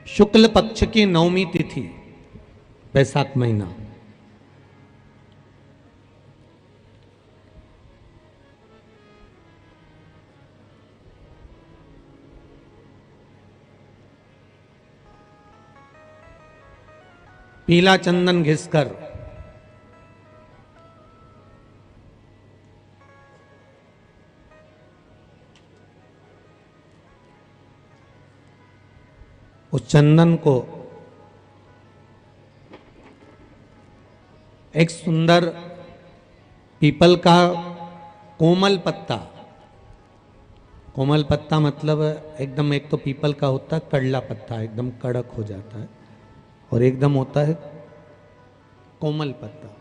शुक्ल पक्ष की नवमी तिथि, बैसाख महीना। पीला चंदन घिसकर उस चंदन को एक सुंदर पीपल का कोमल पत्ता, कोमल पत्ता मतलब एकदम, एक तो पीपल का होता है कड़ला पत्ता, एकदम कड़क हो जाता है, और एकदम होता है कोमल पत्ता।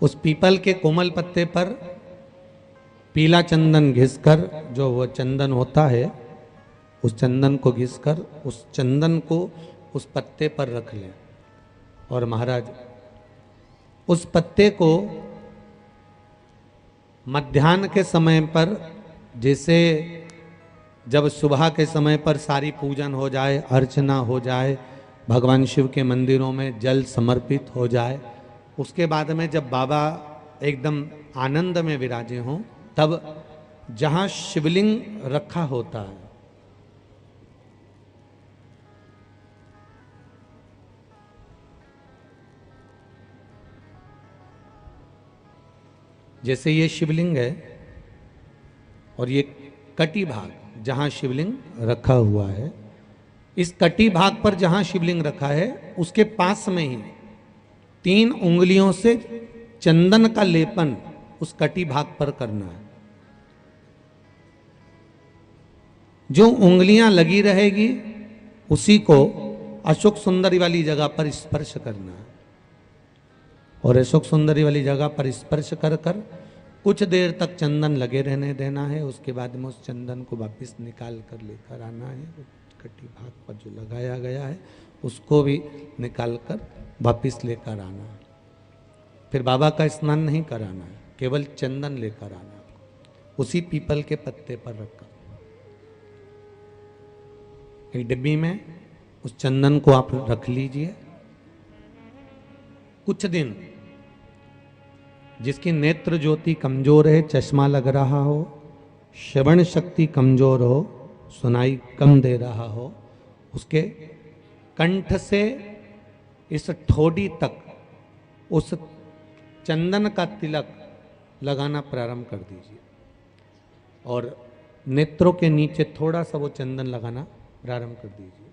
उस पीपल के कोमल पत्ते पर पीला चंदन घिसकर, जो वो चंदन होता है, उस चंदन को घिसकर उस चंदन को उस पत्ते पर रख लें। और महाराज उस पत्ते को मध्याह्न के समय पर, जैसे जब सुबह के समय पर सारी पूजन हो जाए, अर्चना हो जाए, भगवान शिव के मंदिरों में जल समर्पित हो जाए, उसके बाद में जब बाबा एकदम आनंद में विराजे हों, तब जहां शिवलिंग रखा होता है, जैसे ये शिवलिंग है और ये कटी भाग जहां शिवलिंग रखा हुआ है, इस कटी भाग पर जहां शिवलिंग रखा है उसके पास में ही 3 उंगलियों से चंदन का लेपन उस कटी भाग पर करना है। जो उंगलियां लगी रहेगी उसी को अशोक सुंदरी वाली जगह पर स्पर्श करना है, और अशोक सुंदरी वाली जगह पर स्पर्श कर कर कुछ देर तक चंदन लगे रहने देना है। उसके बाद में उस चंदन को वापस निकाल कर लेकर आना है। कटी भाग पर जो लगाया गया है उसको भी निकाल कर वापस लेकर आना है। फिर बाबा का स्नान नहीं कराना है, केवल चंदन लेकर आना है, उसी पीपल के पत्ते पर रखकर। एक डिब्बी में उस चंदन को आप रख लीजिए। कुछ दिन जिसकी नेत्र ज्योति कमजोर है, चश्मा लग रहा हो, श्रवण शक्ति कमजोर हो, सुनाई कम दे रहा हो, उसके कंठ से इस ठोड़ी तक उस चंदन का तिलक लगाना प्रारंभ कर दीजिए, और नेत्रों के नीचे थोड़ा सा वो चंदन लगाना प्रारंभ कर दीजिए।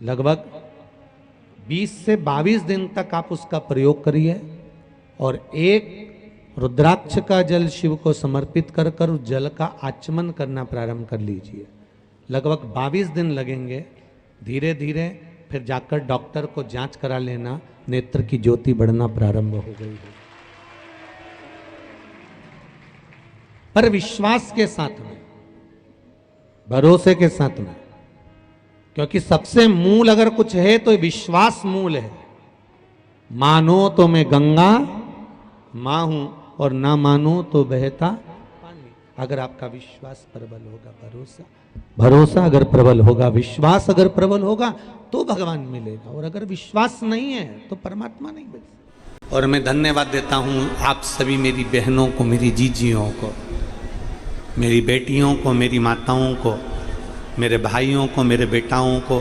लगभग 20 से 22 दिन तक आप उसका प्रयोग करिए, और एक रुद्राक्ष का जल शिव को समर्पित कर कर उस जल का आचमन करना प्रारंभ कर लीजिए। लगभग 22 दिन लगेंगे। धीरे धीरे फिर जाकर डॉक्टर को जांच करा लेना, नेत्र की ज्योति बढ़ना प्रारंभ हो गई है। पर विश्वास के साथ में, भरोसे के साथ में, क्योंकि सबसे मूल अगर कुछ है तो विश्वास मूल है। मानो तो मैं गंगा मां हूं, और ना मानो तो बहता पानी। अगर आपका विश्वास प्रबल होगा, भरोसा अगर प्रबल होगा, विश्वास अगर प्रबल होगा तो भगवान मिलेगा, और अगर विश्वास नहीं है तो परमात्मा नहीं मिलेगा। और मैं धन्यवाद देता हूं आप सभी मेरी बहनों को, मेरी जीजियों को, मेरी बेटियों को, मेरी माताओं को, मेरे भाइयों को, मेरे बेटाओं को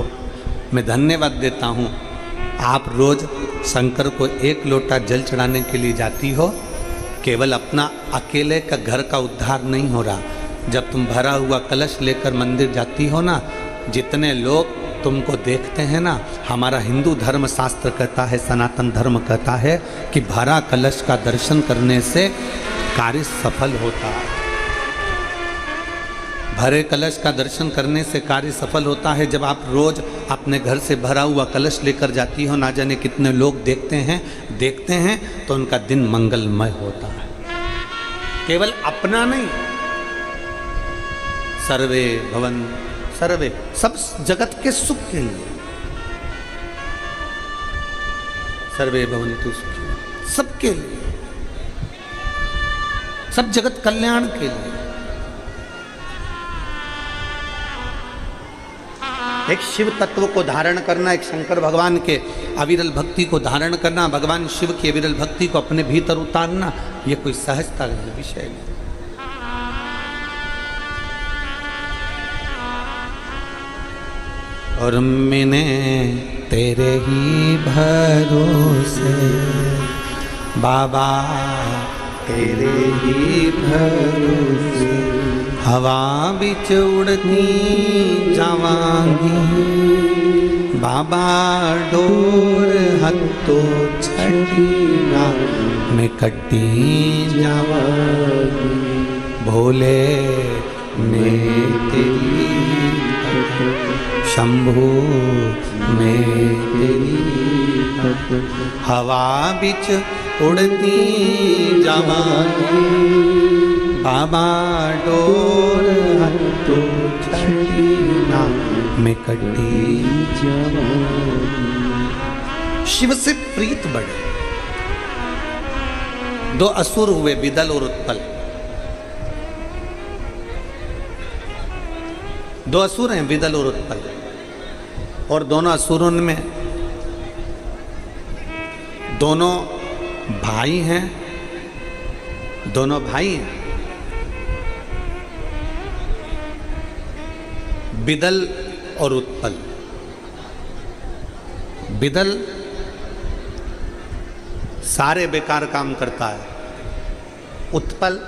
मैं धन्यवाद देता हूँ। आप रोज शंकर को 1 लोटा जल चढ़ाने के लिए जाती हो। केवल अपना अकेले का घर का उद्धार नहीं हो रहा। जब तुम भरा हुआ कलश लेकर मंदिर जाती हो ना, जितने लोग तुमको देखते हैं ना, हमारा हिंदू धर्म शास्त्र कहता है, सनातन धर्म कहता है कि भरा कलश का दर्शन करने से कार्य सफल होता है। भरे कलश का दर्शन करने से कार्य सफल होता है। जब आप रोज अपने घर से भरा हुआ कलश लेकर जाती हो, ना जाने कितने लोग देखते हैं तो उनका दिन मंगलमय होता है। केवल अपना नहीं, सर्वे भवन सर्वे, सब जगत के सुख के लिए, सर्वे भवन्तु सुखिनः, सबके लिए, सब जगत कल्याण के लिए। एक शिव तत्व को धारण करना, एक शंकर भगवान के अविरल भक्ति को धारण करना, भगवान शिव की अविरल भक्ति को अपने भीतर उतारना, ये कोई सहजता का विषय नहीं। और मैंने तेरे ही भरोसे बाबा, तेरे ही भरोसे हवा बिच उड़ती जावांगी बाबा, डोर हत्तो छड़ी ना मैं कट्टी जावांगी भोले मैं तेरी शंभू मैं तेरी हवा बिच उड़ती जावांगी बाबा, डोर हत्तो छड़ी ना मैं कट्टी जावांगी। शिव से प्रीत बढ़े। दो असुर हुए, बिदल और उत्पल। दो असुर हैं, बिदल और उत्पल, और दोनों असुरों में दोनों भाई हैं, दोनों भाई हैं। बिदल और उत्पल। बिदल सारे बेकार काम करता है, उत्पल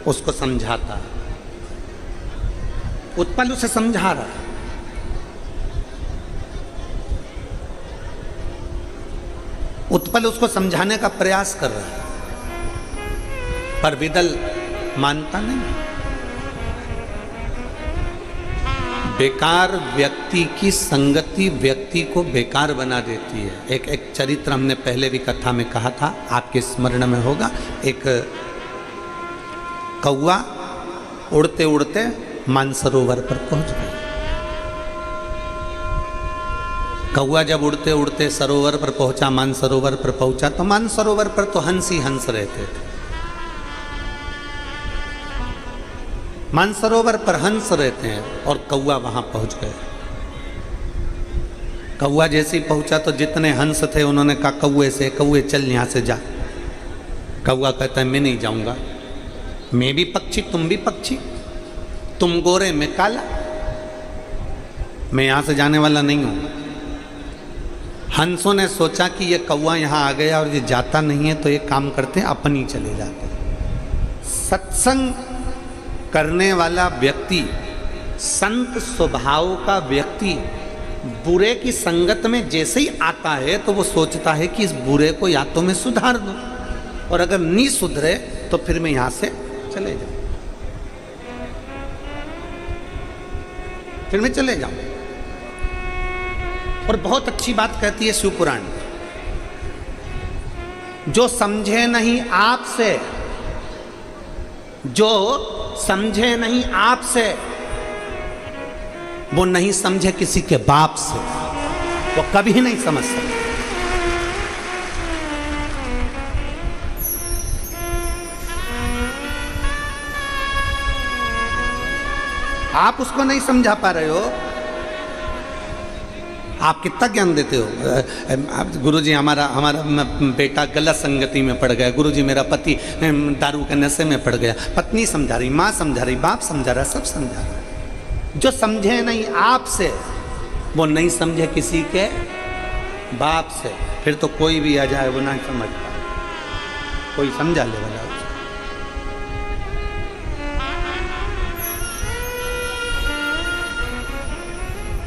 उसको समझाता है। उत्पल उसे समझा रहा है, उत्पल उसको समझाने का प्रयास कर रहा है, पर बिदल मानता नहीं। बेकार व्यक्ति की संगति व्यक्ति को बेकार बना देती है। एक चरित्र हमने पहले भी कथा में कहा था, आपके स्मरण में होगा। एक कौवा उड़ते उड़ते मानसरोवर पर पहुंच गया। कौवा जब उड़ते उड़ते सरोवर पर पहुंचा, मानसरोवर पर पहुंचा, तो मानसरोवर पर तो हंस ही हंस रहते थे। मानसरोवर पर हंस रहते हैं और कौवा वहां पहुंच गए। कौवा जैसे ही पहुंचा तो जितने हंस थे उन्होंने कहा कौवे से, कौवे चल यहां से जा। कौवा कहता है मैं नहीं जाऊंगा, मैं भी पक्षी तुम भी पक्षी, तुम गोरे मैं काला, मैं यहां से जाने वाला नहीं हूं। हंसों ने सोचा कि ये कौवा यहां आ गया और ये जाता नहीं है, तो एक काम करते हैं अपन ही चले जाते। सत्संग करने वाला व्यक्ति, संत स्वभाव का व्यक्ति बुरे की संगत में जैसे ही आता है तो वो सोचता है कि इस बुरे को या तो मैं सुधार दूं, और अगर नहीं सुधरे तो फिर मैं यहां से चले जाऊं, फिर मैं चले जाऊं। और बहुत अच्छी बात कहती है शिव पुराण, जो समझे नहीं आपसे, जो समझे नहीं आपसे, वो नहीं समझे किसी के बाप से, वो कभी नहीं समझ सकते। आप उसको नहीं समझा पा रहे हो, आप कितना ज्ञान देते हो। गुरुजी हमारा बेटा गलत संगति में पड़ गया, गुरुजी मेरा पति दारू के नशे में पड़ गया, पत्नी समझा रही, माँ समझा रही, बाप समझा रहा, सब समझा रहा। जो समझे नहीं आपसे वो नहीं समझे किसी के बाप से, फिर तो कोई भी आ जाए वो नहीं समझ पाए, कोई समझा ले वाला।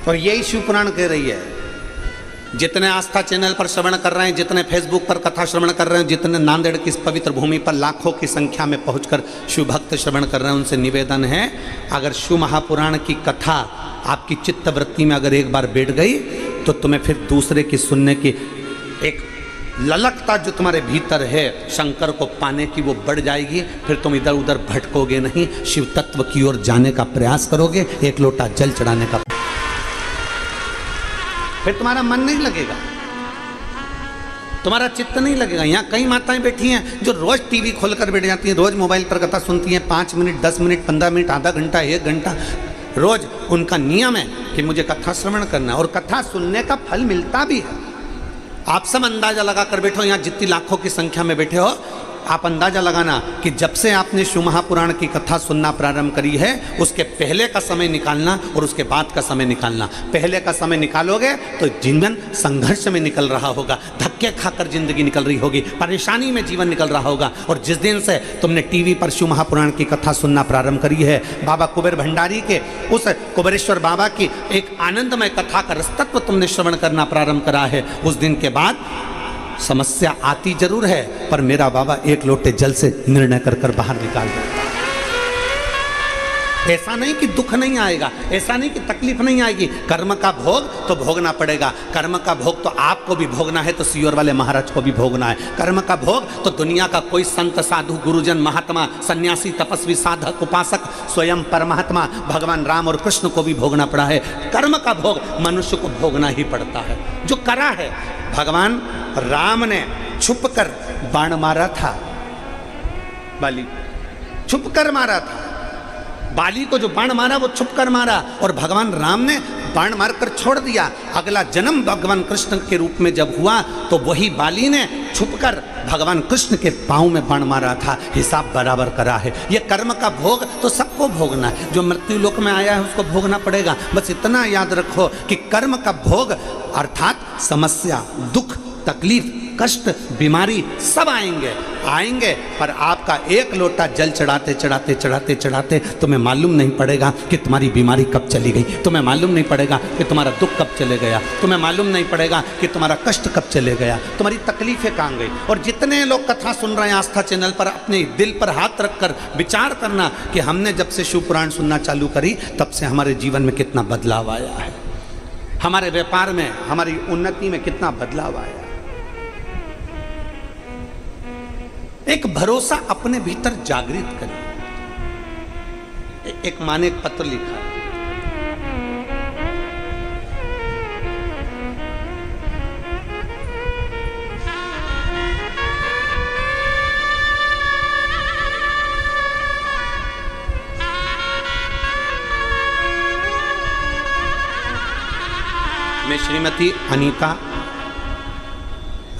और यही शिव पुराण कह रही है। जितने आस्था चैनल पर श्रवण कर रहे हैं, जितने फेसबुक पर कथा श्रवण कर रहे हैं, जितने नांदेड़ की इस पवित्र भूमि पर लाखों की संख्या में पहुंचकर शिव भक्त श्रवण कर रहे हैं, उनसे निवेदन है, अगर शिव महापुराण की कथा आपकी चित्त वृत्ति में अगर एक बार बैठ गई तो तुम्हें फिर दूसरे की सुनने की एक ललकता जो तुम्हारे भीतर है शंकर को पाने की, वो बढ़ जाएगी। फिर तुम इधर उधर भटकोगे नहीं, शिव तत्व की ओर जाने का प्रयास करोगे, एक लोटा जल चढ़ाने का, फिर तुम्हारा मन नहीं लगेगा, तुम्हारा चित्त नहीं लगेगा। यहाँ कई माताएं बैठी हैं जो रोज टीवी खोलकर बैठ जाती हैं, रोज मोबाइल पर कथा सुनती हैं, 5 मिनट 10 मिनट 15 मिनट आधा घंटा 1 घंटा, रोज उनका नियम है कि मुझे कथा श्रवण करना है और कथा सुनने का फल मिलता भी है। आप सब अंदाजा लगा कर बैठो, यहाँ जितनी लाखों की संख्या में बैठे हो, आप अंदाजा लगाना कि जब से आपने शिव महापुराण की कथा सुनना प्रारंभ करी है, उसके पहले का समय निकालना और उसके बाद का समय निकालना। पहले का समय निकालोगे तो जीवन संघर्ष में निकल रहा होगा, धक्के खाकर जिंदगी निकल रही होगी, परेशानी में जीवन निकल रहा होगा। और जिस दिन से तुमने टीवी पर शिव महापुराण की कथा सुनना प्रारंभ करी है, बाबा कुबेर भंडारी के उस कुबेरेश्वर बाबा की एक आनंदमय कथा का रसतत्व तुमने श्रवण करना प्रारंभ करा है, उस दिन के बाद समस्या आती जरूर है, पर मेरा बाबा एक लोटे जल से निर्णय कर कर बाहर निकाल देता। ऐसा नहीं कि दुख नहीं आएगा, ऐसा नहीं कि तकलीफ नहीं आएगी। कर्म का भोग तो भोगना पड़ेगा। कर्म का भोग तो आपको भी भोगना है, तो सीहोर वाले महाराज को भी भोगना है। कर्म का भोग तो दुनिया का कोई संत साधु गुरुजन महात्मा सन्यासी तपस्वी साधक उपासक स्वयं परमात्मा भगवान राम और कृष्ण को भी भोगना पड़ा है। कर्म का भोग मनुष्य को भोगना ही पड़ता है। जो करा है, भगवान राम ने छुप कर बाण मारा था, बाली छुप कर मारा था। बाली को जो बाण मारा वो छुप कर मारा, और भगवान राम ने बाण मारकर छोड़ दिया। अगला जन्म भगवान कृष्ण के रूप में जब हुआ तो वही बाली ने छुपकर भगवान कृष्ण के पांव में बाण मारा था। हिसाब बराबर करा है। ये कर्म का भोग तो सबको भोगना है। जो मृत्यु लोक में आया है उसको भोगना पड़ेगा। बस इतना याद रखो कि कर्म का भोग अर्थात समस्या, दुख, तकलीफ, कष्ट, बीमारी सब आएंगे, पर आपका एक लोटा जल चढ़ाते चढ़ाते चढ़ाते चढ़ाते तुम्हें मालूम नहीं पड़ेगा कि तुम्हारी बीमारी कब चली गई, तुम्हें मालूम नहीं पड़ेगा कि तुम्हारा दुख कब चले गया, तुम्हें मालूम नहीं पड़ेगा कि तुम्हारा कष्ट कब चले गया, तुम्हारी तकलीफें कहाँ गई। और जितने लोग कथा सुन रहे हैं आस्था चैनल पर, अपने दिल पर हाथ रखकर विचार करना कि हमने जब से शिव पुराण सुनना चालू करी तब से हमारे जीवन में कितना बदलाव आया है, हमारे व्यापार में, हमारी उन्नति में कितना बदलाव आया। एक भरोसा अपने भीतर जागृत करें। एक माँ ने एक पत्र लिखा, मैं श्रीमती अनीता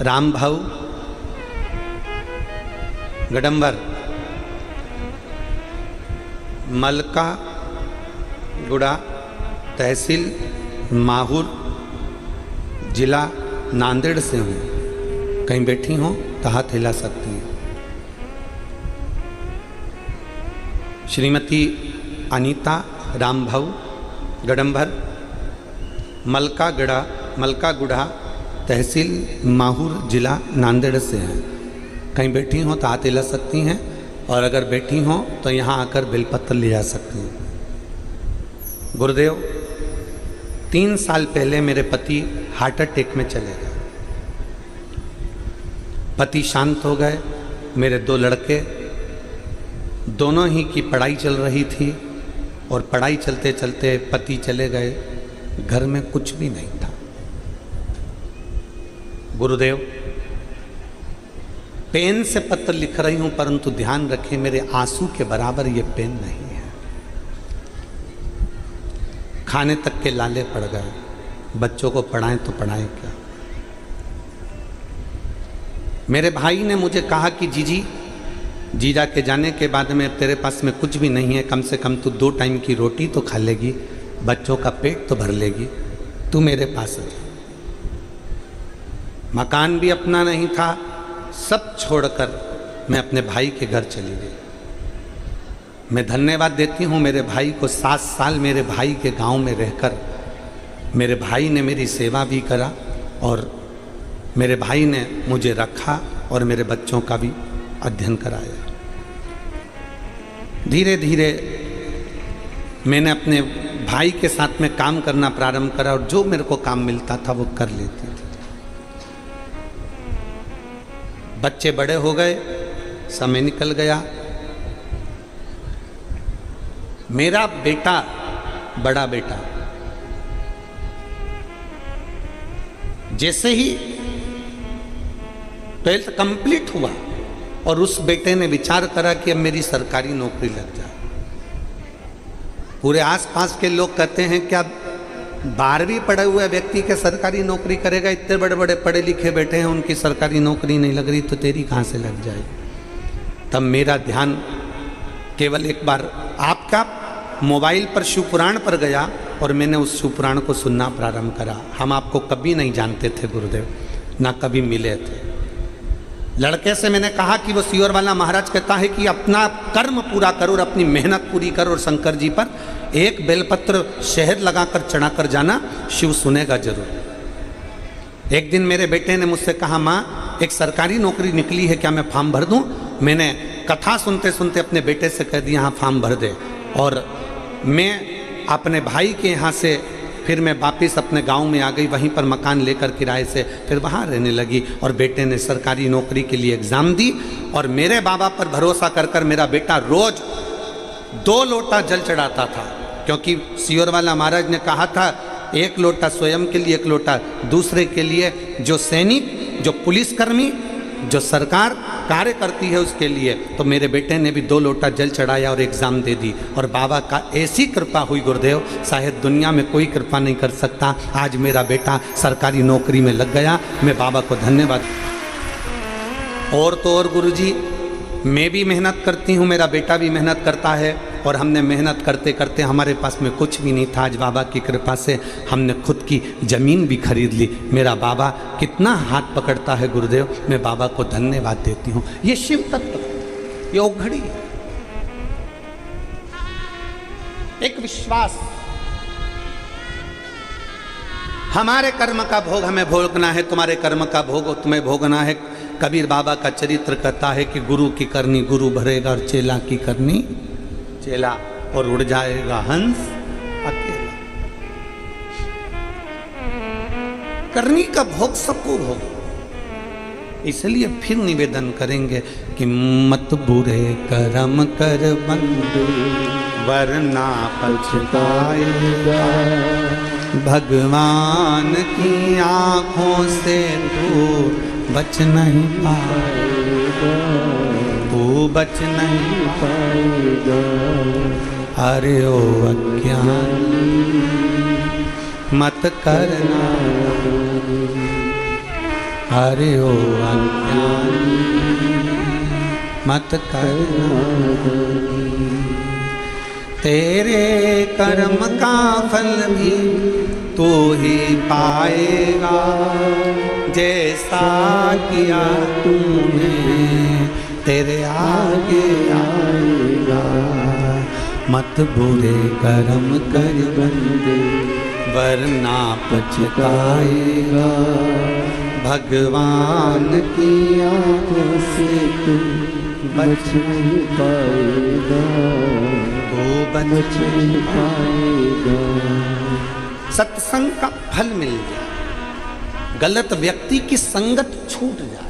रामभाऊ गडंबर मलका गुड़ा तहसील माहौर जिला नांदेड़ से हूँ। कहीं बैठी हो तो हाथ हिला सकती हैं। श्रीमती अनीता रामभाऊ गडंबर मलका गुड़ा तहसील माहौर जिला नांदेड़ से हैं। कहीं बैठी हो तो हाथ हिला सकती हैं, और अगर बैठी हो तो यहाँ आकर बेलपत्र ले जा सकती हैं। गुरुदेव, 3 साल पहले मेरे पति हार्ट अटैक में चले गए। पति शांत हो गए। मेरे 2 लड़के, दोनों ही की पढ़ाई चल रही थी, और पढ़ाई चलते चलते पति चले गए। घर में कुछ भी नहीं था। गुरुदेव, पेन से पत्र लिख रही हूं, परंतु ध्यान रखें मेरे आंसू के बराबर ये पेन नहीं है। खाने तक के लाले पड़ गए। बच्चों को पढ़ाएं तो पढ़ाएं क्या। मेरे भाई ने मुझे कहा कि जीजा के जाने के बाद में तेरे पास में कुछ भी नहीं है, कम से कम तू 2 टाइम की रोटी तो खा लेगी, बच्चों का पेट तो भर लेगी, तू मेरे पास है। मकान भी अपना नहीं था, सब छोड़कर मैं अपने भाई के घर चली गई। मैं धन्यवाद देती हूँ मेरे भाई को। 7 साल मेरे भाई के गांव में रहकर मेरे भाई ने मेरी सेवा भी करा, और मेरे भाई ने मुझे रखा और मेरे बच्चों का भी अध्ययन कराया। धीरे धीरे मैंने अपने भाई के साथ में काम करना प्रारंभ करा, और जो मेरे को काम मिलता था वो कर लेती थी। बच्चे बड़े हो गए, समय निकल गया। मेरा बेटा, बड़ा बेटा, जैसे ही 12th कंप्लीट हुआ और उस बेटे ने विचार करा कि अब मेरी सरकारी नौकरी लग जाए, पूरे आसपास के लोग कहते हैं क्या 12वीं पढ़े हुए व्यक्ति के सरकारी नौकरी करेगा, इतने बड़े बड़े पढ़े लिखे बैठे हैं उनकी सरकारी नौकरी नहीं लग रही, तो तेरी कहाँ से लग जाएगी। तब मेरा ध्यान केवल एक बार आपका मोबाइल पर शिवपुराण पर गया और मैंने उस शिवपुराण को सुनना प्रारंभ करा। हम आपको कभी नहीं जानते थे गुरुदेव, ना कभी मिले थे। लड़के से मैंने कहा कि वो सियोर वाला महाराज कहता है कि अपना कर्म पूरा करो और अपनी मेहनत पूरी करो और शंकर जी पर एक बेलपत्र शहद लगाकर चढ़ाकर जाना, शिव सुनेगा जरूर। एक दिन मेरे बेटे ने मुझसे कहा, माँ एक सरकारी नौकरी निकली है, क्या मैं फॉर्म भर दूं? मैंने कथा सुनते सुनते अपने बेटे से कह दिया, हाँ फॉर्म भर दे। और मैं अपने भाई के यहाँ से फिर मैं वापस अपने गांव में आ गई, वहीं पर मकान लेकर किराए से फिर वहाँ रहने लगी। और बेटे ने सरकारी नौकरी के लिए एग्ज़ाम दी और मेरे बाबा पर भरोसा कर कर मेरा बेटा रोज 2 लोटा जल चढ़ाता था, क्योंकि सियोर वाला महाराज ने कहा था 1 लोटा स्वयं के लिए, 1 लोटा दूसरे के लिए, जो सैनिक, जो पुलिसकर्मी, जो सरकार कार्य करती है उसके लिए। तो मेरे बेटे ने भी 2 लोटा जल चढ़ाया और एग्ज़ाम दे दी। और बाबा का ऐसी कृपा हुई गुरुदेव, शायद दुनिया में कोई कृपा नहीं कर सकता। आज मेरा बेटा सरकारी नौकरी में लग गया, मैं बाबा को धन्यवाद। और तो और गुरुजी, मैं भी मेहनत करती हूँ, मेरा बेटा भी मेहनत करता है, और हमने मेहनत करते करते हमारे पास में कुछ भी नहीं था, आज बाबा की कृपा से हमने खुद की ज़मीन भी खरीद ली। मेरा बाबा कितना हाथ पकड़ता है गुरुदेव, मैं बाबा को धन्यवाद देती हूँ। ये शिव तत्व, ये औघड़ी है, एक विश्वास। हमारे कर्म का भोग हमें भोगना है, तुम्हारे कर्म का भोग तुम्हें भोगना है। कबीर बाबा का चरित्र कहता है कि गुरु की करनी गुरु भरेगा और चेला की करनी चेला, और उड़ जाएगा हंस अकेला। करनी का भोग सबको भोग। इसलिए फिर निवेदन करेंगे कि मत बुरे कर्म कर बंदे वरना पछताएगा, भगवान की आंखों से दूर बच नहीं पाएगा, तू बच नहीं पाएगा। अरे ओ अज्ञानी मत करना, अरे ओ अज्ञानी मत करना, तेरे कर्म का फल भी तू ही पाएगा, जैसा किया तूने तेरे आगे आएगा। मत बुरे कर्म कर बंदे वरना पछताएगा, भगवान की आंखों से तू बच नहीं पाएगा, तू बच नहीं पाएगा। सत्संग का फल मिल जाए, गलत व्यक्ति की संगत छूट जाए।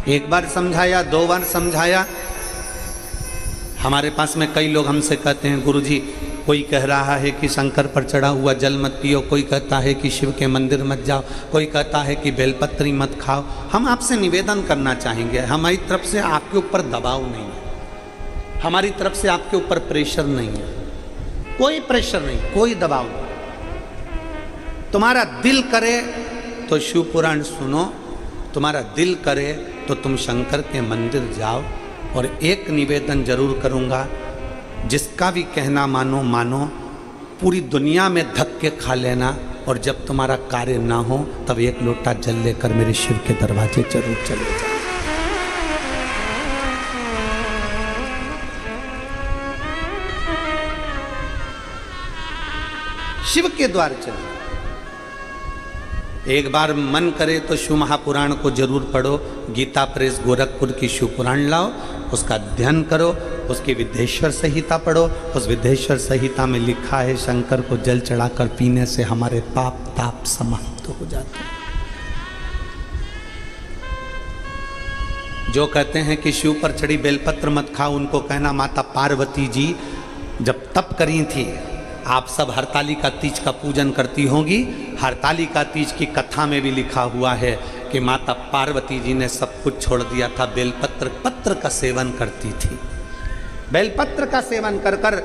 एक बार समझाया, 2 बार समझाया। हमारे पास में कई लोग हमसे कहते हैं, गुरुजी कोई कह रहा है कि शंकर पर चढ़ा हुआ जल मत पियो, कोई कहता है कि शिव के मंदिर मत जाओ, कोई कहता है कि बेलपत्री मत खाओ। हम आपसे निवेदन करना चाहेंगे, हमारी तरफ से आपके ऊपर दबाव नहीं है, हमारी तरफ से आपके ऊपर प्रेशर नहीं है, कोई प्रेशर नहीं, कोई दबाव नहीं। तुम्हारा दिल करे तो शिव पुराण सुनो, तुम्हारा दिल करे तो तुम शंकर के मंदिर जाओ। और एक निवेदन जरूर करूँगा, जिसका भी कहना मानो मानो, पूरी दुनिया में धक्के खा लेना, और जब तुम्हारा कार्य ना हो तब 1 लोटा जल लेकर मेरे शिव के दरवाजे जरूर चले जाओ। शिव के द्वार चले। एक बार मन करे तो शिव महापुराण को जरूर पढ़ो, गीता प्रेस गोरखपुर की शिव पुराण लाओ, उसका अध्ययन करो, उसकी विद्येश्वर संहिता पढ़ो। उस विद्येश्वर संहिता में लिखा है शंकर को जल चढ़ाकर पीने से हमारे पाप ताप समाप्त हो जाते हैं। जो कहते हैं कि शिव पर चढ़ी बेलपत्र मत खाओ, उनको कहना माता पार्वती जी जब तप करी थी, आप सब हरतालिका तीज का पूजन करती होंगी। हरतालिका तीज की कथा में भी लिखा हुआ है कि माता पार्वती जी ने सब कुछ छोड़ दिया था, बेलपत्र पत्र का सेवन करती थी। बेलपत्र का सेवन कर कर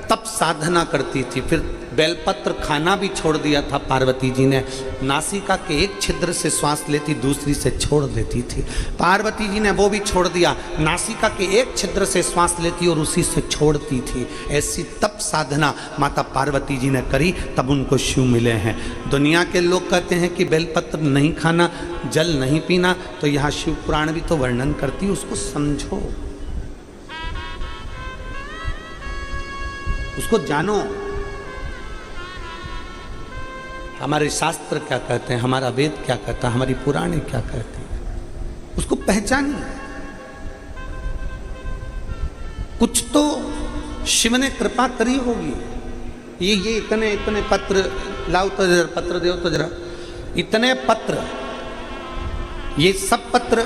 तप साधना करती थी। फिर बेलपत्र खाना भी छोड़ दिया था पार्वती जी ने। नासिका के एक छिद्र से श्वास लेती, दूसरी से छोड़ देती थी। पार्वती जी ने वो भी छोड़ दिया। नासिका के एक छिद्र से श्वास लेती और उसी से छोड़ती थी। ऐसी तप साधना माता पार्वती जी ने करी, तब उनको शिव मिले हैं। दुनिया के लोग कहते हैं कि बेलपत्र नहीं खाना, जल नहीं पीना, तो यहाँ शिव पुराण भी तो वर्णन करती, उसको समझो, उसको जानो। हमारे शास्त्र क्या कहते हैं, हमारा वेद क्या कहता है, हमारी पुराणे क्या कहती है, उसको पहचानिए। कुछ तो शिव ने कृपा करी होगी। ये इतने इतने पत्र लाओ तो जरा, पत्र दो तो जरा, इतने पत्र, ये सब पत्र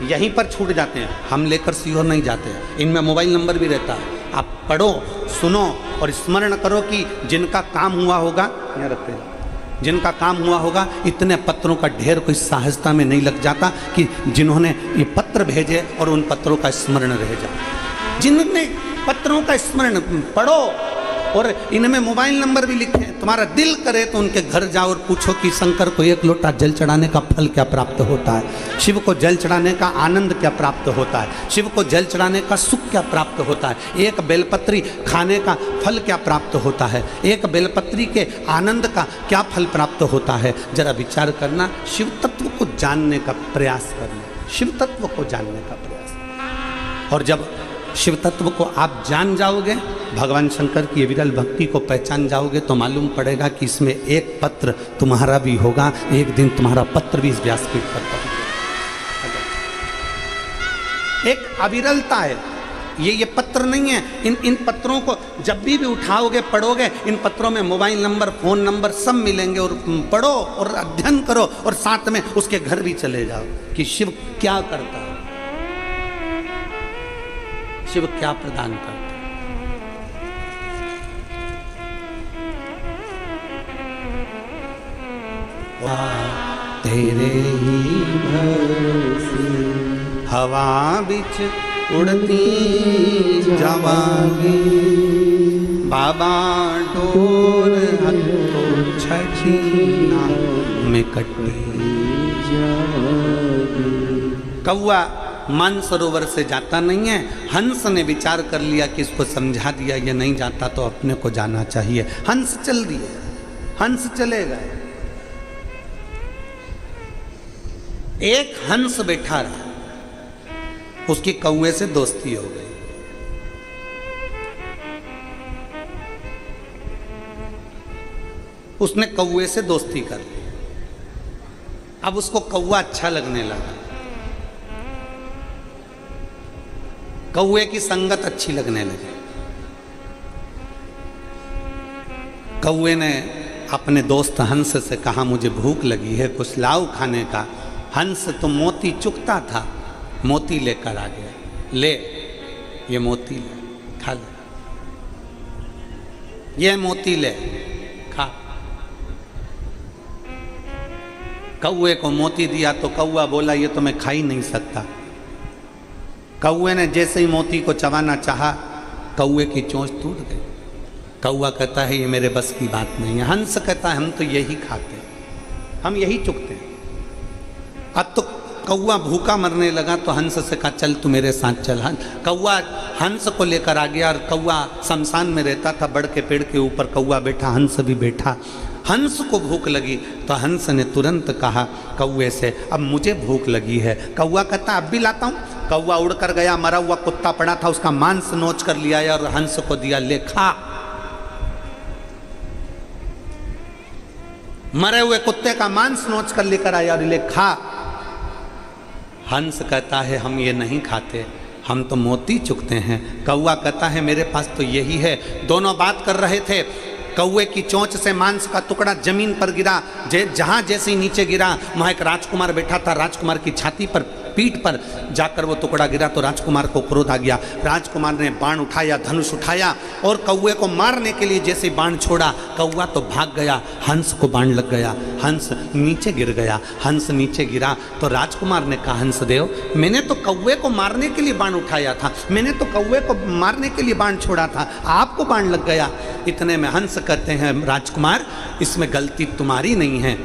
यहीं पर छूट जाते हैं, हम लेकर सीहोर नहीं जाते हैं। इनमें मोबाइल नंबर भी रहता है, आप पढ़ो, सुनो और स्मरण करो कि जिनका काम हुआ होगा, यहाँ रखते हैं, जिनका काम हुआ होगा, इतने पत्रों का ढेर कोई सहजता में नहीं लग जाता कि जिन्होंने ये पत्र भेजे और उन पत्रों का स्मरण रह जाए। जिनने पत्रों का स्मरण पढ़ो, और इनमें मोबाइल नंबर भी लिखे हैं। तुम्हारा दिल करे तो उनके घर जाओ और पूछो कि शंकर को एक लोटा जल चढ़ाने का फल क्या प्राप्त होता है, शिव को जल चढ़ाने का आनंद क्या प्राप्त होता है, शिव को जल चढ़ाने का सुख क्या प्राप्त होता है, एक बेलपत्री खाने का फल क्या प्राप्त होता है, एक बेलपत्री के आनंद का क्या फल प्राप्त होता है। जरा विचार करना, शिव तत्व को जानने का प्रयास करना, शिव तत्व को जानने का प्रयास। और जब शिव तत्व को आप जान जाओगे, भगवान शंकर की विरल भक्ति को पहचान जाओगे, तो मालूम पड़ेगा कि इसमें एक पत्र तुम्हारा भी होगा, एक दिन तुम्हारा पत्र भी इस व्यासपीठ पर पहुंचेगा। एक अविरलता है, ये पत्र नहीं है। इन पत्रों को जब भी उठाओगे, पढ़ोगे, इन पत्रों में मोबाइल नंबर, फोन नंबर सब मिलेंगे, और पढ़ो और अध्ययन करो, और साथ में उसके घर भी चले जाओ कि शिव क्या करता है, शिव क्या प्रदान करता है। तेरे ही भरोसे हवा बिच उड़ती जावांगी, बाबा डोर हथो छठीना में कटी जावांगी। कौआ मानसरोवर से जाता नहीं है। हंस ने विचार कर लिया कि इसको समझा दिया, ये नहीं जाता तो अपने को जाना चाहिए। हंस चल दिए, हंस चले गए। एक हंस बैठा रहा, उसकी कौवे से दोस्ती हो गई। उसने कौवे से दोस्ती कर ली। अब उसको कौवा अच्छा लगने लगा, कौवे की संगत अच्छी लगने लगी। कौवे ने अपने दोस्त हंस से कहा, मुझे भूख लगी है, कुछ लाओ खाने का। हंस तो मोती चुगता था, मोती लेकर आ गया। ले, ये मोती ले, खा ले, ये मोती ले, खा। कौवे को मोती दिया तो कौवा बोला, ये तो मैं खा ही नहीं सकता। कौवे ने जैसे ही मोती को चबाना चाहा, कौवे की चोंच टूट गई। कौवा कहता है, ये मेरे बस की बात नहीं है। हंस कहता है, हम तो यही खाते हैं, हम यही चुगते हैं। अब तो कौवा भूखा मरने लगा, तो हंस से कहा, चल तू मेरे साथ चल। कौवा हंस को लेकर आ गया, और कौवा शमशान में रहता था, बड़ के पेड़ के ऊपर कौवा बैठा, हंस भी बैठा। हंस को भूख लगी तो हंस ने तुरंत कहा कौवे से, अब मुझे भूख लगी है। कौवा कहता, अब भी लाता हूँ। कौवा उड़कर गया, मरा हुआ कुत्ता पड़ा था, उसका मांस नोच कर लिया और हंस को दिया, ले खा। मरे हुए कुत्ते का मांस नोच कर लेकर आया और ले खा। हंस कहता है, हम ये नहीं खाते, हम तो मोती चुगते हैं। कौवा कहता है, मेरे पास तो यही है। दोनों बात कर रहे थे। कौवे की चोंच से मांस का टुकड़ा जमीन पर गिरा। जहां जैसे ही नीचे गिरा, वहां एक राजकुमार बैठा था। राजकुमार की छाती पर पीठ पर जाकर वो टुकड़ा गिरा तो राजकुमार को क्रोध आ गया। राजकुमार ने बाण उठाया, धनुष उठाया और कौवे को मारने के लिए जैसे बाण छोड़ा, कौवा तो भाग गया, हंस को बाण लग गया, हंस नीचे गिर गया। हंस नीचे गिरा तो राजकुमार ने कहा, हंसदेव मैंने तो कौवे को मारने के लिए बाण उठाया था, मैंने तो कौवे को मारने के लिए बाण छोड़ा था, आपको बाण लग गया। इतने में हंस कहते हैं, राजकुमार इसमें गलती तुम्हारी नहीं है,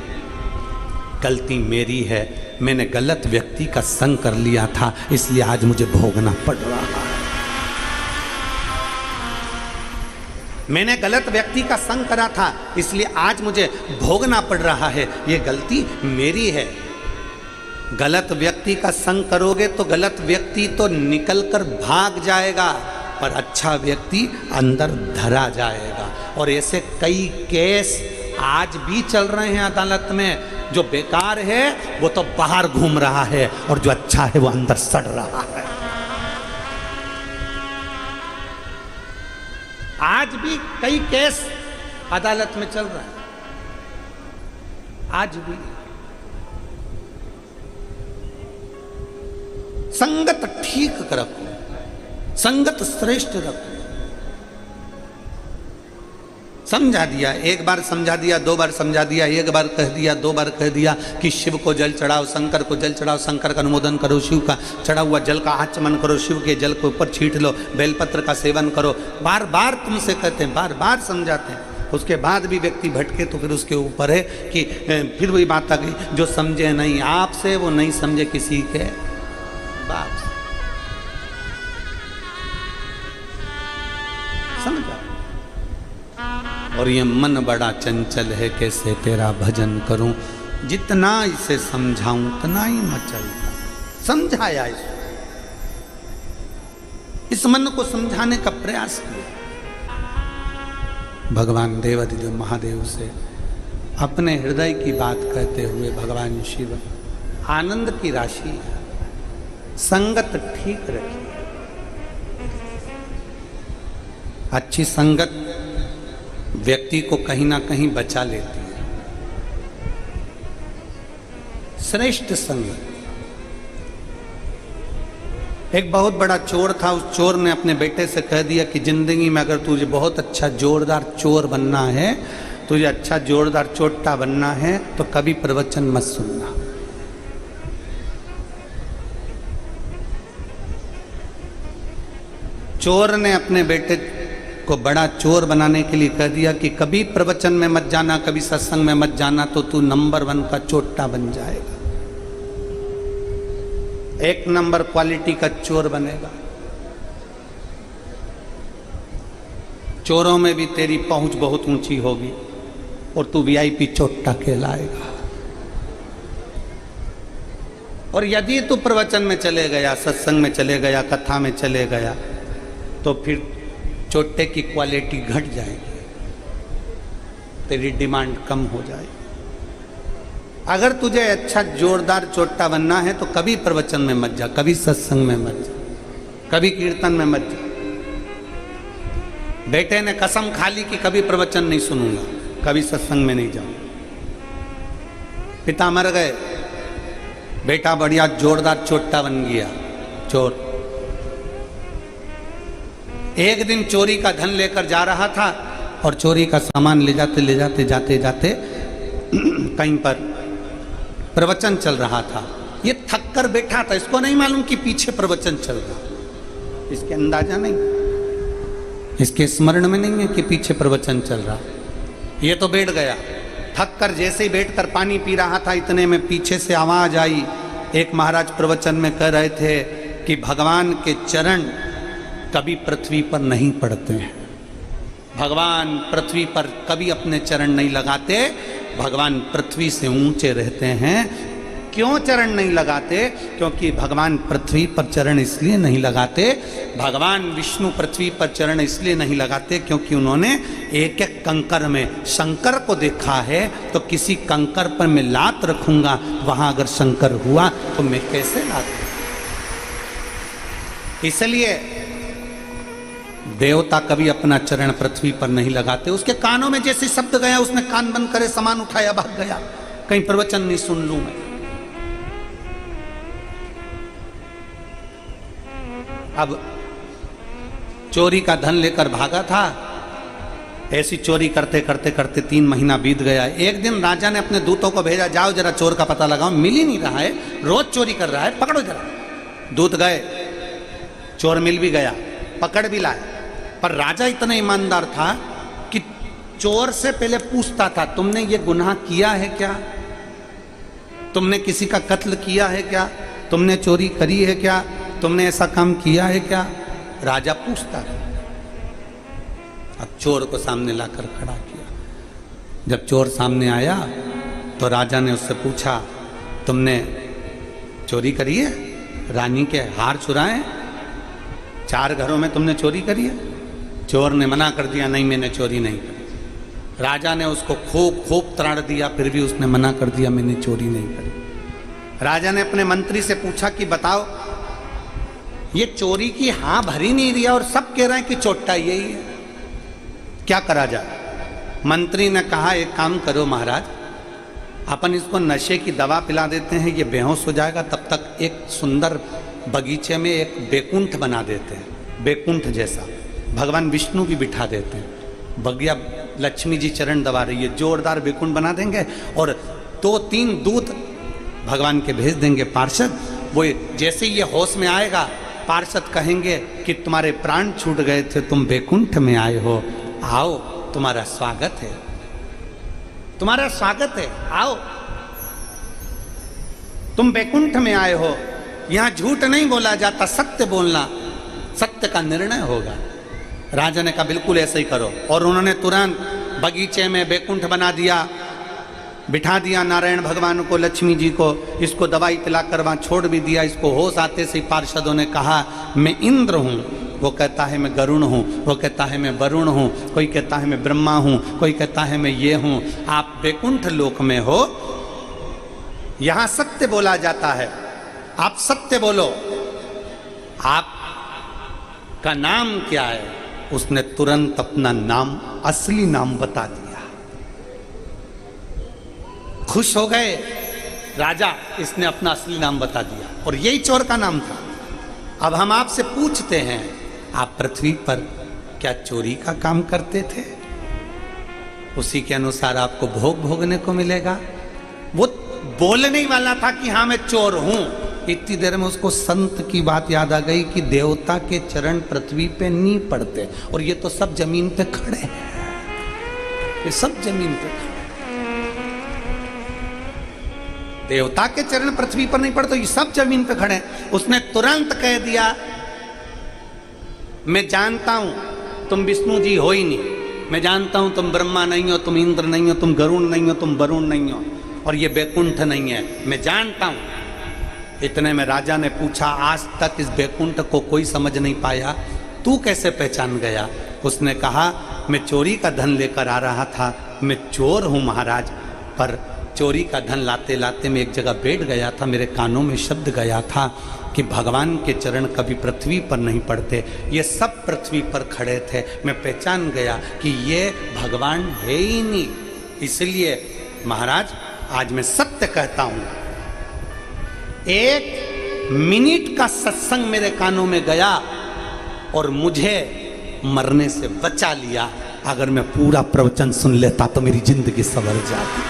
गलती मेरी है, मैंने गलत व्यक्ति का संग कर लिया था, इसलिए आज मुझे भोगना पड़ रहा है। मैंने गलत व्यक्ति का संग करा था, इसलिए आज मुझे भोगना पड़ रहा है, ये गलती मेरी है। गलत व्यक्ति का संग करोगे तो गलत व्यक्ति तो निकल कर भाग जाएगा, पर अच्छा व्यक्ति अंदर धरा जाएगा। और ऐसे कई केस आज भी चल रहे हैं अदालत में। जो बेकार है वो तो बाहर घूम रहा है और जो अच्छा है वो अंदर सड़ रहा है। आज भी कई केस अदालत में चल रहा है, आज भी। संगत ठीक रखो, संगत श्रेष्ठ रखो। समझा दिया, एक बार समझा दिया, दो बार समझा दिया, एक बार कह दिया, दो बार कह दिया कि शिव को जल चढ़ाओ, शंकर को जल चढ़ाओ, शंकर का अनुमोदन करो, शिव का चढ़ा हुआ जल का आचमन करो, शिव के जल के ऊपर छींट लो, बेलपत्र का सेवन करो। बार बार तुमसे कहते हैं, बार बार समझाते हैं, उसके बाद भी व्यक्ति भटके तो फिर उसके ऊपर है कि फिर वही बात आ गई, जो समझे नहीं आपसे वो नहीं समझे किसी के बाप से। समझा? और ये मन बड़ा चंचल है, कैसे तेरा भजन करूं, जितना इसे समझाऊं उतना ही मचलता। समझाया इस मन को समझाने का प्रयास किया। भगवान देवाधिदेव महादेव से अपने हृदय की बात कहते हुए भगवान शिव आनंद की राशि, संगत ठीक रखिए। अच्छी संगत व्यक्ति को कहीं ना कहीं बचा लेती है। श्रेष्ठ संगत। एक बहुत बड़ा चोर था, उस चोर ने अपने बेटे से कह दिया कि जिंदगी में अगर तुझे बहुत अच्छा जोरदार चोर बनना है, तुझे अच्छा जोरदार चोट्टा बनना है, तो कभी प्रवचन मत सुनना। चोर ने अपने बेटे को बड़ा चोर बनाने के लिए कह दिया कि कभी प्रवचन में मत जाना, कभी सत्संग में मत जाना, तो तू नंबर 1 का चोट्टा बन जाएगा, एक नंबर क्वालिटी का चोर बनेगा। चोरों में भी तेरी पहुंच बहुत ऊंची होगी और तू वीआईपी चोट्टा कहलाएगा। और यदि तू प्रवचन में चले गया, सत्संग में चले गया, कथा में चले गया, तो फिर चोट्टे की क्वालिटी घट जाएगी, तेरी डिमांड कम हो जाएगी। अगर तुझे अच्छा जोरदार चोट्टा बनना है तो कभी प्रवचन में मत जा, कभी सत्संग में मत जा, कभी कीर्तन में मत जा। बेटे ने कसम खा ली कि कभी प्रवचन नहीं सुनूंगा, कभी सत्संग में नहीं जाऊंगा। पिता मर गए, बेटा बढ़िया जोरदार चोट्टा बन गया चोर। एक दिन चोरी का धन लेकर जा रहा था और चोरी का सामान ले जाते कहीं पर प्रवचन चल रहा था। ये थक कर बैठा था, इसको नहीं मालूम कि पीछे प्रवचन चल रहा, इसके अंदाजा नहीं, इसके स्मरण में नहीं है कि पीछे प्रवचन चल रहा। ये तो बैठ गया, थक कर जैसे ही बैठकर पानी पी रहा था, इतने में पीछे से आवाज आई। एक महाराज प्रवचन में कह रहे थे कि भगवान के चरण कभी पृथ्वी पर नहीं पड़ते हैं, भगवान पृथ्वी पर कभी अपने चरण नहीं लगाते, भगवान पृथ्वी से ऊंचे रहते हैं। क्यों चरण नहीं लगाते? क्योंकि भगवान पृथ्वी पर चरण इसलिए नहीं लगाते, भगवान विष्णु पृथ्वी पर चरण इसलिए नहीं लगाते क्योंकि उन्होंने एक एक कंकर में शंकर को देखा है। तो किसी कंकर पर मैं लात रखूंगा, वहां अगर शंकर हुआ तो मैं कैसे लात? इसलिए देवता कभी अपना चरण पृथ्वी पर नहीं लगाते। उसके कानों में जैसे शब्द गया, उसने कान बंद करे, सामान उठाया, भाग गया, कहीं प्रवचन नहीं सुन लूं मैं। अब चोरी का धन लेकर भागा था। ऐसी चोरी करते करते करते 3 महीना बीत गया। एक दिन राजा ने अपने दूतों को भेजा, जाओ जरा चोर का पता लगाओ, मिल ही नहीं रहा है, रोज चोरी कर रहा है, पकड़ो जरा। दूत गए, चोर मिल भी गया, पकड़ भी लाए। पर राजा इतना ईमानदार था कि चोर से पहले पूछता था, तुमने ये गुनाह किया है क्या? तुमने किसी का कत्ल किया है क्या? तुमने चोरी करी है क्या? तुमने ऐसा काम किया है क्या? राजा पूछता था। अब चोर को सामने लाकर खड़ा किया। जब चोर सामने आया तो राजा ने उससे पूछा, तुमने चोरी करी है? रानी के हार चुराए? 4 घरों में तुमने चोरी करी है? चोर ने मना कर दिया, नहीं मैंने चोरी नहीं करी। राजा ने उसको खूब खूब त्राण दिया, फिर भी उसने मना कर दिया, मैंने चोरी नहीं करी। राजा ने अपने मंत्री से पूछा कि बताओ, ये चोरी की हाँ भरी नहीं रही और सब कह रहे हैं कि चोट्टा यही है, क्या करा जाए? मंत्री ने कहा, एक काम करो महाराज, अपन इसको नशे की दवा पिला देते हैं, ये बेहोश हो जाएगा, तब तक एक सुंदर बगीचे में एक बैकुंठ बना देते हैं, बैकुंठ जैसा। भगवान विष्णु भी बिठा देते हैं, भगया लक्ष्मी जी चरण दबा रही है, जोरदार बैकुंठ बना देंगे और 2-3 दूत भगवान के भेज देंगे पार्षद। वो जैसे ये होश में आएगा, पार्षद कहेंगे कि तुम्हारे प्राण छूट गए थे, तुम बैकुंठ में आए हो, आओ तुम्हारा स्वागत है, तुम्हारा स्वागत है, आओ तुम बैकुंठ में आए हो। यहां झूठ नहीं बोला जाता, सत्य बोलना, सत्य का निर्णय होगा। राजा ने कहा बिल्कुल ऐसे ही करो, और उन्होंने तुरंत बगीचे में बैकुंठ बना दिया, बिठा दिया नारायण भगवान को, लक्ष्मी जी को, इसको दवाई पिलाकर वहां छोड़ भी दिया। इसको होश आते से पार्षदों ने कहा, मैं इंद्र हूं, वो कहता है मैं गरुण हूं, वो कहता है मैं वरुण हूं, कोई कहता है मैं ब्रह्मा हूं, कोई कहता है मैं ये हूं। आप बैकुंठ लोक में हो, यहां सत्य बोला जाता है, आप सत्य बोलो, आप का नाम क्या है? उसने तुरंत अपना नाम, असली नाम बता दिया। खुश हो गए राजा, इसने अपना असली नाम बता दिया, और यही चोर का नाम था। अब हम आपसे पूछते हैं, आप पृथ्वी पर क्या चोरी का काम करते थे? उसी के अनुसार आपको भोग भोगने को मिलेगा। वो बोलने ही वाला था कि हाँ मैं चोर हूं, इतनी देर में उसको संत की बात याद आ गई कि देवता के चरण पृथ्वी पे नहीं पड़ते, और ये तो सब जमीन पे खड़े हैं, ये सब जमीन पे खड़े। देवता के चरण पृथ्वी पर नहीं पड़ते, ये सब जमीन पे खड़े हैं। उसने तुरंत कह दिया, मैं जानता हूं तुम विष्णु जी हो ही नहीं, मैं जानता हूं तुम ब्रह्मा नहीं हो, तुम इंद्र नहीं हो, तुम गरुण नहीं हो, तुम वरुण नहीं हो, और ये बैकुंठ नहीं है, मैं जानता हूं। इतने में राजा ने पूछा, आज तक इस बैकुंठ को कोई समझ नहीं पाया, तू कैसे पहचान गया? उसने कहा, मैं चोरी का धन लेकर आ रहा था, मैं चोर हूं महाराज, पर चोरी का धन लाते लाते मैं एक जगह बैठ गया था, मेरे कानों में शब्द गया था कि भगवान के चरण कभी पृथ्वी पर नहीं पड़ते, ये सब पृथ्वी पर खड़े थे, मैं पहचान गया कि ये भगवान है ही नहीं। इसलिए महाराज आज मैं सत्य कहता हूं, 1 मिनट का सत्संग मेरे कानों में गया और मुझे मरने से बचा लिया। अगर मैं पूरा प्रवचन सुन लेता तो मेरी जिंदगी संवर जाती,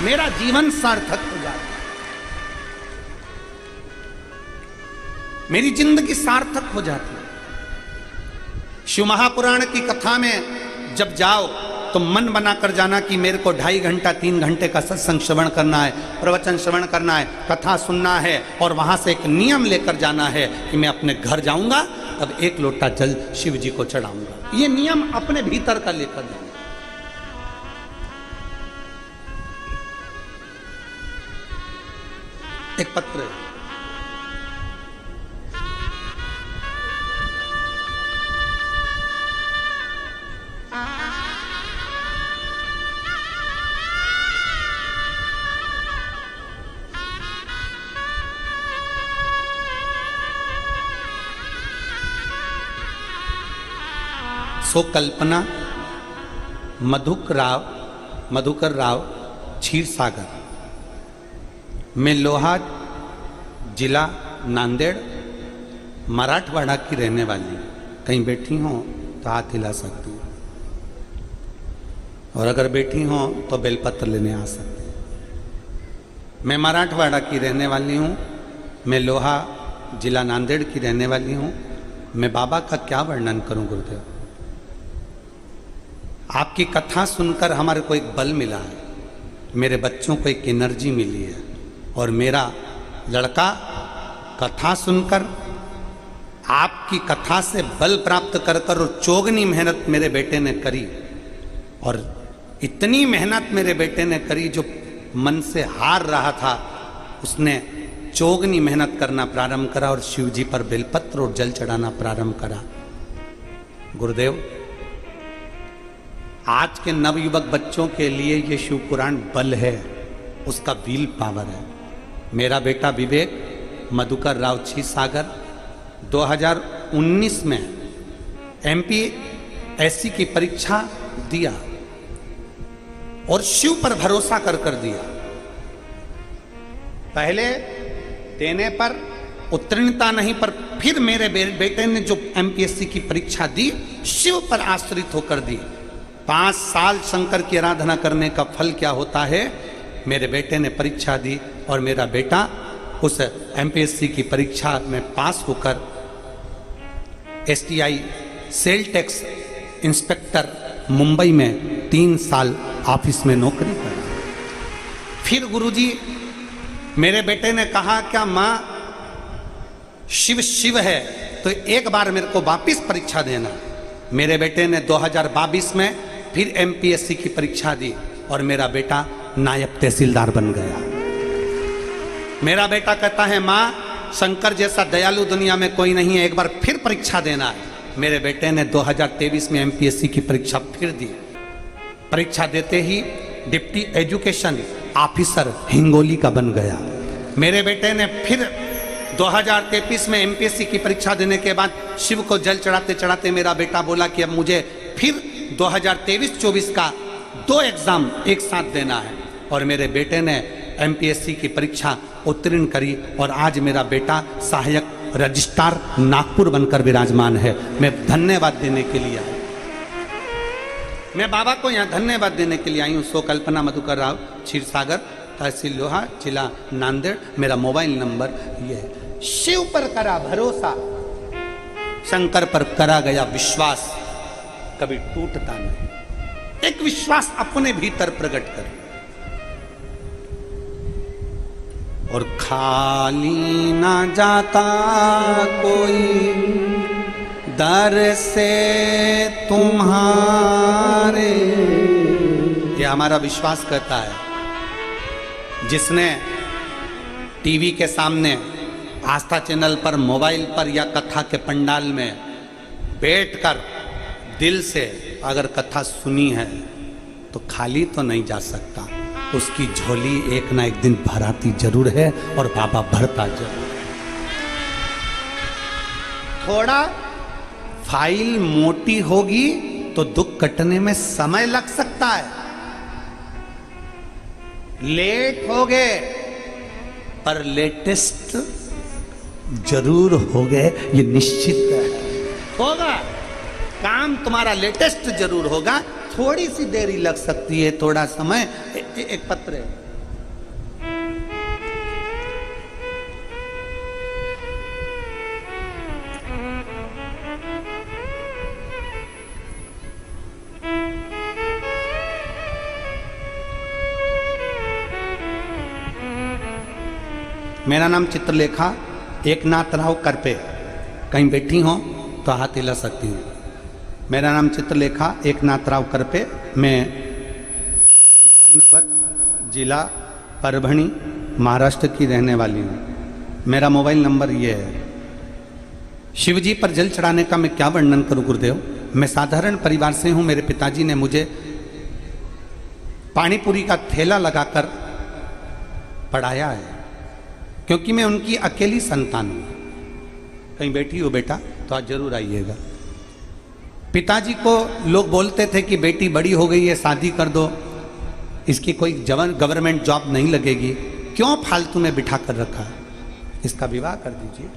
मेरा जीवन सार्थक हो जाता, मेरी जिंदगी सार्थक हो जाती। शिव महापुराण की कथा में जब जाओ तो मन बनाकर जाना कि मेरे को 2.5 घंटा 3 घंटे का सत्संग श्रवण करना है, प्रवचन श्रवण करना है, कथा सुनना है, और वहां से एक नियम लेकर जाना है कि मैं अपने घर जाऊंगा तब 1 लोटा जल शिव जी को चढ़ाऊंगा। ये नियम अपने भीतर का लेकर जाऊंगा। एक पत्र है, सो कल्पना मधुकर राव क्षीरसागर, मैं लोहा जिला नांदेड़ मराठवाड़ा की रहने वाली, कहीं बैठी हो तो हाथ हिला सकती हो, और अगर बैठी हो तो बेलपत्र लेने आ सकती हो। मैं मराठवाड़ा की रहने वाली हूँ, मैं लोहा जिला नांदेड़ की रहने वाली हूँ। मैं बाबा का क्या वर्णन करूं गुरुदेव। आपकी कथा सुनकर हमारे को एक बल मिला है, मेरे बच्चों को एक एनर्जी मिली है, और मेरा लड़का कथा सुनकर, आपकी कथा से बल प्राप्त कर कर और चौगनी मेहनत मेरे बेटे ने करी, और इतनी मेहनत मेरे बेटे ने करी जो मन से हार रहा था, उसने चौगनी मेहनत करना प्रारंभ करा और शिव जी पर बेलपत्र और जल चढ़ाना प्रारंभ करा। गुरुदेव, आज के नवयुवक बच्चों के लिए ये शिव पुराण बल है, उसका व्हील पावर है। मेरा बेटा विवेक मधुकर राव क्षीरसागर 2019 में MPSC की परीक्षा दिया और शिव पर भरोसा कर दिया। पहले देने पर उत्तीर्णता नहीं, पर फिर मेरे बेटे ने जो MPSC की परीक्षा दी, शिव पर आश्रित होकर दी। 5 साल शंकर की आराधना करने का फल क्या होता है। मेरे बेटे ने परीक्षा दी और मेरा बेटा उस MPSC की परीक्षा में पास होकर STI sale tax inspector Mumbai में 3 साल ऑफिस में नौकरी करा। फिर गुरुजी मेरे बेटे ने कहा, क्या माँ शिव शिव है तो एक बार मेरे को वापिस परीक्षा देना। मेरे बेटे ने 2022 में फिर MPSC की परीक्षा दी और मेरा बेटा नायब तहसीलदार बन गया। मेरा बेटा कहता है, माँ शंकर जैसा दयालु दुनिया में कोई नहीं है, एक बार फिर परीक्षा देना है। मेरे बेटे ने 2023 में MPSC की परीक्षा फिर दी। परीक्षा देते ही डिप्टी एजुकेशन ऑफिसर हिंगोली का बन गया। मेरे बेटे ने फिर 2023 में MPSC की परीक्षा देने के बाद शिव को जल चढ़ाते चढ़ाते मेरा बेटा बोला कि अब मुझे फिर 2023-24 का 2 एग्जाम एक साथ देना है, और मेरे बेटे ने MPSC की परीक्षा उत्तीर्ण करी और आज मेरा बेटा सहायक रजिस्ट्रार नागपुर बनकर विराजमान है। मैं धन्यवाद देने के लिए आया, मैं बाबा को यहाँ धन्यवाद देने के लिए आई हूँ। सो कल्पना मधुकर राव क्षीरसागर, तहसील लोहा, जिला नांदेड़। मेरा मोबाइल नंबर ये है। शिव पर करा भरोसा, शंकर पर करा गया विश्वास, कभी टूटता नहीं। एक विश्वास अपने भीतर प्रकट कर, और खाली ना जाता कोई दर से तुम्हारे, ये हमारा विश्वास करता है। जिसने टीवी के सामने, आस्था चैनल पर, मोबाइल पर या कथा के पंडाल में बैठकर दिल से अगर कथा सुनी है तो खाली तो नहीं जा सकता, उसकी झोली एक ना एक दिन भराती जरूर है, और बाबा भरता जरूर है। थोड़ा फाइल मोटी होगी तो दुख कटने में समय लग सकता है, लेट हो गए पर लेटेस्ट जरूर हो गए, ये निश्चित है। होगा काम तुम्हारा लेटेस्ट जरूर होगा, थोड़ी सी देरी लग सकती है, थोड़ा समय। एक पत्र है, मेरा नाम चित्रलेखा एकनाथ राव करपे, कहीं बैठी हो तो हाथ हिला सकती हूँ। मेरा नाम चित्रलेखा एकनाथ राव करपे, मैं मानवत जिला परभणी महाराष्ट्र की रहने वाली हूँ। मेरा मोबाइल नंबर ये है। शिवजी पर जल चढ़ाने का मैं क्या वर्णन करूँ गुरुदेव। मैं साधारण परिवार से हूँ। मेरे पिताजी ने मुझे पानीपुरी का ठेला लगाकर पढ़ाया है, क्योंकि मैं उनकी अकेली संतान हूँ। कहीं बैठी हो बेटा तो आज जरूर आइएगा। पिताजी को लोग बोलते थे कि बेटी बड़ी हो गई है, शादी कर दो, इसकी कोई गवर्नमेंट जॉब नहीं लगेगी, क्यों फालतू में बिठा कर रखा है, इसका विवाह कर दीजिए।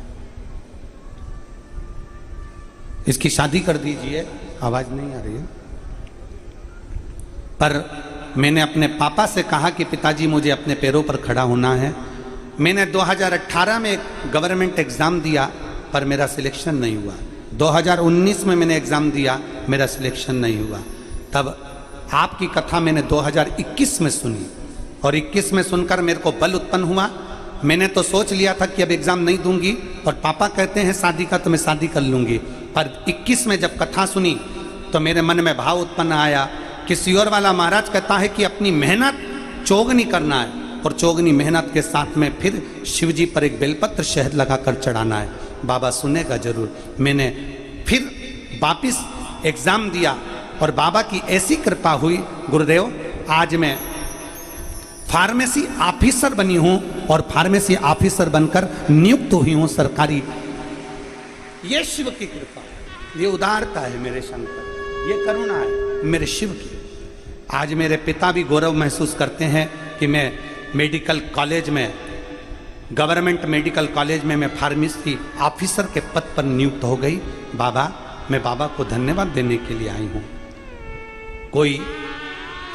इसकी शादी कर दीजिए। आवाज नहीं आ रही है। पर मैंने अपने पापा से कहा कि पिताजी मुझे अपने पैरों पर खड़ा होना है। मैंने 2018 में एक गवर्नमेंट एग्ज़ाम दिया पर मेरा सिलेक्शन नहीं हुआ। 2019 में मैंने एग्ज़ाम दिया, मेरा सिलेक्शन नहीं हुआ। तब आपकी कथा मैंने 2021 में सुनी और 21 में सुनकर मेरे को बल उत्पन्न हुआ। मैंने तो सोच लिया था कि अब एग्ज़ाम नहीं दूंगी और पापा कहते हैं शादी का तो मैं शादी कर लूँगी। पर 21 में जब कथा सुनी तो मेरे मन में भाव उत्पन्न आया कि सियोर वाला महाराज कहता है कि अपनी मेहनत चौगनी करना है और चौगनी मेहनत के साथ में फिर शिव जी पर एक बेलपत्र शहद लगाकर चढ़ाना है। बाबा सुनेगा जरूर। मैंने फिर वापिस एग्ज़ाम दिया और बाबा की ऐसी कृपा हुई गुरुदेव, आज मैं फार्मेसी ऑफिसर बनी हूँ और फार्मेसी ऑफिसर बनकर नियुक्त हुई हूँ सरकारी। ये शिव की कृपा है, ये उदारता है मेरे शंकर, ये करुणा है मेरे शिव की। आज मेरे पिता भी गौरव महसूस करते हैं कि मैं मेडिकल कॉलेज में, गवर्नमेंट मेडिकल कॉलेज में मैं फार्मेसी ऑफिसर के पद पर नियुक्त हो गई। बाबा, मैं बाबा को धन्यवाद देने के लिए आई हूँ। कोई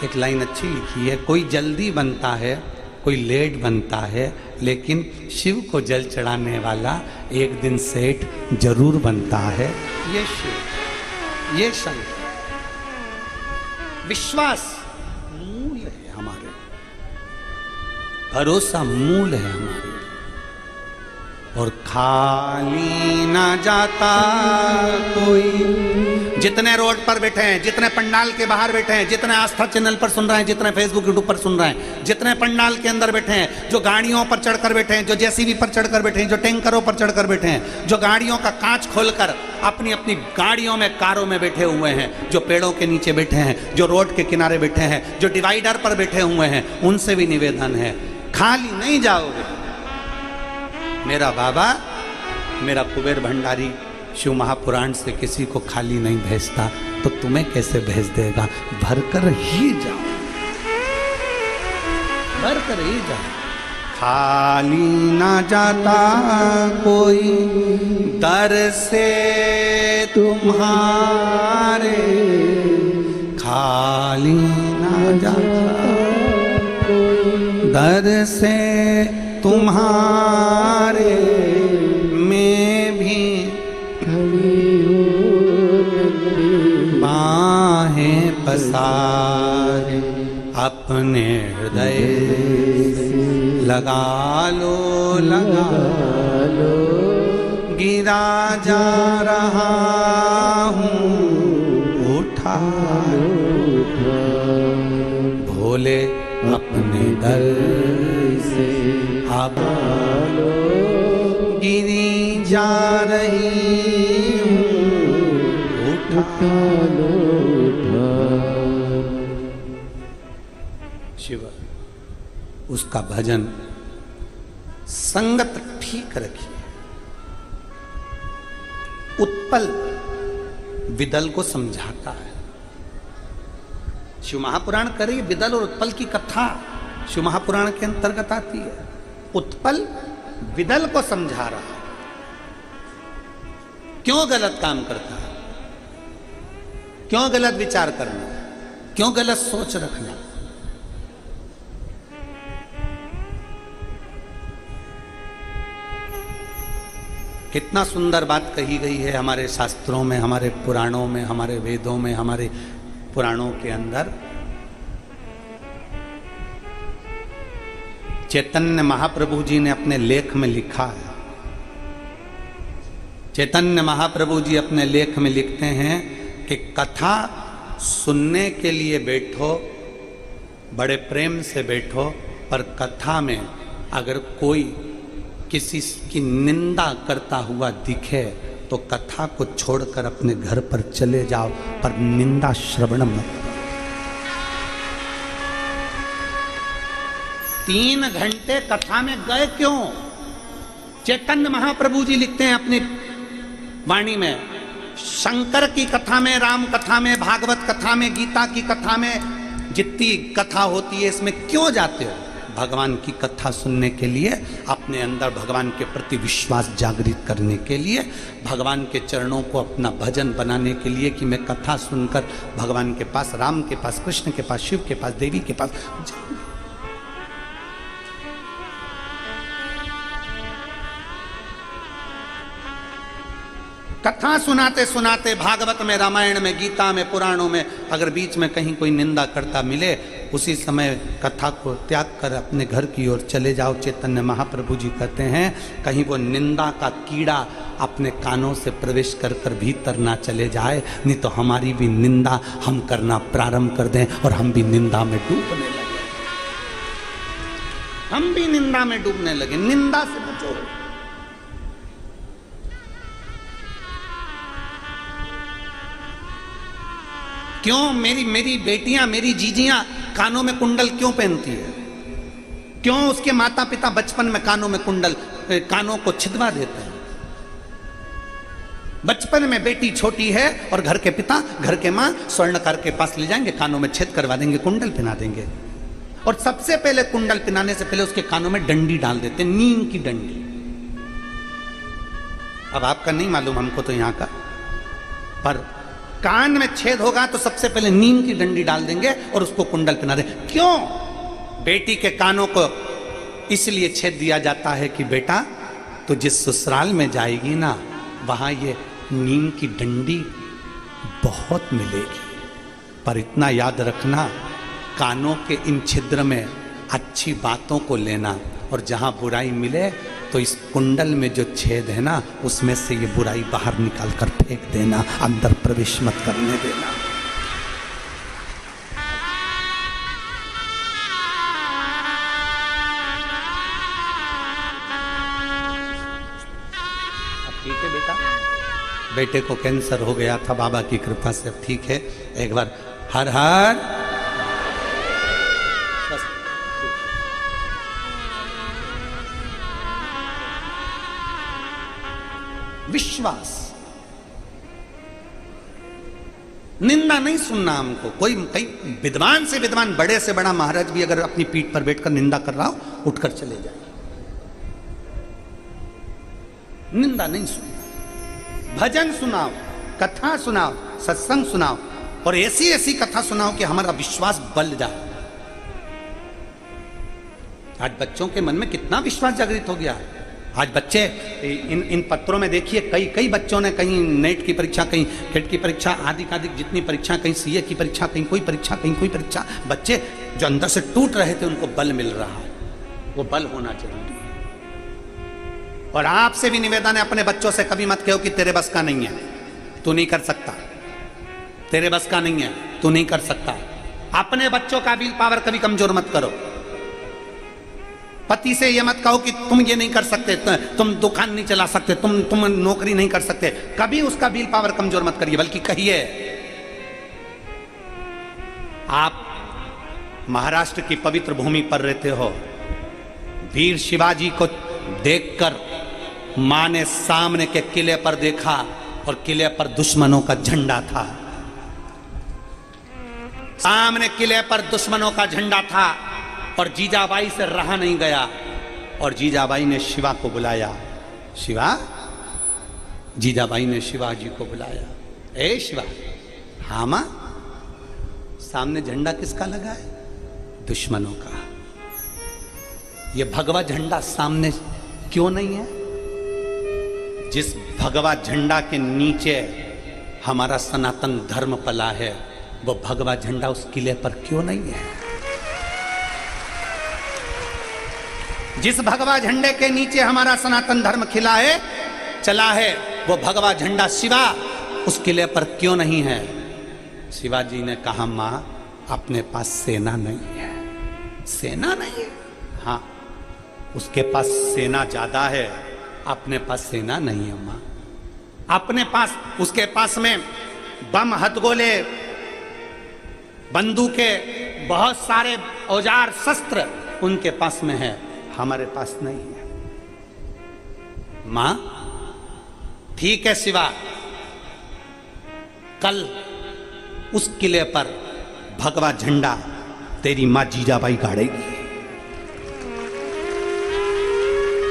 एक लाइन अच्छी लिखी है, कोई जल्दी बनता है, कोई लेट बनता है, लेकिन शिव को जल चढ़ाने वाला एक दिन सेठ जरूर बनता है। ये शिव, ये शंकर, विश्वास मूल है हमारे, भरोसा मूल है हमारे। और खाली ना जाता कोई। जितने रोड पर बैठे हैं, जितने पंडाल के बाहर बैठे हैं, जितने आस्था चैनल पर सुन रहे हैं, जितने फेसबुक यूट्यूब पर सुन रहे हैं, जितने पंडाल के अंदर बैठे हैं, जो गाड़ियों पर चढ़कर बैठे हैं, जो जेसीबी पर चढ़कर बैठे हैं, जो टैंकरों पर चढ़कर बैठे हैं, जो गाड़ियों का कांच खोलकर अपनी अपनी गाड़ियों में, कारों में बैठे हुए हैं, जो पेड़ों के नीचे बैठे हैं, जो रोड के किनारे बैठे हैं, जो डिवाइडर पर बैठे हुए हैं, उनसे भी निवेदन है, खाली नहीं जाओगे। मेरा बाबा, मेरा कुबेर भंडारी शिव महापुराण से किसी को खाली नहीं भेजता, तो तुम्हें कैसे भेज देगा? भरकर ही जाओ, भरकर ही जाओ। खाली ना जाता कोई दर से तुम्हारे, खाली ना जाता दर से तुम्हारे, मैं भी बाहें पसारे अपने हृदय लगा लो, लगा लो। गिरा जा रहा हूँ, उठा भोले अपने दर से अब गिरी जा रही हूँ, उठा लो, शिव उसका भजन संगत ठीक रखिए। उत्पल विदल को समझाता है। शिव महापुराण करिए, विदल और उत्पल की कथा शिव महापुराण के अंतर्गत आती है। उत्पल विदल को समझा रहा है क्यों गलत काम करता है, क्यों गलत विचार करना, क्यों गलत सोच रखना। कितना सुंदर बात कही गई है हमारे शास्त्रों में, हमारे पुराणों में, हमारे वेदों में, हमारे पुराणों के अंदर। चैतन्य महाप्रभु जी ने अपने लेख में लिखा है, चैतन्य महाप्रभु जी अपने लेख में लिखते हैं कि कथा सुनने के लिए बैठो, बड़े प्रेम से बैठो, पर कथा में अगर कोई किसी की निंदा करता हुआ दिखे तो कथा को छोड़कर अपने घर पर चले जाओ, पर निंदा श्रवण मत। 3 घंटे कथा में गए क्यों? चैतन्य महाप्रभु जी लिखते हैं अपनी वाणी में, शंकर की कथा में, राम कथा में, भागवत कथा में, गीता की कथा में, जितनी कथा होती है इसमें क्यों जाते हो? भगवान की कथा सुनने के लिए, अपने अंदर भगवान के प्रति विश्वास जागृत करने के लिए, भगवान के चरणों को अपना भजन बनाने के लिए कि मैं कथा सुनकर भगवान के पास, राम के पास, कृष्ण के पास, शिव के पास, देवी के पास जाऊं। कथा सुनाते सुनाते भागवत में, रामायण में, गीता में, पुराणों में अगर बीच में कहीं कोई निंदा करता मिले, उसी समय कथा को त्याग कर अपने घर की ओर चले जाओ। चैतन्य महाप्रभु जी कहते हैं कहीं वो निंदा का कीड़ा अपने कानों से प्रवेश कर कर भीतर ना चले जाए, नहीं तो हमारी भी निंदा हम करना प्रारंभ कर दें और हम भी निंदा में डूबने लगे। हम भी निंदा में डूबने लगे। निंदा से बचो। क्यों मेरी बेटियां, मेरी जीजियां कानों में कुंडल क्यों पहनती है? क्यों उसके माता पिता बचपन में कानों में कुंडल, कानों को छिदवा देते हैं? बचपन में बेटी छोटी है और घर के पिता, घर के मां स्वर्णकार के पास ले जाएंगे, कानों में छेद करवा देंगे, कुंडल पहना देंगे। और सबसे पहले कुंडल पहनाने से पहले उसके कानों में डंडी डाल देते हैं, नीम की डंडी। अब आपका नहीं मालूम, हमको तो यहां का, पर कान में छेद होगा तो सबसे पहले नीम की डंडी डाल देंगे और उसको कुंडल पहना देंगे। क्यों? बेटी के कानों को इसलिए छेद दिया जाता है कि बेटा तो जिस ससुराल में जाएगी ना, वहां ये नीम की डंडी बहुत मिलेगी। पर इतना याद रखना, कानों के इन छिद्र में अच्छी बातों को लेना, और जहां बुराई मिले तो इस कुंडल में जो छेद है ना, उसमें से ये बुराई बाहर निकाल कर फेंक देना, अंदर प्रवेश मत करने देना। अब ठीक है बेटा? बेटे को कैंसर हो गया था, बाबा की कृपा से अब ठीक है। एक बार हर हर विश्वास, निंदा नहीं सुनना हमको। कोई कई विद्वान से विद्वान, बड़े से बड़ा महाराज भी अगर अपनी पीठ पर बैठकर निंदा कर रहा हो, उठकर चले जाए। निंदा नहीं सुनना। भजन सुनाओ, कथा सुनाओ, सत्संग सुनाओ, और ऐसी ऐसी कथा सुनाओ कि हमारा विश्वास बल जाए। आज बच्चों के मन में कितना विश्वास जागृत हो गया है। आज बच्चे इन पत्रों में देखिए, कई बच्चों ने कहीं नेट की परीक्षा, कहीं केट की परीक्षा, आदि जितनी परीक्षा, कहीं सीए की परीक्षा, कहीं कोई परीक्षा, कहीं कोई परीक्षा, बच्चे जो अंदर से टूट रहे थे उनको बल मिल रहा है। वो बल होना जरूरी है। और आपसे भी निवेदन है, अपने बच्चों से कभी मत कहो कि तेरे बस का नहीं है, तू नहीं कर सकता, तेरे बस का नहीं है, तू नहीं कर सकता। अपने बच्चों का विल पावर कभी कमजोर मत करो। पति से ये मत कहो कि तुम ये नहीं कर सकते, तुम दुकान नहीं चला सकते, तुम नौकरी नहीं कर सकते। कभी उसका विल पावर कमजोर मत करिए, बल्कि कहिए। आप महाराष्ट्र की पवित्र भूमि पर रहते हो। वीर शिवाजी को देखकर मां ने सामने के किले पर देखा, और किले पर दुश्मनों का झंडा था। सामने किले पर दुश्मनों का झंडा था, और जीजाबाई से रहा नहीं गया, और जीजाबाई ने शिवा को बुलाया। शिवा, जीजाबाई ने शिवाजी को बुलाया। ए शिवा। हाँ मां। सामने झंडा किसका लगा है? दुश्मनों का। ये भगवा झंडा सामने क्यों नहीं है? जिस भगवा झंडा के नीचे हमारा सनातन धर्म पला है, वो भगवा झंडा उस किले पर क्यों नहीं है? जिस भगवा झंडे के नीचे हमारा सनातन धर्म खिला है, चला है, वो भगवा झंडा शिवा उस किले पर क्यों नहीं है? शिवाजी ने कहा, मां अपने पास सेना नहीं है। सेना नहीं है? हाँ, उसके पास सेना ज्यादा है, अपने पास सेना नहीं है मां। अपने पास, उसके पास में बम, हथगोले, बंदूकें, बहुत सारे औजार, शस्त्र उनके पास में है, हमारे पास नहीं है। मां, ठीक है शिवा, कल उस किले पर भगवा झंडा तेरी मां जीजाबाई गाड़ेगी।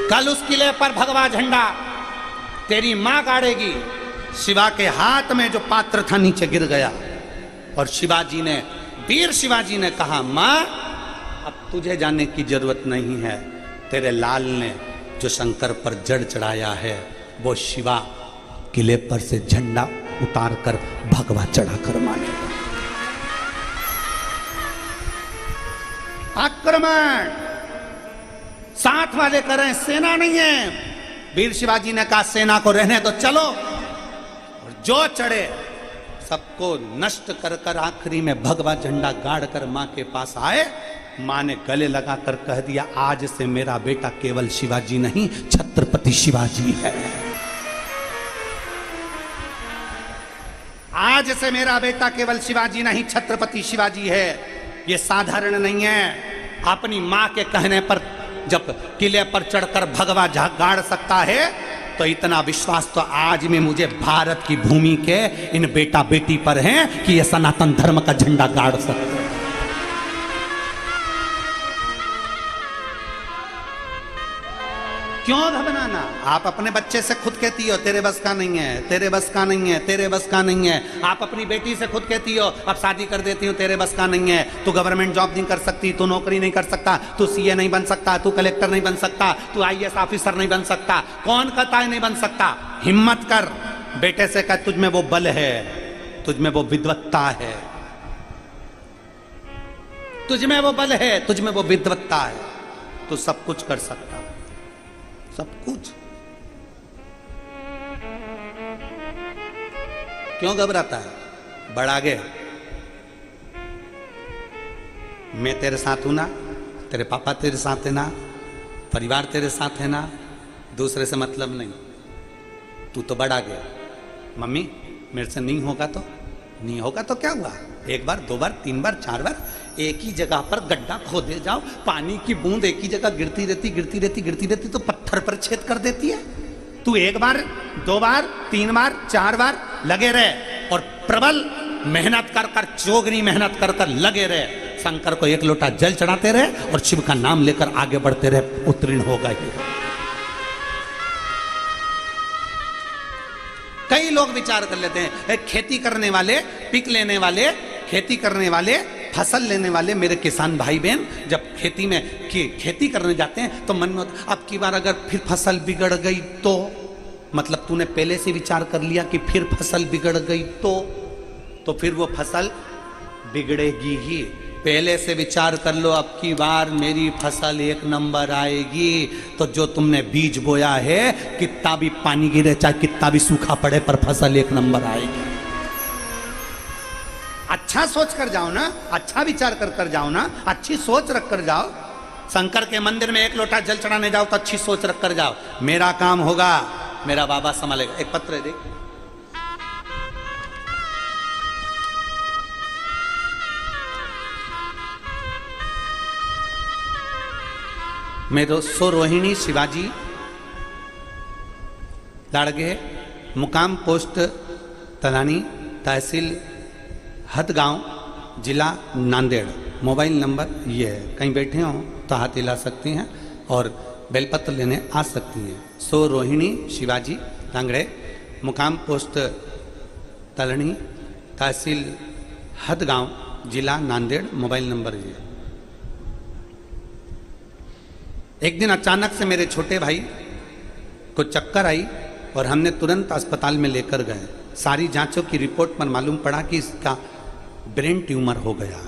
कल उस किले पर भगवा झंडा तेरी मां गाड़ेगी। शिवा के हाथ में जो पात्र था नीचे गिर गया और शिवाजी ने, वीर शिवाजी ने कहा, मां अब तुझे जाने की जरूरत नहीं है, तेरे लाल ने जो शंकर पर जड़ चढ़ाया है वो शिवा किले पर से झंडा उतार कर भगवा चढ़ाकर मानेगा। आक्रमण साथ वाले करें, सेना नहीं है। वीर शिवाजी ने कहा सेना को रहने दो, चलो। और जो चढ़े सबको नष्ट कर कर आखिरी में भगवा झंडा गाड़ कर मां के पास आए। मां ने गले लगाकर कह दिया, आज से मेरा बेटा केवल शिवाजी नहीं, छत्रपति शिवाजी है। आज से मेरा बेटा केवल शिवाजी नहीं, छत्रपति शिवाजी है। ये साधारण नहीं है। अपनी मां के कहने पर जब किले पर चढ़कर भगवा गाड़ सकता है तो इतना विश्वास तो आज में मुझे भारत की भूमि के इन बेटा बेटी पर है कि ये सनातन धर्म का झंडा गाड़ सकते हैं। क्यों घबराना? आप अपने बच्चे से खुद कहती हो तेरे बस का नहीं है, तेरे बस का नहीं है, तेरे बस का नहीं है। आप अपनी बेटी से खुद कहती हो अब शादी कर देती हो, तेरे बस का नहीं है, तू गवर्नमेंट जॉब नहीं कर सकती, तू नौकरी नहीं कर सकता, तू सीए नहीं बन सकता, तू कलेक्टर नहीं बन सकता, तू आईएएस ऑफिसर नहीं बन सकता। कौन कहता है नहीं बन सकता? हिम्मत कर, बेटे से कह तुझ में वो बल है, तुझ में वो विद्वत्ता है, तुझ में वो बल है, तुझ में वो विद्वत्ता है, तू सब कुछ कर सकता, सब कुछ। क्यों घबराता है? बढ़ आगे। मैं तेरे साथ हूं ना, तेरे पापा तेरे साथ है ना, परिवार तेरे साथ है ना, दूसरे से मतलब नहीं। तू तो बढ़ आगे। मम्मी मेरे से नहीं होगा तो नहीं होगा तो क्या हुआ? एक बार, दो बार, तीन बार, चार बार एक ही जगह पर गड्ढा खोदे जाओ, पानी की बूंद एक ही जगह गिरती रहती गिरती रहती गिरती रहती तो पत्थर पर छेद कर देती है। तू एक बार, दो बार, तीन बार, चार बार लगे रहे और प्रबल मेहनत कर कर, चोगनी मेहनत कर कर लगे रहे। शंकर को एक लोटा जल चढ़ाते रहे और शिव का नाम लेकर आगे बढ़ते रहे, उत्तीर्ण होगा ही। कई लोग विचार कर लेते हैं खेती करने वाले, पिक लेने वाले, खेती करने वाले, फसल लेने वाले मेरे किसान भाई बहन जब खेती में खेती करने जाते हैं तो मन में अब की बार अगर फिर फसल बिगड़ गई तो, मतलब तूने पहले से विचार कर लिया कि फिर फसल बिगड़ गई तो फिर वो फसल बिगड़ेगी ही। पहले से विचार कर लो अब की बार मेरी फसल एक नंबर आएगी तो जो तुमने बीज बोया है कितना भी पानी गिरे चाहे कितना भी सूखा पड़े पर फसल एक नंबर आएगी। अच्छा सोच कर जाओ ना, अच्छा विचार कर कर जाओ ना, अच्छी सोच रख कर जाओ। शंकर के मंदिर में एक लोटा जल चढ़ाने जाओ तो अच्छी सोच रख कर जाओ, मेरा काम होगा, मेरा बाबा संभालेगा। एक पत्र दे, मेरे सो रोहिणी शिवाजी लाड़गे, मुकाम पोस्ट तलानी, तहसील हदगांव, जिला नांदेड़। मोबाइल नंबर ये है, कहीं बैठे हो तो हाथ हिला सकती हैं और बेलपत्र लेने आ सकती हैं। सो रोहिणी शिवाजी लांगड़े, मुकाम पोस्ट तलनी, तहसील हदगांव, जिला नांदेड़। मोबाइल नंबर ये। एक दिन अचानक से मेरे छोटे भाई को चक्कर आई और हमने तुरंत अस्पताल में लेकर गए। सारी जांचों की रिपोर्ट पर मालूम पड़ा कि इसका ब्रेन ट्यूमर हो गया।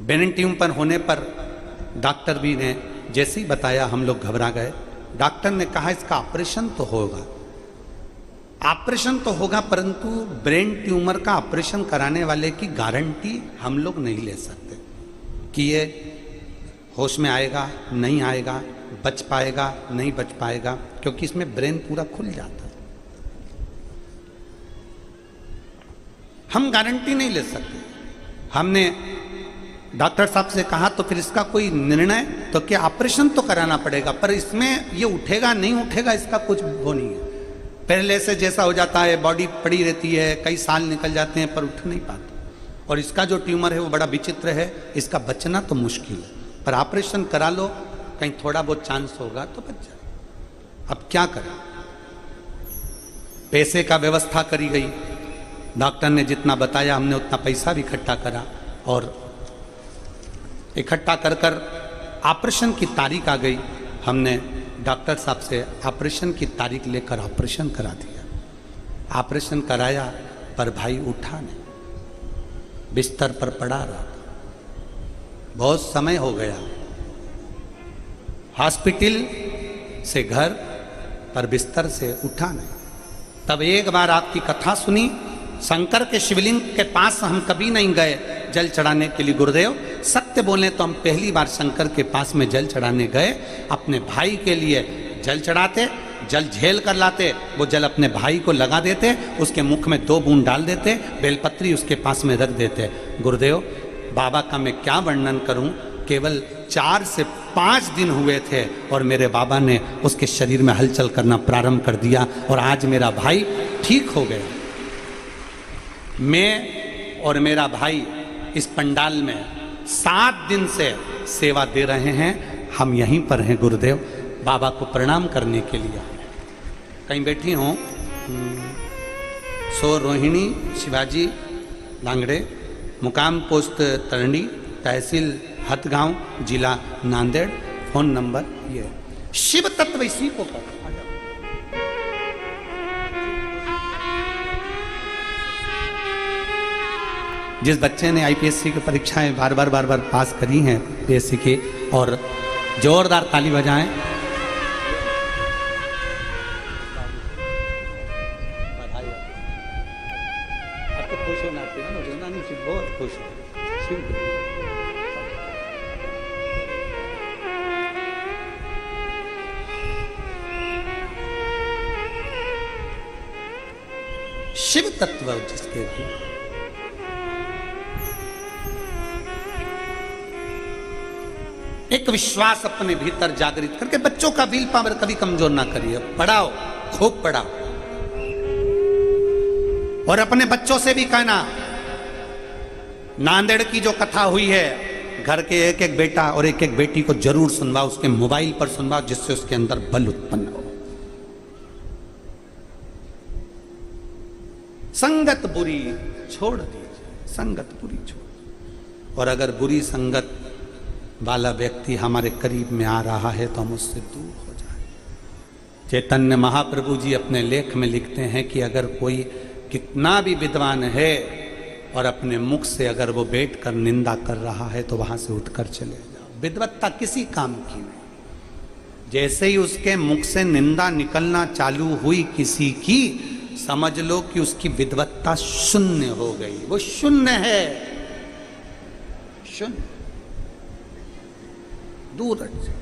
ब्रेन ट्यूमर होने पर डॉक्टर भी ने जैसे ही बताया हम लोग घबरा गए। डॉक्टर ने कहा इसका ऑपरेशन तो होगा, ऑपरेशन तो होगा, परंतु ब्रेन ट्यूमर का ऑपरेशन कराने वाले की गारंटी हम लोग नहीं ले सकते कि ये होश में आएगा नहीं आएगा, बच पाएगा नहीं बच पाएगा, क्योंकि इसमें ब्रेन पूरा खुल जाता है। हम गारंटी नहीं ले सकते। हमने डॉक्टर साहब से कहा तो फिर इसका कोई निर्णय तो क्या ऑपरेशन तो कराना पड़ेगा, पर इसमें ये उठेगा नहीं उठेगा इसका कुछ वो नहीं है। पहले से जैसा हो जाता है, बॉडी पड़ी रहती है, कई साल निकल जाते हैं पर उठ नहीं पाता। और इसका जो ट्यूमर है वो बड़ा विचित्र है, इसका बचना तो मुश्किल है, पर ऑपरेशन करा लो, कहीं थोड़ा बहुत चांस होगा तो बच जाए। अब क्या करें? पैसे का व्यवस्था करी गई, डॉक्टर ने जितना बताया हमने उतना पैसा भी इकट्ठा करा और इकट्ठा कर कर ऑपरेशन की तारीख आ गई। हमने डॉक्टर साहब से ऑपरेशन की तारीख लेकर ऑपरेशन करा दिया। ऑपरेशन कराया पर भाई उठा नहीं, बिस्तर पर पड़ा रहा था। बहुत समय हो गया, हॉस्पिटल से घर पर बिस्तर से उठा नहीं। तब एक बार आपकी कथा सुनी, शंकर के शिवलिंग के पास हम कभी नहीं गए जल चढ़ाने के लिए। गुरुदेव सत्य बोले तो हम पहली बार शंकर के पास में जल चढ़ाने गए। अपने भाई के लिए जल चढ़ाते, जल झेल कर लाते, वो जल अपने भाई को लगा देते, उसके मुख में 2 बूंद डाल देते, बेलपत्री उसके पास में रख देते। गुरुदेव बाबा का मैं क्या वर्णन करूं, केवल 4 से 5 दिन हुए थे और मेरे बाबा ने उसके शरीर में हलचल करना प्रारंभ कर दिया और आज मेरा भाई ठीक हो गया। मैं और मेरा भाई इस पंडाल में 7 दिन से सेवा दे रहे हैं। हम यहीं पर हैं गुरुदेव, बाबा को प्रणाम करने के लिए। कहीं बैठी हूँ, सो रोहिणी शिवाजी लांगड़े, मुकाम पोस्ट तरणी, तहसील हथगांव, जिला नांदेड़, फोन नंबर ये। शिव तत्व इसी को कर। जिस बच्चे ने आईपीएससी की परीक्षाएं बार बार पास करी हैं पीएससी की, और जोरदार ताली बजाएं। आपको खुश होना चाहिए ना, रोना नहीं चाहिए, बहुत खुश हो। शिव तत्व जिसके भी एक विश्वास अपने भीतर जागृत करके बच्चों का विल पावर कभी कमजोर ना करिए। पढ़ाओ, खूब पढ़ाओ, और अपने बच्चों से भी कहना, नांदेड़ की जो कथा हुई है, घर के एक एक बेटा और एक एक बेटी को जरूर सुनवाओ, उसके मोबाइल पर सुनवाओ, जिससे उसके अंदर बल उत्पन्न हो। संगत बुरी छोड़ दीजिए, संगत बुरी छोड़। और अगर बुरी संगत वाला व्यक्ति हमारे करीब में आ रहा है तो हम उससे दूर हो जाए। चैतन्य महाप्रभु जी अपने लेख में लिखते हैं कि अगर कोई कितना भी विद्वान है और अपने मुख से अगर वो बैठकर निंदा कर रहा है तो वहां से उठकर चले जाओ। विद्वत्ता किसी काम की नहीं। जैसे ही उसके मुख से निंदा निकलना चालू हुई किसी की, समझ लो कि उसकी विद्वत्ता शून्य हो गई। वो शून्य है, शून्य। दूर हट जाए,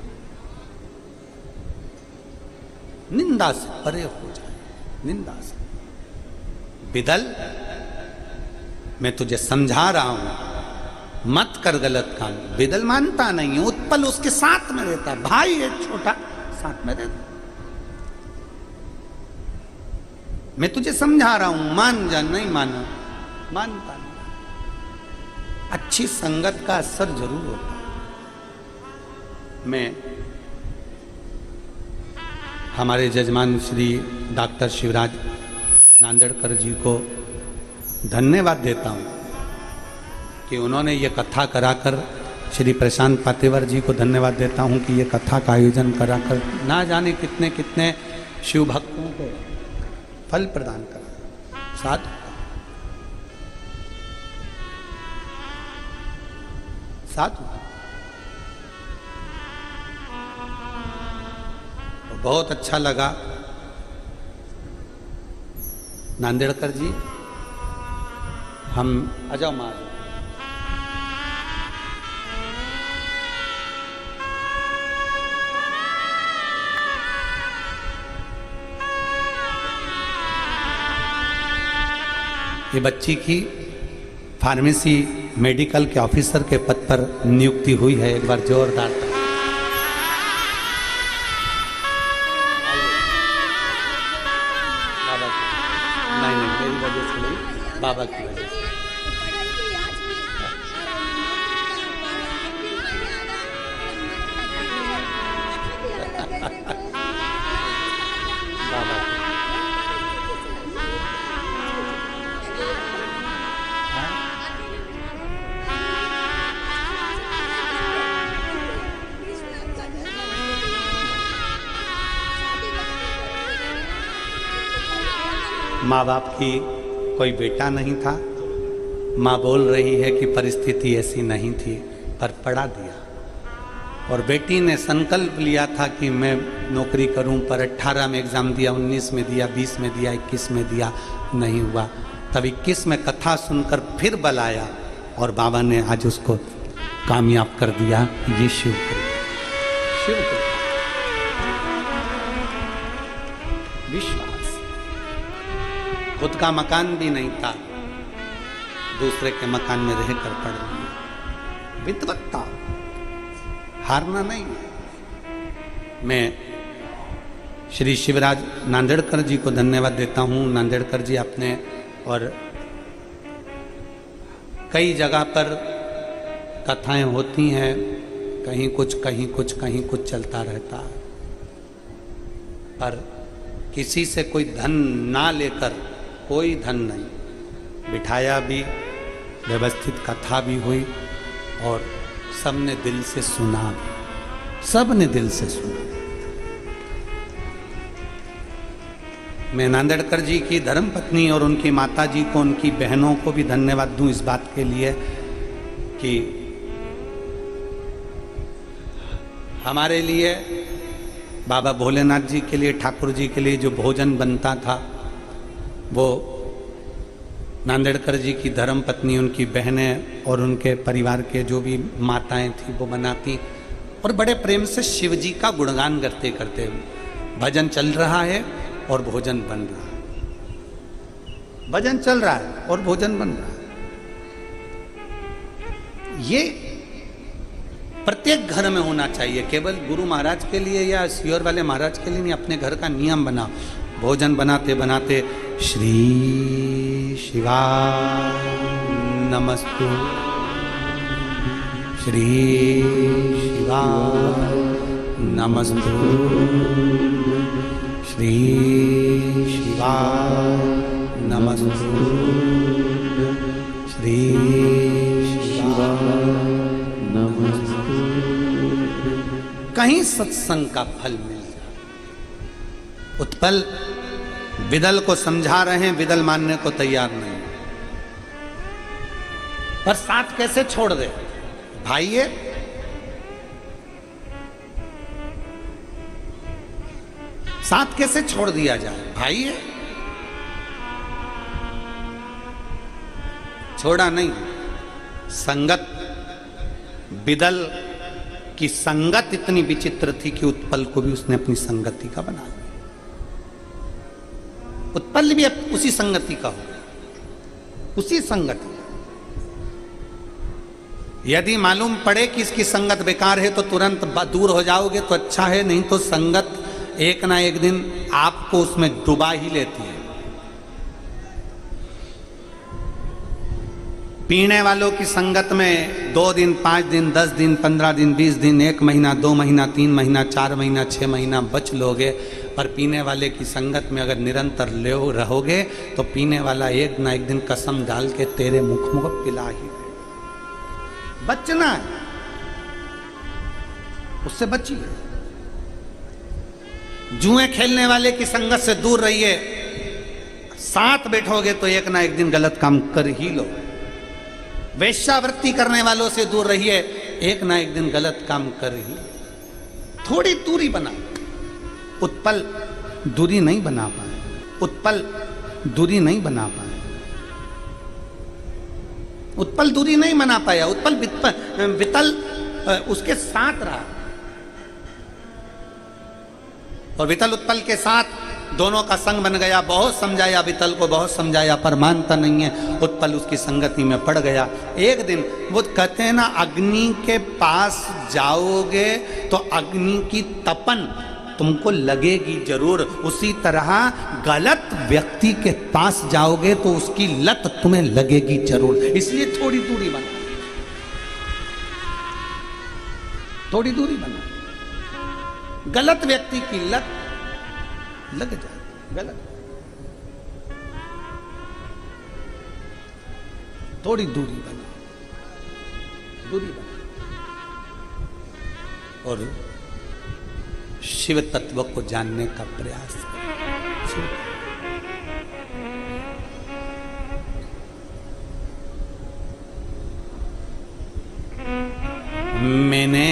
निंदा से परे हो जाए, निंदा से। बिदल, मैं तुझे समझा रहा हूं, मत कर गलत काम। बिदल मानता नहीं है, उत्पल उसके साथ में रहता है, भाई है छोटा, साथ में रहता। मैं तुझे समझा रहा हूं, मान जा। नहीं मानो, मानता नहीं। अच्छी संगत का असर जरूर होता है। मैं हमारे जजमान श्री डॉक्टर शिवराज नांदेड़कर जी को धन्यवाद देता हूं कि उन्होंने ये कथा कराकर, श्री प्रशांत पातेवर जी को धन्यवाद देता हूं कि ये कथा का आयोजन कराकर ना जाने कितने कितने शिव भक्तों को फल प्रदान करा। साथ साथ बहुत अच्छा लगा। नांदेड़कर जी, हम आ जाओ माँ, ये बच्ची की फार्मेसी मेडिकल के ऑफिसर के पद पर नियुक्ति हुई है। एक बार जोरदार बाबा की वजह से। माँ बाप की कोई बेटा नहीं था। माँ बोल रही है कि परिस्थिति ऐसी नहीं थी, पर पढ़ा दिया। और बेटी ने संकल्प लिया था कि मैं नौकरी करूं, पर 18 में एग्ज़ाम दिया, 19 में दिया, 20 में दिया, 21 में दिया, नहीं हुआ। तब 21 में कथा सुनकर फिर बल आया और बाबा ने आज उसको कामयाब कर दिया। ये शिव कृपा, विश्वास। खुद का मकान भी नहीं था, दूसरे के मकान में रहकर पढ़ लिया। विद्वत्ता, हारना नहीं है। मैं श्री शिवराज नांदेड़कर जी को धन्यवाद देता हूँ। नांदेड़कर जी अपने और कई जगह पर कथाएं होती हैं, कहीं कुछ कहीं कुछ कहीं कुछ चलता रहता है, पर किसी से कोई धन ना लेकर, कोई धन नहीं, बिठाया भी, व्यवस्थित कथा भी हुई और सबने दिल से सुना भी, सबने दिल से सुना। मैं नांदेड़कर जी की धर्मपत्नी और उनकी माता जी को, उनकी बहनों को भी धन्यवाद दूं इस बात के लिए कि हमारे लिए, बाबा भोलेनाथ जी के लिए, ठाकुर जी के लिए जो भोजन बनता था वो नांदेड़कर जी की धर्मपत्नी, उनकी बहनें और उनके परिवार के जो भी माताएं थी वो बनाती, और बड़े प्रेम से शिव जी का गुणगान करते करते भजन चल रहा है और भोजन बन रहा है, भजन चल रहा है और भोजन बन रहा है। ये प्रत्येक घर में होना चाहिए, केवल गुरु महाराज के लिए या सियोर वाले महाराज के लिए नहीं, अपने घर का नियम बना। भोजन बनाते बनाते श्री शिवाय नमस्तु, श्री शिवाय नमस्तु, श्री शिवाय नमस्तु, श्री शिवाय नमस्तु। कहीं सत्संग का फल मिल जाए। उत्पल विदल को समझा रहे हैं, विदल मानने को तैयार नहीं, पर साथ कैसे छोड़ दे भाइये? साथ कैसे छोड़ दिया जाए भाइये? छोड़ा नहीं। संगत, विदल की संगत इतनी विचित्र थी कि उत्पल को भी उसने अपनी संगति का बना लिया। उत्पल भी उसी संगति का हो, उसी संगति। यदि मालूम पड़े कि इसकी संगत बेकार है तो तुरंत दूर हो जाओगे तो अच्छा है, नहीं तो संगत एक ना एक दिन आपको उसमें डुबा ही लेती है। पीने वालों की संगत में 2 दिन, 5 दिन, 10 दिन, 15 दिन, 20 दिन, 1 महीना, 2 महीना, 3 महीना, 4 महीना, 6 महीना बच लोगे, पर पीने वाले की संगत में अगर निरंतर ले रहोगे तो पीने वाला एक ना एक दिन कसम डाल के तेरे मुख में पिला ही देगा। बचना है, उससे बचिए। जुए खेलने वाले की संगत से दूर रहिए, साथ बैठोगे तो एक ना एक दिन गलत काम कर ही लो। वेश्यावृत्ति करने वालों से दूर रहिए, एक ना एक दिन गलत काम कर ही। थोड़ी दूरी बना। उत्पल दूरी नहीं बना पाए, उत्पल दूरी नहीं बना पाए, उत्पल दूरी नहीं बना पाया। उत्पल वितल उसके साथ रहा, और वितल उत्पल के साथ दोनों का संग बन गया। बहुत समझाया वितल को, बहुत समझाया, पर मानता नहीं है। उत्पल उसकी संगति में पड़ गया। एक दिन वो कहते हैं ना, अग्नि के पास जाओगे तो अग्नि की तपन तुमको लगेगी जरूर, उसी तरह गलत व्यक्ति के पास जाओगे तो उसकी लत तुम्हें लगेगी जरूर। इसलिए थोड़ी दूरी बना, थोड़ी दूरी बना। गलत व्यक्ति की लत लग जाए, गलत, थोड़ी दूरी बना, दूरी बना। और शिव तत्व को जानने का प्रयास करें। मैंने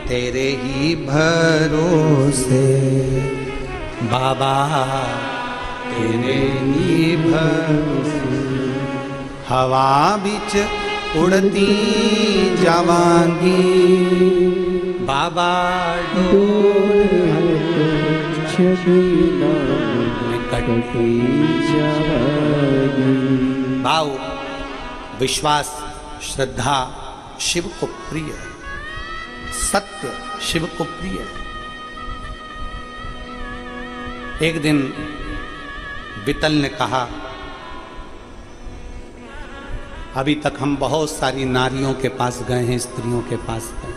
तेरे ही भरोसे बाबा, तेरे ही भरोसे हवा बिच उड़ती जावांगी बाबा, भाव विश्वास श्रद्धा शिव को प्रिय है, सत्य शिव को प्रिय है। एक दिन वितल ने कहा, अभी तक हम बहुत सारी नारियों के पास गए हैं, स्त्रियों के पास गए,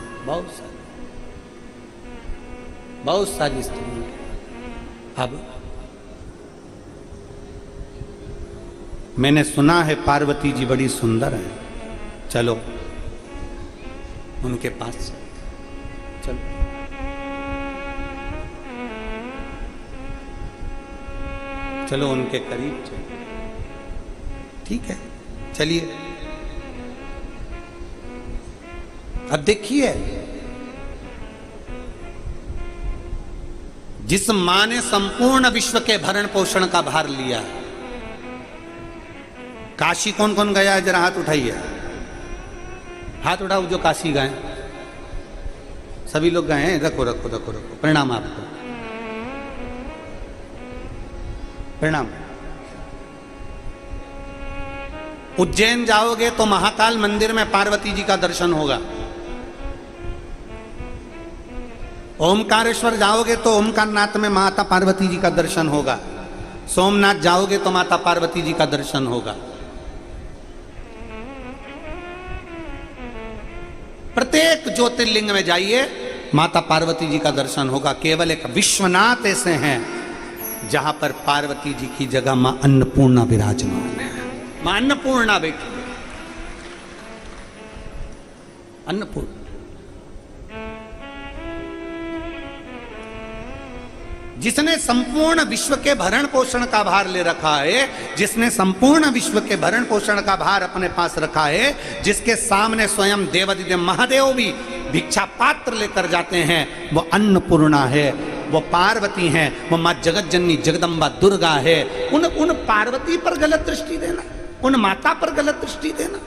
बहुत सारी स्त्रियों के। अब मैंने सुना है पार्वती जी बड़ी सुंदर है, चलो उनके पास चलो। चलो उनके करीब चलो, ठीक है चलिए। अब देखिए, जिस मां ने संपूर्ण विश्व के भरण पोषण का भार लिया है, काशी कौन कौन गया है, जरा हाथ उठाइए, हाथ उठाओ जो काशी गए। सभी लोग गए हैं, रखो रखो रखो रखो, प्रणाम आपको, प्रणाम। उज्जैन जाओगे तो महाकाल मंदिर में पार्वती जी का दर्शन होगा। ओमकारेश्वर जाओगे तो ओमकारनाथ में माता पार्वती जी का दर्शन होगा। सोमनाथ जाओगे तो माता पार्वती जी का दर्शन होगा। प्रत्येक ज्योतिर्लिंग में जाइए, माता पार्वती जी का दर्शन होगा। केवल एक विश्वनाथ ऐसे हैं जहां पर पार्वती जी की जगह मां अन्नपूर्णा विराजमान है। मां अन्नपूर्णा बैठी, अन्नपूर्णा। जिसने संपूर्ण विश्व के भरण पोषण का भार ले रखा है, जिसने संपूर्ण विश्व के भरण पोषण का भार अपने पास रखा है, जिसके सामने स्वयं देवादिदेव महादेव भी भिक्षा पात्र लेकर जाते हैं, वो अन्नपूर्णा है, वो पार्वती हैं, वो मां जगत जननी जगदम्बा दुर्गा है। उन पार्वती पर गलत दृष्टि देना, उन माता पर गलत दृष्टि देना।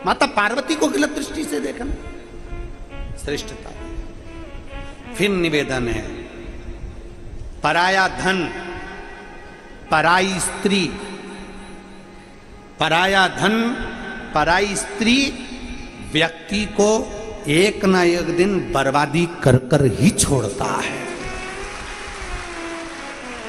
माता पार्वती को गलत दृष्टि से देखना श्रेष्ठता। फिर निवेदन है, पराया धन, पराई स्त्री, पराया धन, पराई स्त्री व्यक्ति को एक ना एक दिन बर्बादी कर कर ही छोड़ता है।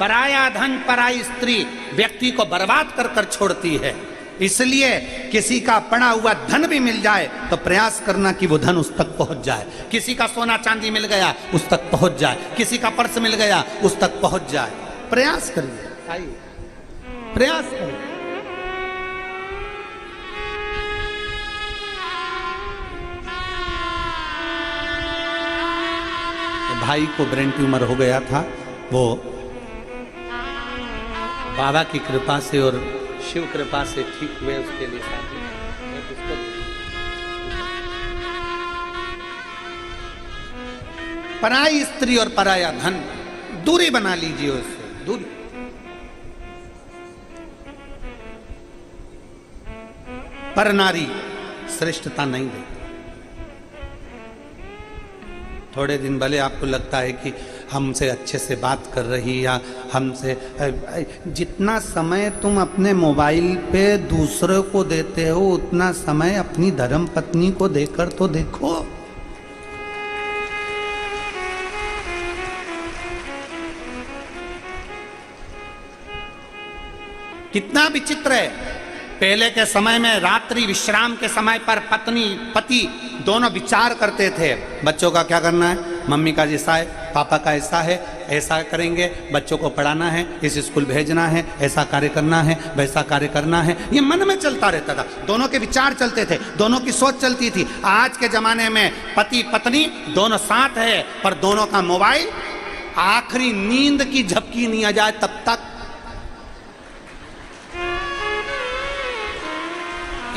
पराया धन, पराई स्त्री व्यक्ति को बर्बाद कर कर छोड़ती है। इसलिए किसी का पड़ा हुआ धन भी मिल जाए तो प्रयास करना कि वो धन उस तक पहुंच जाए। किसी का सोना चांदी मिल गया उस तक पहुंच जाए, किसी का पर्स मिल गया उस तक पहुंच जाए। प्रयास करिए, आइए प्रयास करिए। भाई को ब्रेन ट्यूमर हो गया था, वो बाबा की कृपा से और शिव कृपा से ठीक हुए। उसके लिए पराई स्त्री और पराया धन, दूरी बना लीजिए उससे, दूरी। पर नारी श्रेष्ठता नहीं देती। थोड़े दिन भले आपको लगता है कि हमसे अच्छे से बात कर रही, या हमसे, जितना समय तुम अपने मोबाइल पे दूसरे को देते हो उतना समय अपनी धर्म पत्नी को देकर तो देखो। कितना विचित्र है। पहले के समय में रात्रि विश्राम के समय पर पत्नी पति दोनों विचार करते थे, बच्चों का क्या करना है, मम्मी का जैसा है, पापा का ऐसा है, ऐसा करेंगे, बच्चों को पढ़ाना है, इस स्कूल भेजना है, ऐसा कार्य करना है, वैसा कार्य करना है। ये मन में चलता रहता था, दोनों के विचार चलते थे, दोनों की सोच चलती थी। आज के जमाने में पति पत्नी दोनों साथ है, पर दोनों का मोबाइल, आखिरी नींद की झपकी नहीं आ जाए तब तक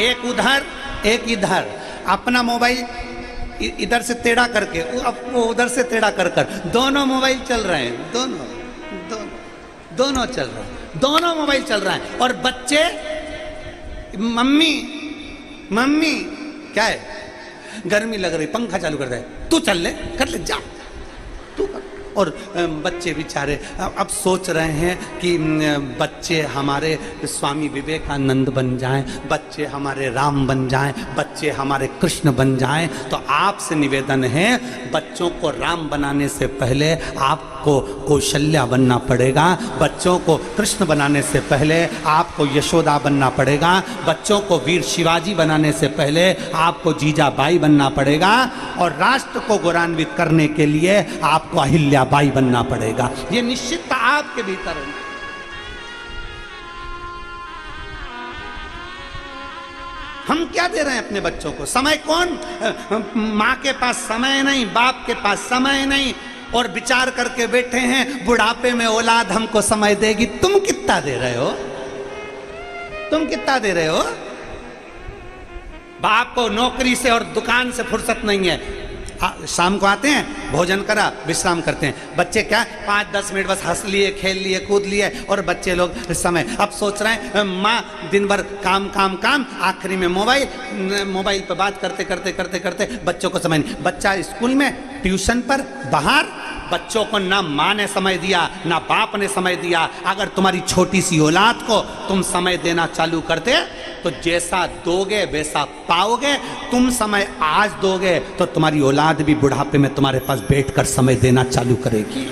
एक उधर एक इधर, अपना मोबाइल इधर से टेढ़ा करके वो उधर से टेढ़ा कर कर, दोनों मोबाइल चल रहे हैं, दोनों चल रहे हैं, दोनों मोबाइल चल रहा है। और बच्चे मम्मी मम्मी क्या है, गर्मी लग रही, पंखा चालू कर दे, तू चल ले, कर ले, जा तू कर। और बच्चे बेचारे अब सोच रहे हैं कि बच्चे हमारे स्वामी विवेकानंद बन जाएं, बच्चे हमारे राम बन जाएं, बच्चे हमारे कृष्ण बन जाएं। तो आपसे निवेदन है, बच्चों को राम बनाने से पहले आपको कौशल्या बनना पड़ेगा, बच्चों को कृष्ण बनाने से पहले आपको यशोदा बनना पड़ेगा, बच्चों को वीर शिवाजी बनाने से पहले आपको जीजाबाई बनना पड़ेगा, और राष्ट्र को गौरवान्वित करने के लिए आपको अहिल्याबाई बनना पड़ेगा। ये निश्चित आपके भीतर है। हम क्या दे रहे हैं अपने बच्चों को? समय कौन, माँ के पास समय नहीं, बाप के पास समय नहीं, और विचार करके बैठे हैं बुढ़ापे में औलाद हमको समय देगी। तुम कितना दे रहे हो? तुम कितना दे रहे हो? बाप को नौकरी से और दुकान से फुर्सत नहीं है, शाम को आते हैं, भोजन करा, विश्राम करते हैं। बच्चे क्या 5-10 मिनट बस हंस लिए, खेल लिए, कूद लिए, और बच्चे लोग समय अब सोच रहे हैं माँ दिन भर काम काम काम, आखिरी में मोबाइल पर बात करते करते करते करते बच्चों को समय नहीं। बच्चा स्कूल में, ट्यूशन पर, बाहर, बच्चों को ना माँ ने समय दिया ना बाप ने समय दिया। अगर तुम्हारी छोटी सी औलाद को तुम समय देना चालू करते तो जैसा दोगे वैसा पाओगे। तुम समय आज दोगे तो तुम्हारी औलाद भी बुढ़ापे में तुम्हारे पास बैठकर समय देना चालू करेगी।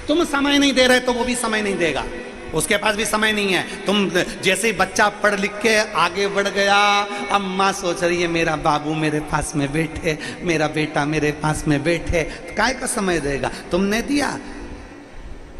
तुम समय नहीं दे रहे तो वो भी समय नहीं देगा, उसके पास भी समय नहीं है। तुम जैसे ही बच्चा पढ़ लिख के आगे बढ़ गया, अब माँ सोच रही है मेरा बाबू मेरे पास में बैठे, मेरा बेटा मेरे पास में बैठे, तो काय का समय देगा? तुमने दिया,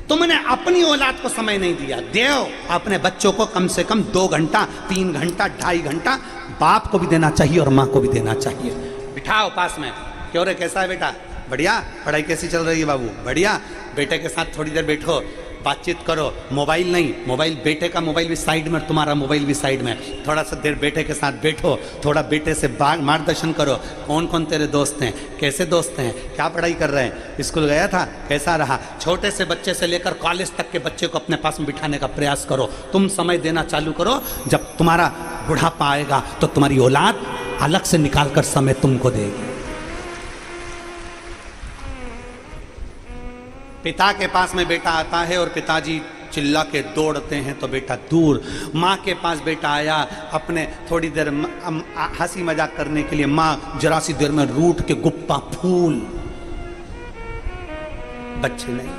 तुमने अपनी औलाद को समय नहीं दिया। देओ अपने बच्चों को कम से कम 2 घंटा, 3 घंटा, 2.5 घंटा बाप को भी देना चाहिए और माँ को भी देना चाहिए। बिठाओ पास में, क्यों रे कैसा है बेटा? बढ़िया। पढ़ाई कैसी चल रही है बाबू? बढ़िया। बेटे के साथ थोड़ी देर बैठो, बातचीत करो। मोबाइल नहीं, मोबाइल बेटे का मोबाइल भी साइड में, तुम्हारा मोबाइल भी साइड में। थोड़ा सा देर बेटे के साथ बैठो, थोड़ा बेटे से मार्गदर्शन करो। कौन कौन तेरे दोस्त हैं, कैसे दोस्त हैं, क्या पढ़ाई कर रहे हैं, स्कूल गया था, कैसा रहा? छोटे से बच्चे से लेकर कॉलेज तक के बच्चे को अपने पास में बिठाने का प्रयास करो। तुम समय देना चालू करो। जब तुम्हारा बुढ़ापा आएगा तो तुम्हारी औलाद अलग से निकाल कर समय तुमको देगी। पिता के पास में बेटा आता है और पिताजी चिल्ला के दौड़ते हैं तो बेटा दूर। माँ के पास बेटा आया, अपने थोड़ी देर हंसी मजाक करने के लिए, माँ जरा सी देर में रूठ के गुप्पा फूल। बच्चे नहीं आए।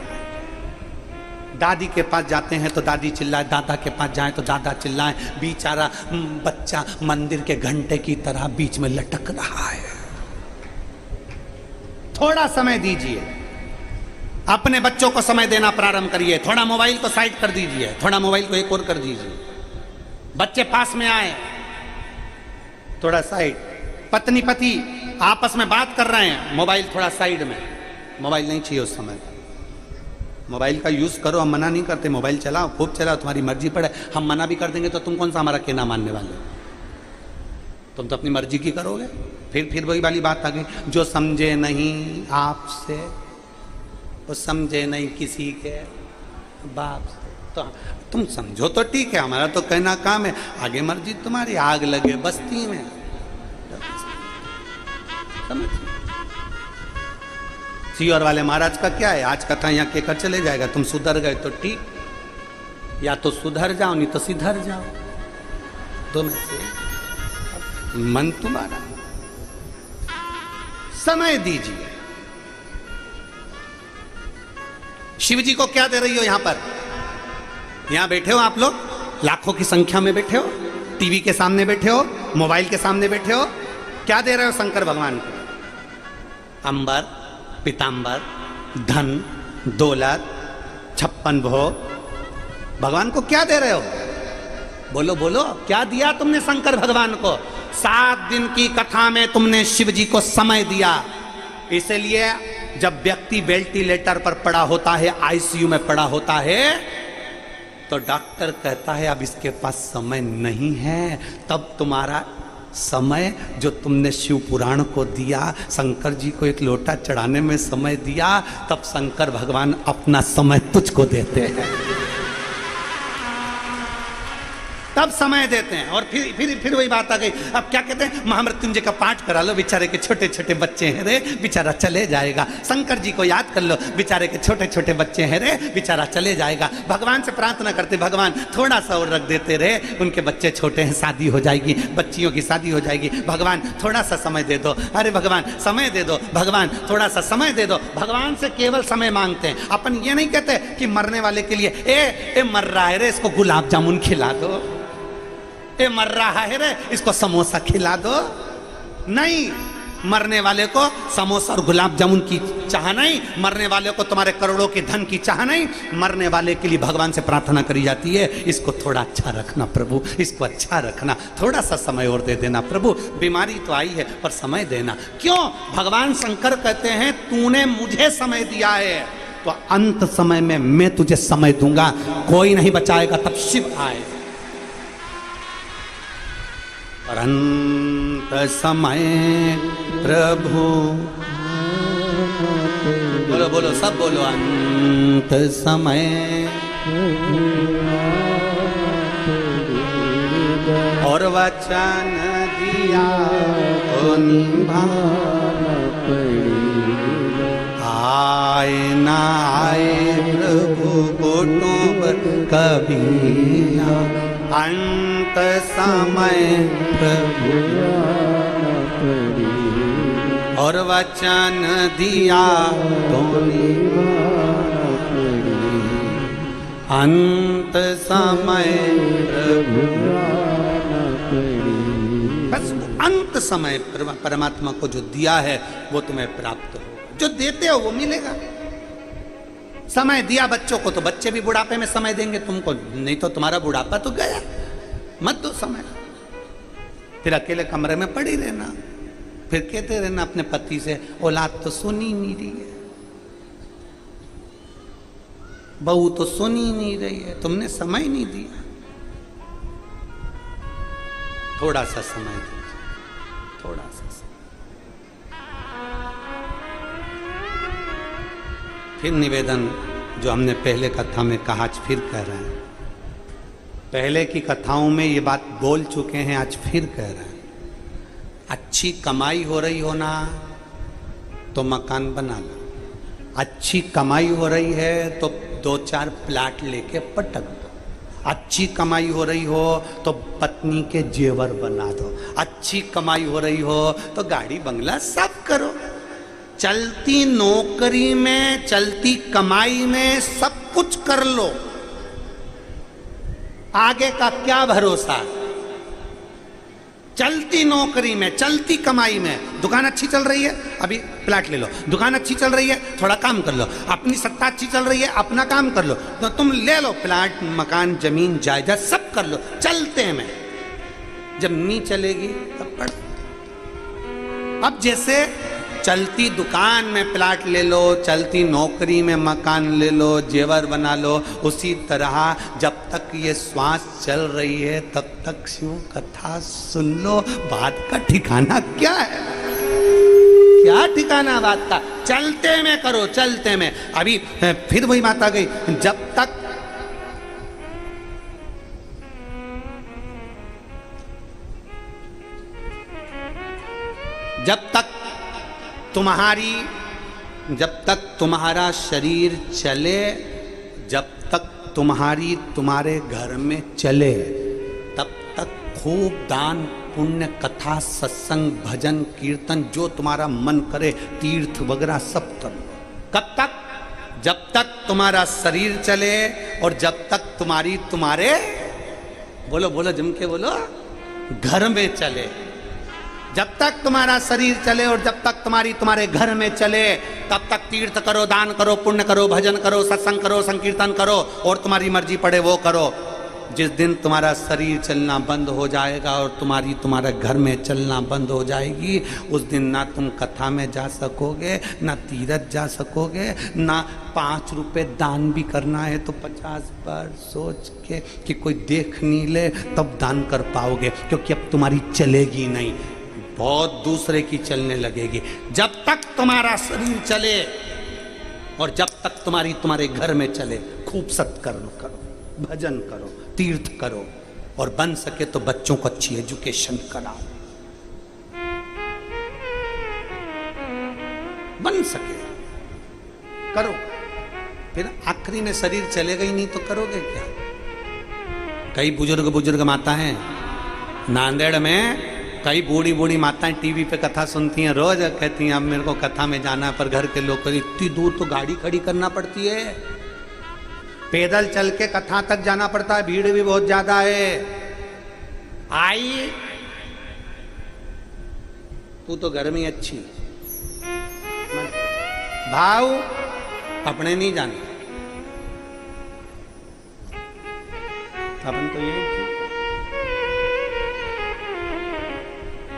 दादी के पास जाते हैं तो दादी चिल्लाए, दादा के पास जाएं तो दादा चिल्लाए। बेचारा बच्चा मंदिर के घंटे की तरह बीच में लटक रहा है। थोड़ा समय दीजिए, अपने बच्चों को समय देना प्रारंभ करिए। थोड़ा मोबाइल को साइड कर दीजिए, थोड़ा मोबाइल को एक और कर दीजिए। बच्चे पास में आए, थोड़ा साइड। पत्नी पति आपस में बात कर रहे हैं, मोबाइल थोड़ा साइड में। मोबाइल नहीं चाहिए उस समय। मोबाइल का यूज करो, हम मना नहीं करते, मोबाइल चलाओ, खूब चलाओ, तुम्हारी मर्जी पड़े। हम मना भी कर देंगे तो तुम कौन सा हमारा कहना मानने वाले? तुम तो अपनी मर्जी की करोगे। फिर वही वाली बात आ गई, जो समझे नहीं आपसे वो समझे नहीं किसी के बाप से। तो तुम समझो तो ठीक है, हमारा तो कहना काम है, आगे मर्जी तुम्हारी। आग लगे बस्ती में, समझ। सियोर वाले महाराज का क्या है, आज कथा यहाँ कहकर चले जाएगा। तुम सुधर गए तो ठीक, या तो सुधर जाओ नहीं तो सिधर जाओ, दोनों से मन तुम्हारा। समय दीजिए। शिव जी को क्या दे रही हो? यहां पर, यहां बैठे हो आप लोग, लाखों की संख्या में बैठे हो, टीवी के सामने बैठे हो, मोबाइल के सामने बैठे हो, क्या दे रहे हो शंकर भगवान को? अंबर, पीतांबर, धन, दौलत, 56 भोग। भगवान को क्या दे रहे हो? बोलो बोलो, क्या दिया तुमने शंकर भगवान को? 7 दिन की कथा में तुमने शिव जी को समय दिया। इसलिए जब व्यक्ति वेंटिलेटर पर पड़ा होता है, आईसीयू में पड़ा होता है, तो डॉक्टर कहता है अब इसके पास समय नहीं है। तब तुम्हारा समय जो तुमने शिव पुराण को दिया, शंकर जी को एक लोटा चढ़ाने में समय दिया, तब शंकर भगवान अपना समय तुझको देते हैं, तब समय देते हैं। और फिर वही बात आ गई। अब क्या कहते हैं, महामृत्युंजय का पाठ करा लो, बेचारे के छोटे छोटे बच्चे हैं रे, बेचारा चले जाएगा। शंकर जी को याद कर लो, बेचारे के छोटे छोटे बच्चे हैं रे, बेचारा चले जाएगा। भगवान से प्रार्थना करते, भगवान थोड़ा सा और रख देते रे, उनके बच्चे छोटे हैं, शादी हो जाएगी, बच्चियों की शादी हो जाएगी, भगवान थोड़ा सा समय दे दो। अरे भगवान समय दे दो, भगवान थोड़ा सा समय दे दो। भगवान से केवल समय मांगते हैं। अपन ये नहीं कहते कि मरने वाले के लिए ए मर रहा है रे, इसको गुलाब जामुन खिला दो, ए मर रहा है रे, इसको समोसा खिला दो। नहीं, मरने वाले को समोसा और गुलाब जामुन की चाह नहीं, मरने वाले को तुम्हारे करोड़ों के धन की चाह नहीं। मरने वाले के लिए भगवान से प्रार्थना करी जाती है, इसको थोड़ा अच्छा रखना प्रभु, इसको अच्छा रखना, थोड़ा सा समय और दे देना प्रभु, बीमारी तो आई है पर समय देना। क्यों? भगवान शंकर कहते हैं तूने मुझे समय दिया है तो अंत समय में मैं तुझे समय दूंगा, कोई नहीं बचाएगा, तब शिव आए। अंत समय प्रभु, बोलो बोलो सब बोलो, अंत समय और वचन दिया तो निभाना पड़ेगा। आए ना आए प्रभु कुटुंब कभी ना, अंत समय प्रभु और वचन दिया तो निभाना पड़ेगा। अंत समय प्रभु, बस अंत समय परमात्मा को जो दिया है वो तुम्हें प्राप्त होगा, जो देते हो वो मिलेगा। समय दिया बच्चों को तो बच्चे भी बुढ़ापे में समय देंगे तुमको, नहीं तो तुम्हारा बुढ़ापा तो गया। मत दो समय, फिर अकेले कमरे में पड़ी रहना, फिर कहते रहना अपने पति से औलाद तो सुनी नहीं रही है, बहू तो सुनी नहीं रही है, तुमने समय नहीं दिया। थोड़ा सा समय दीजिए, थोड़ा सा समय। फिर निवेदन जो हमने पहले कथा में कहा, आज फिर कह रहे हैं। पहले की कथाओं में ये बात बोल चुके हैं, आज फिर कह रहे हैं। अच्छी कमाई हो रही हो ना तो मकान बना लो, अच्छी कमाई हो रही है तो 2-4 प्लाट लेके पटक दो, अच्छी कमाई हो रही हो तो पत्नी के जेवर बना दो, अच्छी कमाई हो रही हो तो गाड़ी बंगला सब करो। चलती नौकरी में, चलती कमाई में सब कुछ कर लो, आगे का क्या भरोसा। चलती नौकरी में, चलती कमाई में, दुकान अच्छी चल रही है अभी प्लाट ले लो, दुकान अच्छी चल रही है थोड़ा काम कर लो, अपनी सत्ता अच्छी चल रही है अपना काम कर लो, तो तुम ले लो प्लाट, मकान, जमीन, जायदाद सब कर लो चलते में। जब नहीं चलेगी तब पढ़। अब जैसे चलती दुकान में प्लाट ले लो, चलती नौकरी में मकान ले लो, जेवर बना लो, उसी तरह जब तक ये श्वास चल रही है तब तक शिव कथा सुन लो। बात का ठिकाना क्या है? क्या ठिकाना बात का? चलते में करो, चलते में। अभी फिर वही बात आ गई, जब तक तुम्हारा शरीर चले, जब तक तुम्हारे घर में चले, तब तक खूब दान पुण्य, कथा, सत्संग, भजन, कीर्तन, जो तुम्हारा मन करे, तीर्थ वगैरह सब कर लो। कब तक? जब तक तुम्हारा शरीर चले और जब तक तुम्हारे बोलो बोलो जम के बोलो, घर में चले। जब तक तुम्हारा शरीर चले और जब तक तुम्हारे घर में चले, तब तक तीर्थ करो, दान करो, पुण्य करो, भजन करो, सत्संग करो, संकीर्तन करो और तुम्हारी मर्जी पड़े वो करो। जिस दिन तुम्हारा शरीर चलना बंद हो जाएगा और तुम्हारे घर में चलना बंद हो जाएगी, उस दिन ना तुम कथा में जा सकोगे, ना तीरथ जा सकोगे, ना 5 रुपए दान भी करना है तो 50 बार सोच के कि कोई देख नहीं ले तब दान कर पाओगे, क्योंकि अब तुम्हारी चलेगी नहीं, बहुत दूसरे की चलने लगेगी। जब तक तुम्हारा शरीर चले और जब तक तुम्हारे घर में चले, खूब सत्कर्म करो, भजन करो, तीर्थ करो, और बन सके तो बच्चों को अच्छी एजुकेशन कराओ, बन सके करो। फिर आखिरी में शरीर चलेगा ही नहीं तो करोगे क्या? कई बुजुर्ग माता हैं नांदेड़ में, कई बूढ़ी बूढ़ी माताएं टीवी पे कथा सुनती हैं, रोज कहती हैं अब मेरे को कथा में जाना है, पर घर के लोग कहते इतनी दूर तो गाड़ी खड़ी करना पड़ती है, पैदल चल के कथा तक जाना पड़ता है, भीड़ भी बहुत ज्यादा है। आई तू तो घर में अच्छी, भाव अपने नहीं जाने, अपन तो यही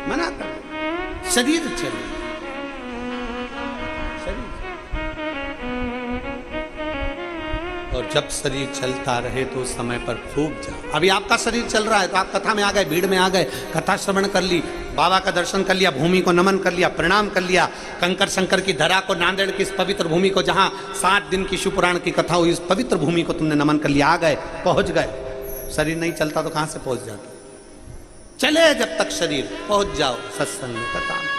मना कर, शरीर चले, शरीर। और जब शरीर चलता रहे तो उस समय पर खूब जाओ। अभी आपका शरीर चल रहा है तो आप कथा में आ गए, भीड़ में आ गए, कथा श्रवण कर ली, बाबा का दर्शन कर लिया, भूमि को नमन कर लिया, प्रणाम कर लिया, कंकर शंकर की धरा को, नांदेड़ की इस पवित्र भूमि को, जहां 7 दिन की शिवपुराण की कथा हुई, इस पवित्र भूमि को तुमने नमन कर लिया, आ गए, पहुंच गए। शरीर नहीं चलता तो कहां से पहुंच जाते? चले जब तक शरीर, पहुंच जाओ सत्संग में, कथा में।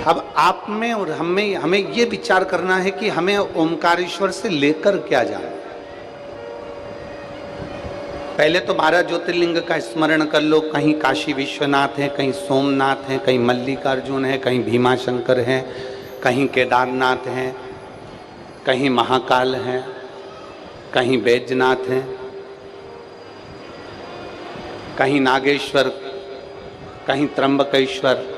अब आप में और हमें ये विचार करना है कि हमें ओमकारेश्वर से लेकर क्या जाए। पहले तो 12 ज्योतिर्लिंग का स्मरण कर लो, कहीं काशी विश्वनाथ है, कहीं सोमनाथ है, कहीं मल्लिकार्जुन है, कहीं भीमाशंकर है, कहीं केदारनाथ है, कहीं महाकाल है, कहीं बैजनाथ है, कहीं नागेश्वर, कहीं त्र्यंबकेश्वर।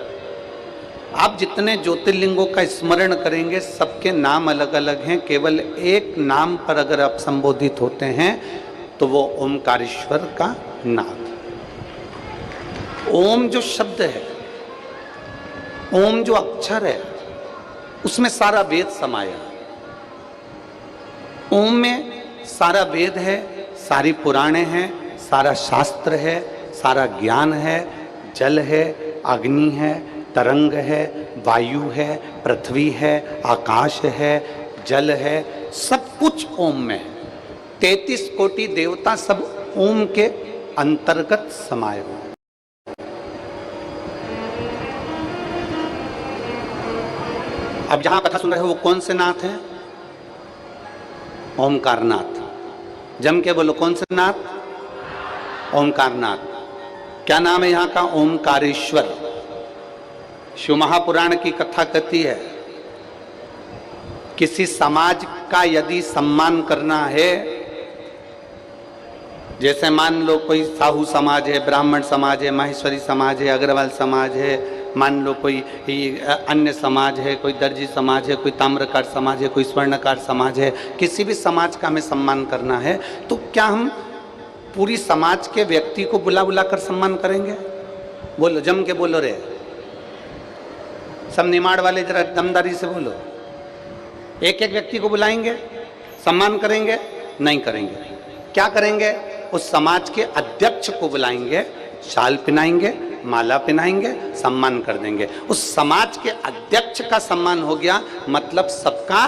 आप जितने ज्योतिर्लिंगों का स्मरण करेंगे सबके नाम अलग अलग हैं, केवल एक नाम पर अगर आप संबोधित होते हैं तो वो ओमकारेश्वर का नाम। ओम जो शब्द है, ओम जो अक्षर है, उसमें सारा वेद समाया। ओम में सारा वेद है, सारी पुराणे हैं, सारा शास्त्र है, सारा ज्ञान है, जल है, अग्नि है, तरंग है, वायु है, पृथ्वी है, आकाश है, जल है, सब कुछ ओम में है। 33 कोटि देवता सब ओम के अंतर्गत समाये हुए। अब जहां कथा सुन रहे हो वो कौन से नाथ हैं? ओमकारनाथ। जम के बोलो, कौन से नाथ? ओमकारनाथ। क्या नाम है यहाँ का? ओमकारेश्वर। शिव महापुराण की कथा कहती है किसी समाज का यदि सम्मान करना है, जैसे मान लो कोई साहू समाज है, ब्राह्मण समाज है, माहेश्वरी समाज है, अग्रवाल समाज है, मान लो कोई अन्य समाज है, कोई दर्जी समाज है, कोई ताम्रकार समाज है, कोई स्वर्णकार समाज है, किसी भी समाज का हमें सम्मान करना है तो क्या हम पूरी समाज के व्यक्ति को बुला बुला कर सम्मान करेंगे? बोलो, जम के बोलो रे, सब निमाड़ वाले जरा दमदारी से बोलो। एक एक व्यक्ति को बुलाएंगे, सम्मान करेंगे? नहीं करेंगे। क्या करेंगे? उस समाज के अध्यक्ष को बुलाएंगे, शाल पहनाएंगे, माला पहनाएंगे, सम्मान कर देंगे। उस समाज के अध्यक्ष का सम्मान हो गया, मतलब सबका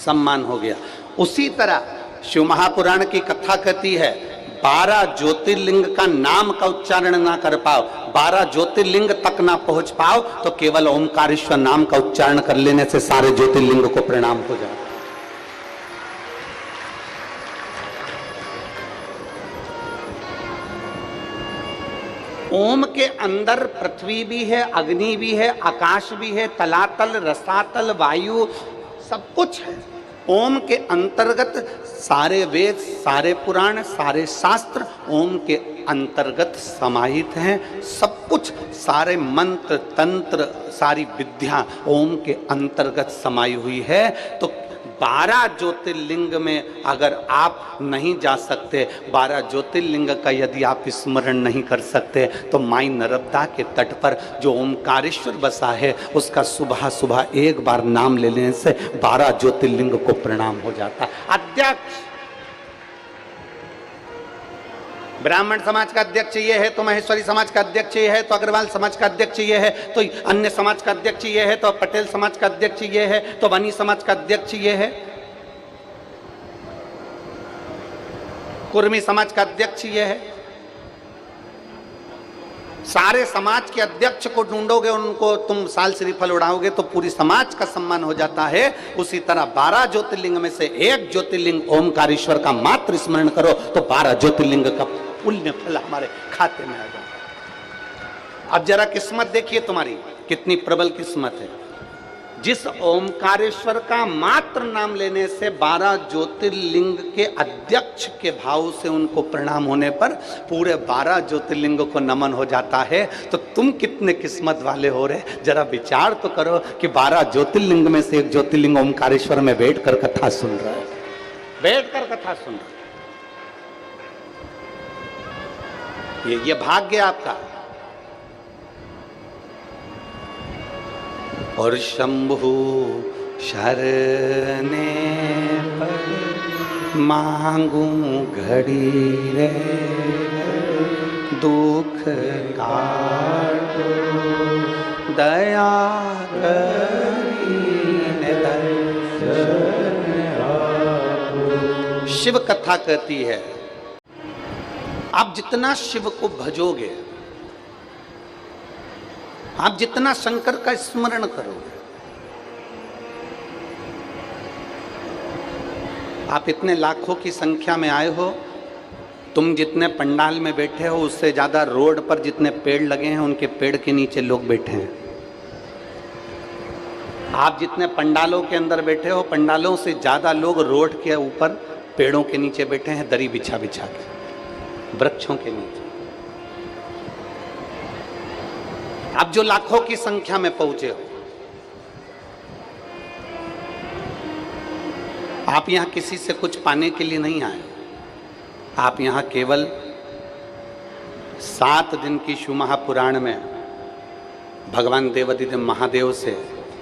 सम्मान हो गया। उसी तरह शिव महापुराण की कथा कहती है 12 ज्योतिर्लिंग का नाम का उच्चारण ना कर पाओ, 12 ज्योतिर्लिंग तक ना पहुंच पाओ तो केवल ओमकारेश्वर नाम का उच्चारण कर लेने से सारे ज्योतिर्लिंग को प्रणाम हो जाए। ओम के अंदर पृथ्वी भी है, अग्नि भी है, आकाश भी है, तलातल, रसातल, वायु, सब कुछ है। ओम के अंतर्गत सारे वेद, सारे पुराण, सारे शास्त्र ओम के अंतर्गत समाहित हैं। सब कुछ, सारे मंत्र, तंत्र, सारी विद्या ओम के अंतर्गत समाई हुई है। तो 12 ज्योतिर्लिंग में अगर आप नहीं जा सकते, 12 ज्योतिर्लिंग का यदि आप स्मरण नहीं कर सकते, तो माई नर्मदा के तट पर जो ओमकारेश्वर बसा है उसका सुबह सुबह एक बार नाम ले लेने से 12 ज्योतिर्लिंग को प्रणाम हो जाता है। अध्यक्ष ब्राह्मण समाज का अध्यक्ष ये है, तो महेश्वरी समाज का अध्यक्ष ये है, तो अग्रवाल समाज का अध्यक्ष ये है, तो अन्य समाज का अध्यक्ष ये है, तो पटेल समाज का अध्यक्ष ये है, तो वनी समाज का अध्यक्ष ये है, कुर्मी समाज का अध्यक्ष ये है। सारे समाज के अध्यक्ष को ढूंढोगे, उनको तुम साल श्रीफल उड़ाओगे तो पूरी समाज का सम्मान हो जाता है। उसी तरह 12 ज्योतिर्लिंग में से एक ज्योतिर्लिंग ओमकारेश्वर का मात्र स्मरण करो तो 12 ज्योतिर्लिंग का पुण्य फल हमारे खाते में आ जाता। अब जरा किस्मत देखिए तुम्हारी कितनी प्रबल किस्मत है। जिस ओमकारेश्वर का मात्र नाम लेने से 12 ज्योतिर्लिंग के अध्यक्ष के भाव से उनको प्रणाम होने पर पूरे 12 ज्योतिर्लिंग को नमन हो जाता है, तो तुम कितने किस्मत वाले हो रहे। जरा विचार तो करो कि 12 ज्योतिर्लिंग में से एक ज्योतिर्लिंग ओमकारेश्वर में बैठकर कथा सुन रहा है, बैठकर कथा सुन रहा है। ये भाग्य आपका। और शंभु शरणे पर मांगू घड़ी रे, दुख काटो दया करीने दर्शन आपो। शिव कथा कहती है आप जितना शिव को भजोगे, आप जितना शंकर का स्मरण करोगे, आप इतने लाखों की संख्या में आए हो, तुम जितने पंडाल में बैठे हो उससे ज्यादा रोड पर जितने पेड़ लगे हैं उनके पेड़ के नीचे लोग बैठे हैं। आप जितने पंडालों के अंदर बैठे हो, पंडालों से ज्यादा लोग रोड के ऊपर पेड़ों के नीचे बैठे हैं, दरी बिछा बिछा के, वृक्षों के नीचे। आप जो लाखों की संख्या में पहुंचे हो, आप यहां किसी से कुछ पाने के लिए नहीं आए। आप यहां केवल 7 दिन की शिव महापुराण में भगवान देवाधिदेव महादेव से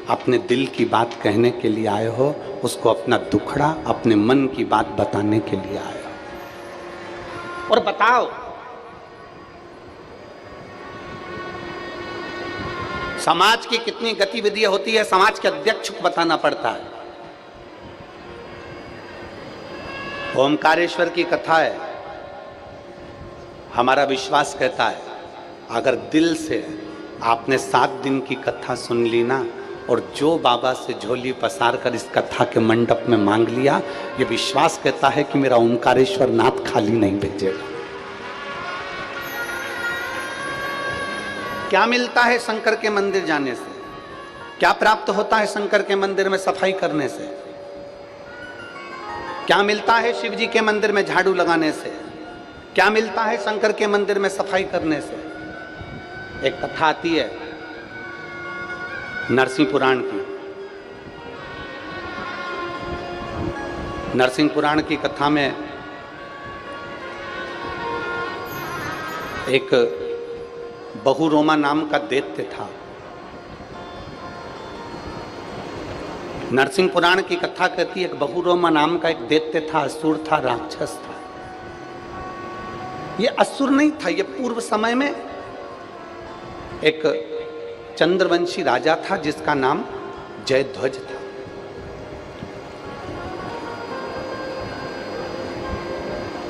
अपने दिल की बात कहने के लिए आए हो, उसको अपना दुखड़ा, अपने मन की बात बताने के लिए आए हो। और बताओ, समाज की कितनी गतिविधियां होती है, समाज के अध्यक्ष को बताना पड़ता है। ओमकारेश्वर की कथा है, हमारा विश्वास कहता है अगर दिल से आपने 7 दिन की कथा सुन ली ना, और जो बाबा से झोली पसार कर इस कथा के मंडप में मांग लिया, ये विश्वास कहता है कि मेरा ओमकारेश्वर नाथ खाली नहीं भेजेगा। क्या मिलता है शंकर के मंदिर जाने से? क्या प्राप्त होता है शंकर के मंदिर में सफाई करने से? क्या मिलता है शिव जी के मंदिर में झाड़ू लगाने से? क्या मिलता है शंकर के मंदिर में सफाई करने से? एक कथा आती है नरसिंह पुराण की। नरसिंह पुराण की कथा में एक बहुरोमा नाम का दैत्य था। नरसिंह पुराण की कथा कहती है एक बहुरोमा नाम का एक दैत्य था, असुर था, राक्षस था। ये असुर नहीं था, ये पूर्व समय में एक चंद्रवंशी राजा था जिसका नाम जयध्वज था।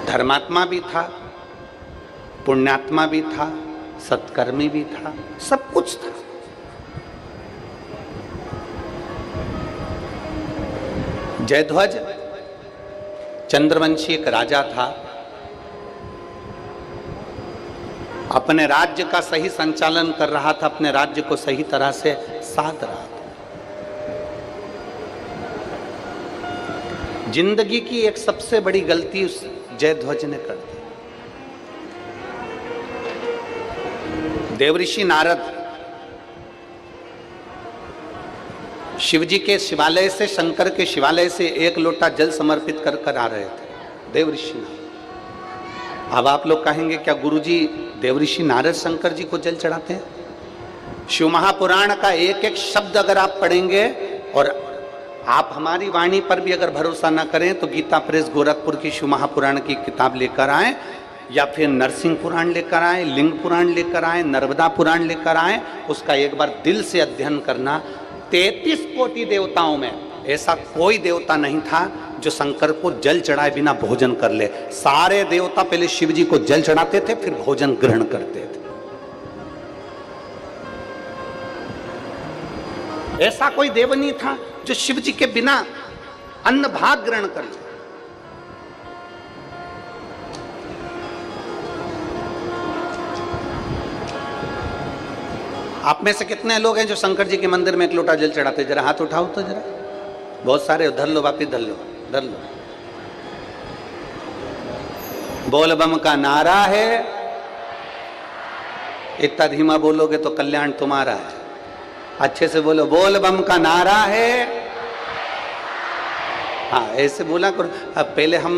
धर्मात्मा भी था, पुण्यात्मा भी था, सत्कर्मी भी था, सब कुछ था। जयध्वज चंद्रवंशी एक राजा था, अपने राज्य का सही संचालन कर रहा था, अपने राज्य को सही तरह से साध रहा था। जिंदगी की एक सबसे बड़ी गलती उस जयध्वज ने कर दी। देवऋषि नारद शिव जी के शिवालय से, शंकर के शिवालय से एक लोटा जल समर्पित कर कर आ रहे थे देवऋषि नारद। अब आप लोग कहेंगे क्या गुरुजी देवऋषि नारद शंकर जी को जल चढ़ाते हैं? शिव महापुराण का एक एक शब्द अगर आप पढ़ेंगे, और आप हमारी वाणी पर भी अगर भरोसा ना करें तो गीता प्रेस गोरखपुर की शिव महापुराण की किताब लेकर आए, या फिर नरसिंह पुराण लेकर आए, लिंग पुराण लेकर आए, नर्मदा पुराण लेकर आए, उसका एक बार दिल से अध्ययन करना। 33 कोटि देवताओं में ऐसा कोई देवता नहीं था जो शंकर को जल चढ़ाए बिना भोजन कर ले। सारे देवता पहले शिव जी को जल चढ़ाते थे, फिर भोजन ग्रहण करते थे। ऐसा कोई देव नहीं था जो शिव जी के बिना अन्न भाग ग्रहण कर ले। आप में से कितने लोग हैं जो शंकर जी के मंदिर में एक लोटा जल चढ़ाते? जरा हाथ उठाओ तो जरा। बहुत सारे। धर लो वापिस, धर लो, धर लो। बोल बम का नारा है, इतना धीमा बोलोगे तो कल्याण तुम्हारा है। अच्छे से बोलो, बोल बम का नारा है। हाँ, ऐसे बोला करो। अब पहले हम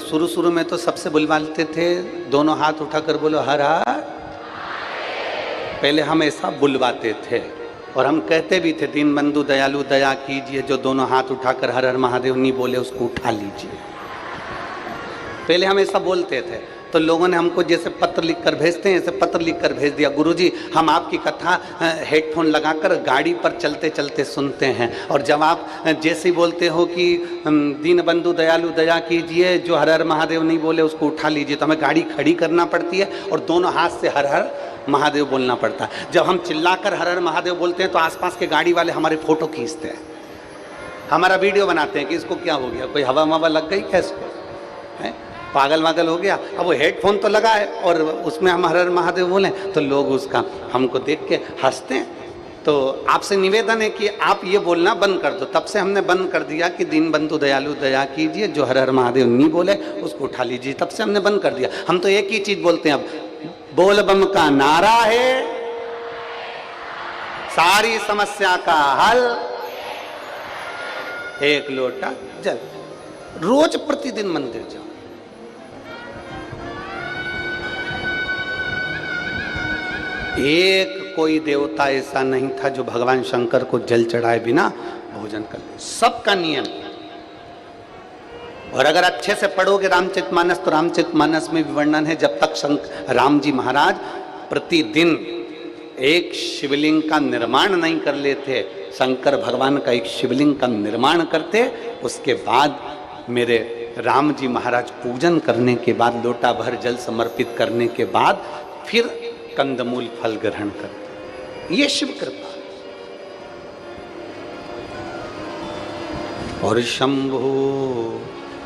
शुरू में तो सबसे बुलवाते थे, दोनों हाथ उठाकर बोलो हर हर। पहले हम ऐसा बुलवाते थे और हम कहते भी थे, दीन बंधु दयालु दया कीजिए, जो दोनों हाथ उठाकर हर हर महादेव नहीं बोले उसको उठा लीजिए। पहले हम ऐसा बोलते थे, तो लोगों ने हमको जैसे पत्र लिखकर भेजते हैं ऐसे पत्र लिखकर भेज दिया, गुरुजी हम आपकी कथा हेडफोन लगाकर गाड़ी पर चलते चलते सुनते हैं, और जब आप जैसे ही बोलते हो कि दीन बंधु दयालु दया कीजिए, जो हर हर महादेव नहीं बोले उसको उठा लीजिए, तो हमें गाड़ी खड़ी करना पड़ती है और दोनों हाथ से हर हर महादेव बोलना पड़ता है। जब हम चिल्लाकर हर हर महादेव बोलते हैं तो आसपास के गाड़ी वाले हमारे फोटो खींचते हैं, हमारा वीडियो बनाते हैं कि इसको क्या हो गया, कोई हवा मवा लग गई क्या इसको, है पागल वागल हो गया। अब वो हेडफोन तो लगा है और उसमें हम हर हर महादेव बोलें तो लोग उसका हमको देख के हंसते हैं। तो आपसे निवेदन है कि आप ये बोलना बंद कर दो। तब से हमने बंद कर दिया कि दीन बंधु दयालु दया कीजिए, जो हर हर महादेव नहीं बोले उसको उठा लीजिए। तब से हमने बंद कर दिया। हम तो एक ही चीज बोलते हैं अब, बोल बम का नारा है, सारी समस्या का हल, एक लोटा जल। रोज प्रतिदिन मंदिर जाओ। एक कोई देवता ऐसा नहीं था जो भगवान शंकर को जल चढ़ाए बिना भोजन कर ले। सबका नियम। और अगर अच्छे से पढ़ोगे रामचरितमानस तो रामचरितमानस में भी वर्णन है, जब तक राम जी महाराज प्रतिदिन एक शिवलिंग का निर्माण नहीं कर लेते, शंकर भगवान का एक शिवलिंग का निर्माण करते, उसके बाद मेरे राम जी महाराज पूजन करने के बाद, लोटा भर जल समर्पित करने के बाद फिर कंदमूल फल ग्रहण करते। ये शिव कृपा। और शंभु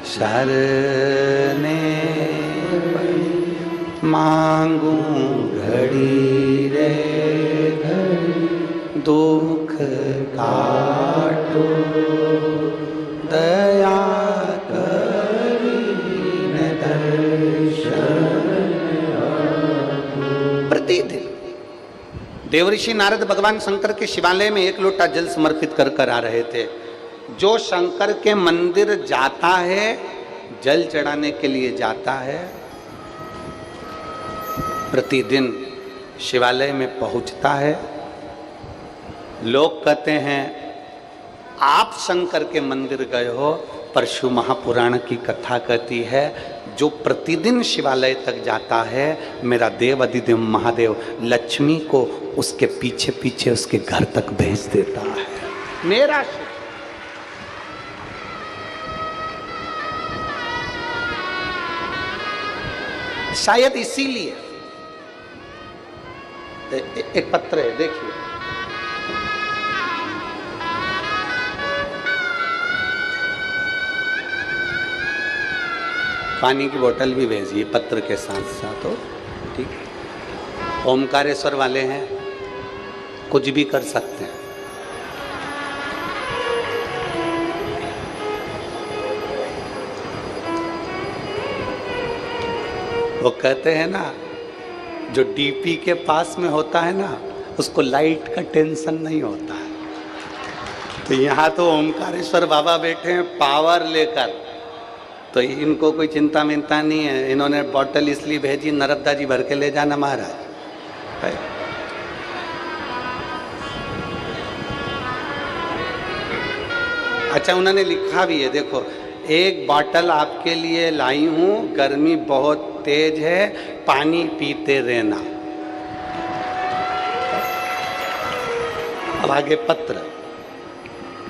शरणे मांगू घड़ी रे घड़ी, दुख काटो दया करीन दर्शन। प्रतिदिन देवऋषि नारद भगवान शंकर के शिवालय में एक लोटा जल समर्पित कर कर आ रहे थे। जो शंकर के मंदिर जाता है, जल चढ़ाने के लिए जाता है, प्रतिदिन शिवालय में पहुंचता है। लोग कहते हैं आप शंकर के मंदिर गए हो, पर शिव महापुराण की कथा कहती है जो प्रतिदिन शिवालय तक जाता है, मेरा देव अधिदेव महादेव लक्ष्मी को उसके पीछे पीछे उसके घर तक भेज देता है। मेरा शायद इसीलिए एक पत्र है, देखिए, पानी की बोतल भी भेजिए पत्र के साथ साथ हो, ठीक है। ओमकारेश्वर वाले हैं, कुछ भी कर सकते हैं। वो कहते हैं ना, जो डीपी के पास में होता है ना, उसको लाइट का टेंशन नहीं होता है। तो यहाँ तो ओमकारेश्वर बाबा बैठे हैं पावर लेकर, तो इनको कोई चिंता मिंता नहीं है। इन्होंने बॉटल इसलिए भेजी, नर्मदा जी भर के ले जाना महाराज। अच्छा, उन्होंने लिखा भी है, देखो, एक बॉटल आपके लिए लाई हूं, गर्मी बहुत तेज है, पानी पीते रहना। अब आगे पत्र।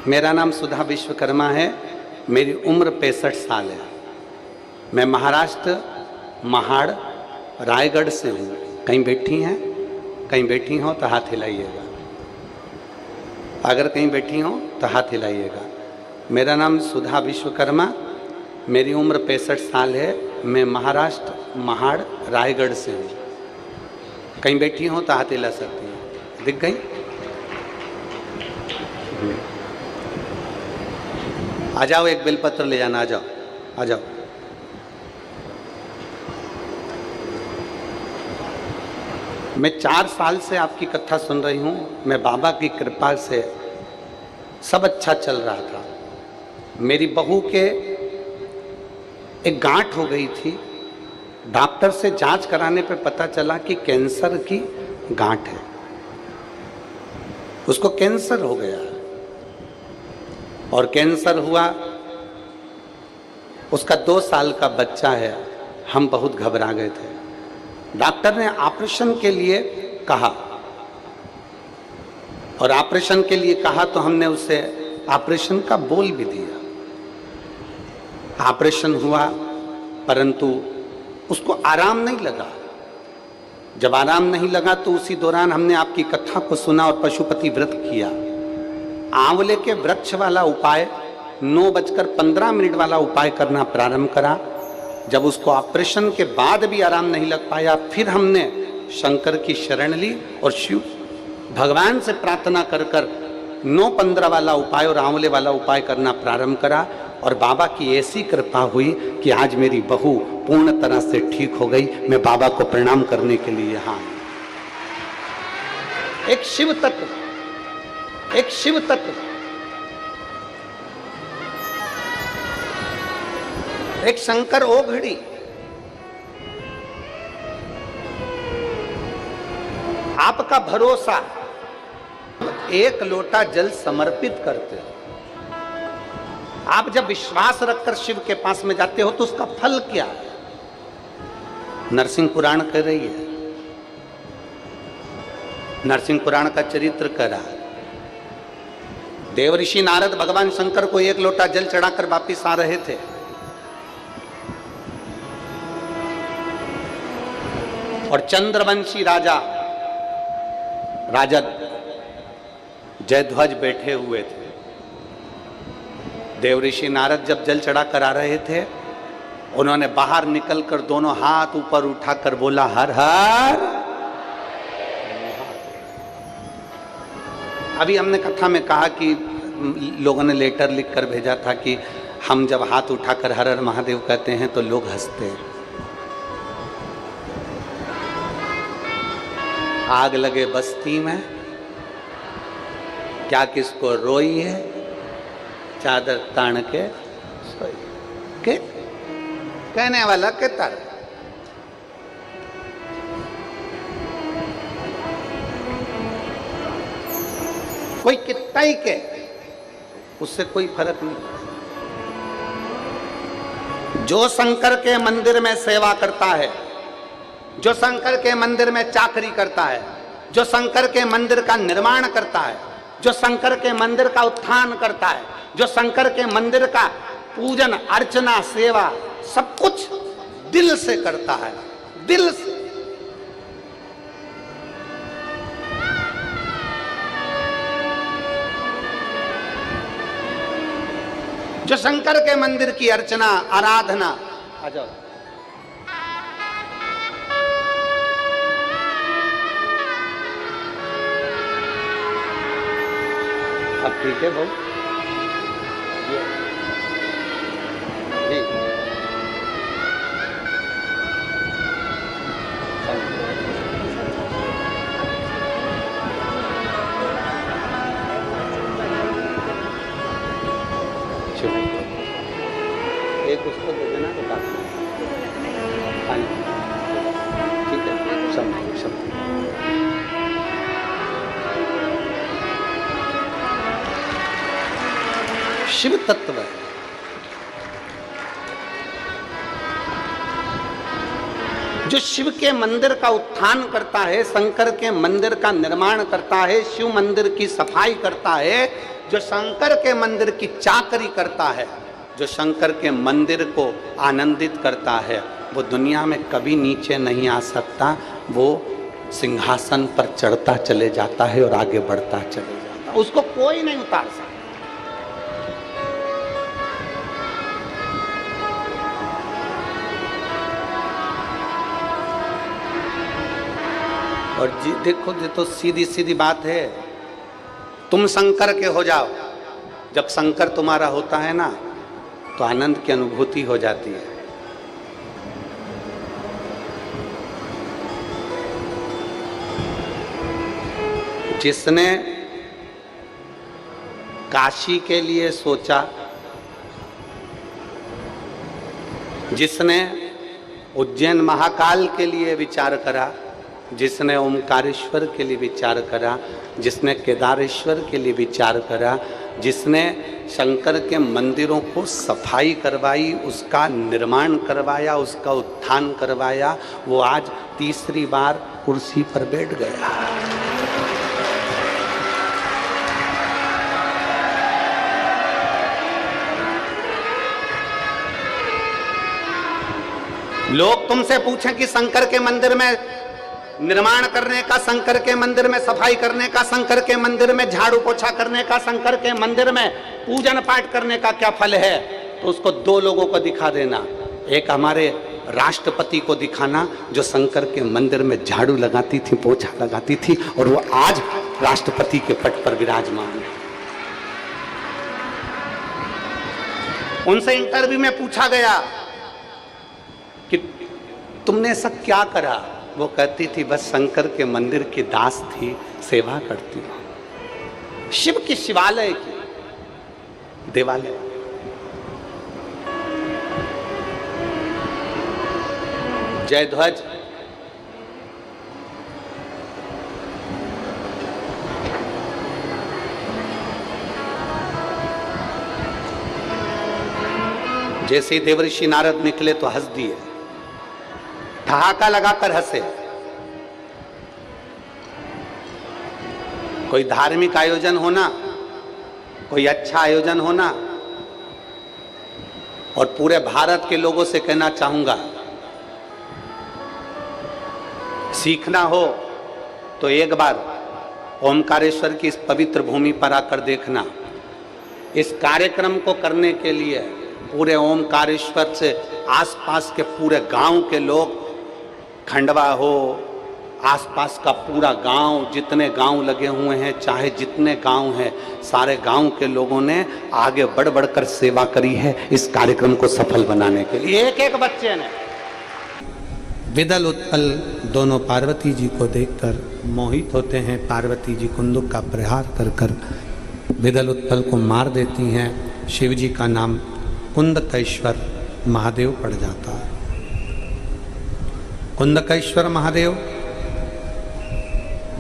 मेरा नाम सुधा विश्वकर्मा है, मेरी उम्र 65 साल है। मैं महाराष्ट्र महाड़ रायगढ़ से हूँ। कहीं बैठी हैं? कहीं बैठी हो तो हाथ हिलाइएगा। अगर कहीं बैठी हो तो हाथ हिलाइएगा। मेरा नाम सुधा विश्वकर्मा, मेरी उम्र 65 साल है। मैं महाराष्ट्र महाड़ रायगढ़ से हूँ। कहीं बैठी हो तो हाथ हिला सकती हैं। दिख गई? आ जाओ, एक बेलपत्र ले जाना। आ जाओ, आ जाओ। मैं 4 साल से आपकी कथा सुन रही हूँ। मैं बाबा की कृपा से सब अच्छा चल रहा था। मेरी बहू के एक गांठ हो गई थी। डॉक्टर से जांच कराने पे पता चला कि कैंसर की गांठ है, उसको कैंसर हो गया। और कैंसर हुआ, उसका 2 साल का बच्चा है। हम बहुत घबरा गए थे। डॉक्टर ने ऑपरेशन के लिए कहा, और ऑपरेशन के लिए कहा तो हमने उसे ऑपरेशन का बोल भी दिया। ऑपरेशन हुआ, परंतु उसको आराम नहीं लगा। जब आराम नहीं लगा तो उसी दौरान हमने आपकी कथा को सुना और पशुपति व्रत किया। आंवले के वृक्ष वाला उपाय, 9:15 वाला उपाय करना प्रारंभ करा। जब उसको ऑपरेशन के बाद भी आराम नहीं लग पाया, फिर हमने शंकर की शरण ली और शिव भगवान से प्रार्थना कर 9:15 वाला उपाय और आंवले वाला उपाय करना प्रारंभ करा। और बाबा की ऐसी कृपा हुई कि आज मेरी बहू पूर्ण तरह से ठीक हो गई। मैं बाबा को प्रणाम करने के लिए यहाँ। एक शिव तत्व, एक शिव तत्व, एक शंकर ओघड़ी, आपका भरोसा। एक लोटा जल समर्पित करते हो। आप जब विश्वास रखकर शिव के पास में जाते हो तो उसका फल क्या है? नरसिंह पुराण कह रही है, नरसिंह पुराण का चरित्र कह रहा है। देवऋषि नारद भगवान शंकर को एक लोटा जल चढ़ाकर वापिस आ रहे थे। और चंद्रवंशी राजा जयध्वज बैठे हुए थे। देवऋषि नारद जब जल चढ़ाकर आ रहे थे, उन्होंने बाहर निकलकर दोनों हाथ ऊपर उठाकर बोला, हर हर। अभी हमने कथा में कहा कि लोगों ने लेटर लिखकर भेजा था कि हम जब हाथ उठाकर हर हर महादेव कहते हैं तो लोग हंसते हैं। आग लगे बस्ती में, क्या किसको रोई है, चादर तान के सोई। के कहने वाला के तर। कोई कितना ही के, उससे कोई फर्क नहीं। जो शंकर के मंदिर में सेवा करता है, जो शंकर के मंदिर में चाकरी करता है, जो शंकर के मंदिर का निर्माण करता है, जो शंकर के मंदिर का उत्थान करता है, जो शंकर के मंदिर का पूजन अर्चना सेवा सब कुछ दिल से करता है, दिल से। जो शंकर के मंदिर की अर्चना आराधना, आ जाओ, अब ठीक है भाई जी। एक उसको दे देना तो काफी है। ठीक है, सब शिव तत्व है। जो शिव के मंदिर का उत्थान करता है, शंकर के मंदिर का निर्माण करता है, शिव मंदिर की सफाई करता है, जो शंकर के मंदिर की चाकरी करता है, जो शंकर के मंदिर को आनंदित करता है, वो दुनिया में कभी नीचे नहीं आ सकता। वो सिंहासन पर चढ़ता चले जाता है और आगे बढ़ता चले जाता है, उसको कोई नहीं उतार सकता। और जी देखो, ये तो सीधी सीधी बात है। तुम शंकर के हो जाओ, जब शंकर तुम्हारा होता है ना तो आनंद की अनुभूति हो जाती है। जिसने काशी के लिए सोचा, जिसने उज्जैन महाकाल के लिए विचार करा, जिसने ओमकारेश्वर के लिए विचार करा, जिसने केदारेश्वर के लिए विचार करा, जिसने शंकर के मंदिरों को सफाई करवाई, उसका निर्माण करवाया, उसका उत्थान करवाया, वो आज तीसरी बार कुर्सी पर बैठ गया। लोग तुमसे पूछें कि शंकर के मंदिर में निर्माण करने का, शंकर के मंदिर में सफाई करने का, शंकर के मंदिर में झाड़ू पोछा करने का, शंकर के मंदिर में पूजन पाठ करने का क्या फल है, तो उसको दो लोगों को दिखा देना। एक हमारे राष्ट्रपति को दिखाना, जो शंकर के मंदिर में झाड़ू लगाती थी, पोछा लगाती थी, और वो आज राष्ट्रपति के पद पर विराजमान है। उनसे इंटरव्यू में पूछा गया कि तुमने ऐसा क्या करा, वो कहती थी बस शंकर के मंदिर की दास थी, सेवा करती हूं। शिव की शिवालय की देवालय। जय ध्वज। जैसे ही देवर्षि नारद निकले तो हंस दिए, ठहाका लगाकर हंसे। कोई धार्मिक आयोजन होना, कोई अच्छा आयोजन होना, और पूरे भारत के लोगों से कहना चाहूंगा, सीखना हो तो एक बार ओमकारेश्वर की इस पवित्र भूमि पर आकर देखना। इस कार्यक्रम को करने के लिए पूरे ओमकारेश्वर से आसपास के पूरे गांव के लोग, खंडवा हो, आसपास का पूरा गांव, जितने गांव लगे हुए हैं, चाहे जितने गांव हैं, सारे गांव के लोगों ने आगे बढ़ बढ़कर सेवा करी है इस कार्यक्रम को सफल बनाने के लिए। एक एक बच्चे ने। विदल उत्पल दोनों पार्वती जी को देखकर मोहित होते हैं। पार्वती जी कुंदुक का प्रहार कर कर विदल उत्पल को मार देती हैं। शिव जी का नाम कुंदकेश्वर महादेव पड़ जाता है। कुंदकेश्वर महादेव,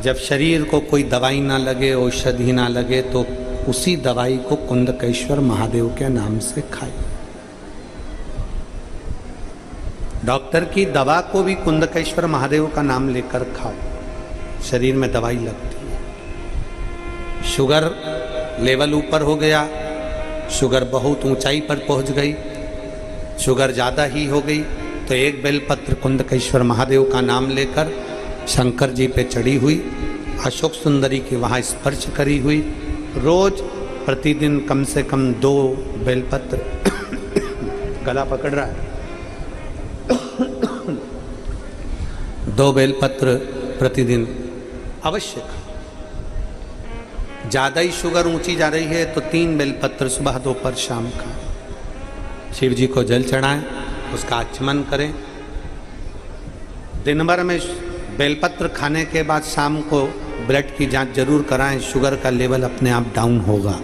जब शरीर को कोई दवाई ना लगे, औषधि ना लगे, तो उसी दवाई को कुंदकेश्वर महादेव के नाम से खाए। डॉक्टर की दवा को भी कुंदकेश्वर महादेव का नाम लेकर खाओ, शरीर में दवाई लगती है। शुगर लेवल ऊपर हो गया, शुगर बहुत ऊंचाई पर पहुंच गई, शुगर ज़्यादा ही हो गई, तो एक बेलपत्र कुंदकेश्वर महादेव का नाम लेकर शंकर जी पे चढ़ी हुई, अशोक सुंदरी की वहाँ स्पर्श करी हुई। रोज प्रतिदिन कम से कम 2 बेलपत्र गला पकड़ रहा है 2 बेलपत्र प्रतिदिन अवश्य। ज़्यादा ही शुगर ऊंची जा रही है तो 3 बेलपत्र सुबह, दोपहर, शाम का। शिव जी को जल चढ़ाएं, उसका आचमन करें। दिन भर में बेलपत्र खाने के बाद शाम को ब्लड की जांच जरूर कराएं, शुगर का लेवल अपने आप डाउन होगा।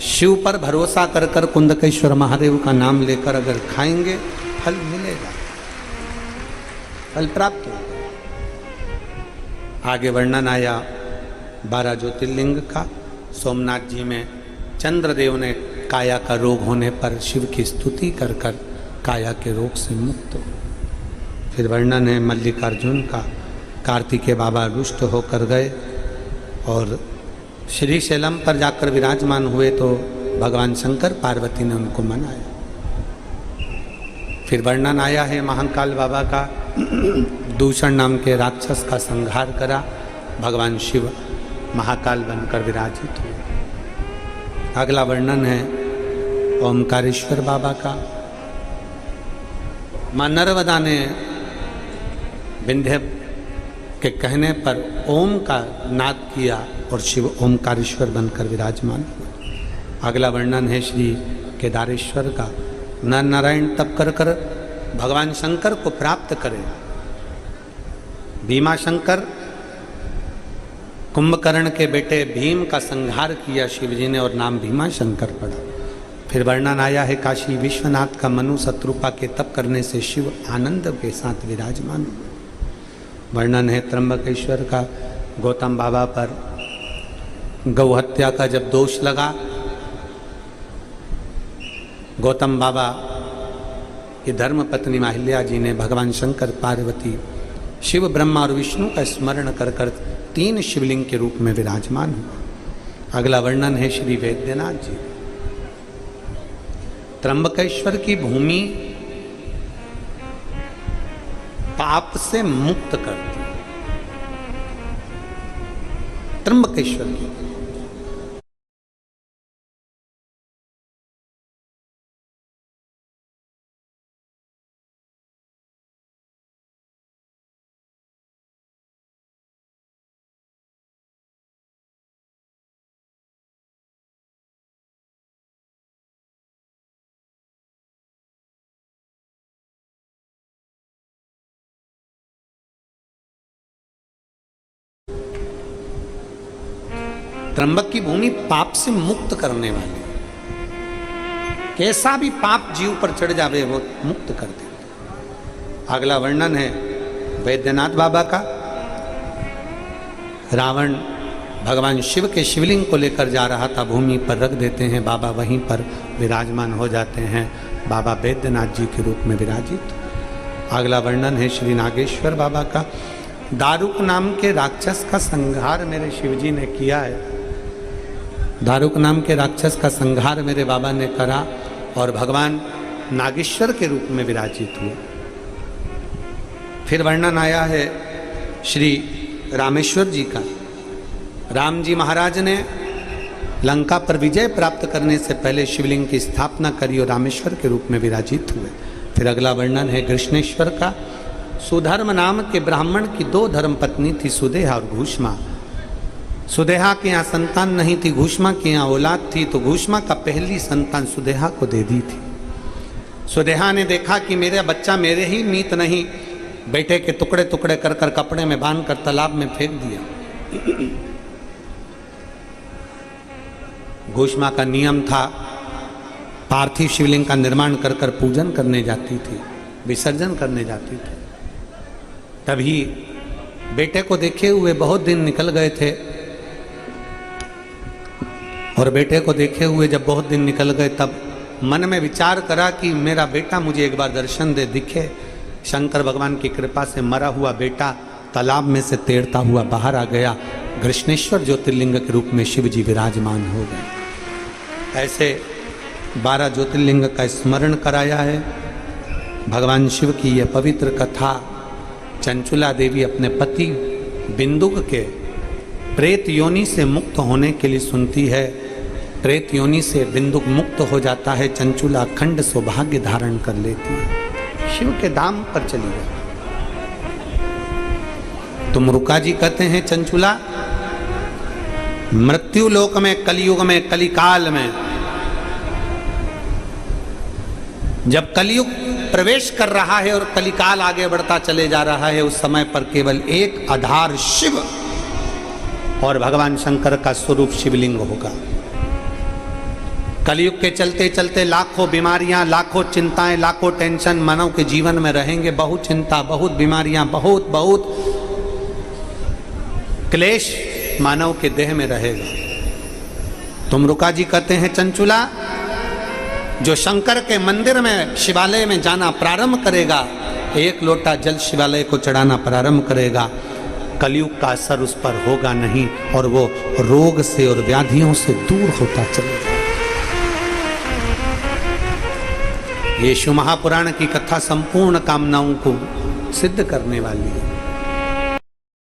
शिव पर भरोसा कर कर कुंदकेश्वर महादेव का नाम लेकर अगर खाएंगे फल मिलेगा, फल प्राप्त होगा। आगे वर्णन आया 12 ज्योतिर्लिंग का। सोमनाथ जी में चंद्रदेव ने काया का रोग होने पर शिव की स्तुति कर कर काया के रोग से मुक्त हो। फिर वर्णन है मल्लिकार्जुन का। कार्तिकेय बाबा रुष्ट होकर गए और श्रीशैलम पर जाकर विराजमान हुए तो भगवान शंकर पार्वती ने उनको मनाया। फिर वर्णन आया है महाकाल बाबा का। दूषण नाम के राक्षस का संहार करा, भगवान शिव महाकाल बनकर विराजित हुए। अगला वर्णन है ओमकारेश्वर बाबा का। मां नर्मदा ने विंध्य के कहने पर ओम का नाद किया और शिव ओमकारेश्वर बनकर विराजमान हुए। अगला वर्णन है श्री केदारेश्वर का। नर नारायण तप कर कर भगवान शंकर को प्राप्त करें। भीमा शंकर कुंभकर्ण के बेटे भीम का संहार किया शिव जी ने और नाम भीमा शंकर पड़ा। फिर वर्णन आया है काशी विश्वनाथ का। मनु शत्रुपा के तप करने से शिव आनंद के साथ विराजमान हुए। वर्णन है त्र्यंबकेश्वर का। गौतम बाबा पर गौ हत्या का जब दोष लगा, गौतम बाबा की धर्म पत्नी माहिल्या जी ने भगवान शंकर, पार्वती, शिव, ब्रह्मा और विष्णु का स्मरण कर कर 3 शिवलिंग के रूप में विराजमान हुआ। अगला वर्णन है श्री वैद्यनाथ जी। त्र्यंबकेश्वर की भूमि पाप से मुक्त करती है। त्र्यंबकेश्वर की त्र्यंबक की भूमि पाप से मुक्त करने वाली, कैसा भी पाप जीव पर चढ़ जावे वो मुक्त कर देते। अगला वर्णन है वैद्यनाथ बाबा का। रावण भगवान शिव के शिवलिंग को लेकर जा रहा था, भूमि पर रख देते हैं, बाबा वहीं पर विराजमान हो जाते हैं। बाबा वैद्यनाथ जी के रूप में विराजित। अगला वर्णन है श्री नागेश्वर बाबा का। दारुक नाम के राक्षस का संहार मेरे शिवजी ने किया है। दारुक नाम के राक्षस का संहार मेरे बाबा ने करा और भगवान नागेश्वर के रूप में विराजित हुए। फिर वर्णन आया है श्री रामेश्वर जी का। राम जी महाराज ने लंका पर विजय प्राप्त करने से पहले शिवलिंग की स्थापना करी और रामेश्वर के रूप में विराजित हुए। फिर अगला वर्णन है कृष्णेश्वर का। सुधर्म नाम के ब्राह्मण की 2 धर्मपत्नी थी, सुदेहा और घूष्मा। सुदेहा के यहाँ संतान नहीं थी, घूष्मा के यहाँ औलाद थी, तो घूष्मा का पहली संतान सुदेहा को दे दी थी। सुदेहा ने देखा कि मेरा बच्चा मेरे ही मीत नहीं, बेटे के टुकड़े टुकड़े कर कर कपड़े में बांध कर तालाब में फेंक दिया। घूष्मा का नियम था, पार्थिव शिवलिंग का निर्माण कर कर पूजन करने जाती थी, विसर्जन करने जाती थी। तभी बेटे को देखे हुए बहुत दिन निकल गए थे और बेटे को देखे हुए जब बहुत दिन निकल गए तब मन में विचार करा कि मेरा बेटा मुझे एक बार दर्शन दे, दिखे। शंकर भगवान की कृपा से मरा हुआ बेटा तालाब में से तैरता हुआ बाहर आ गया। कृष्णेश्वर ज्योतिर्लिंग के रूप में शिव जी विराजमान हो गए। ऐसे 12 ज्योतिर्लिंग का स्मरण कराया है। भगवान शिव की यह पवित्र कथा चंचुला देवी अपने पति बिंदुक के प्रेत योनि से मुक्त होने के लिए सुनती है। प्रेत योनि से बिंदुक मुक्त हो जाता है, चंचुला अखंड सौभाग्य धारण कर लेती है, शिव के धाम पर चली गई। तो मुरुका जी कहते हैं चंचुला मृत्यु लोक में, कलयुग में, कलिकाल में जब कलयुग प्रवेश कर रहा है और कलिकाल आगे बढ़ता चले जा रहा है, उस समय पर केवल एक आधार शिव और भगवान शंकर का स्वरूप शिवलिंग होगा। कलयुग के चलते चलते लाखों बीमारियां, लाखों चिंताएं, लाखों टेंशन मानव के जीवन में रहेंगे। बहुत चिंता, बहुत बीमारियां, बहुत बहुत क्लेश मानव के देह में रहेगा। तुमरुका जी कहते हैं, चंचुला जो शंकर के मंदिर में, शिवालय में जाना प्रारंभ करेगा, एक लोटा जल शिवालय को चढ़ाना प्रारंभ करेगा, कलयुग का असर उस पर होगा नहीं और वो रोग से और व्याधियों से दूर होता चलेगा। ये शिव महापुराण की कथा संपूर्ण कामनाओं को सिद्ध करने वाली है।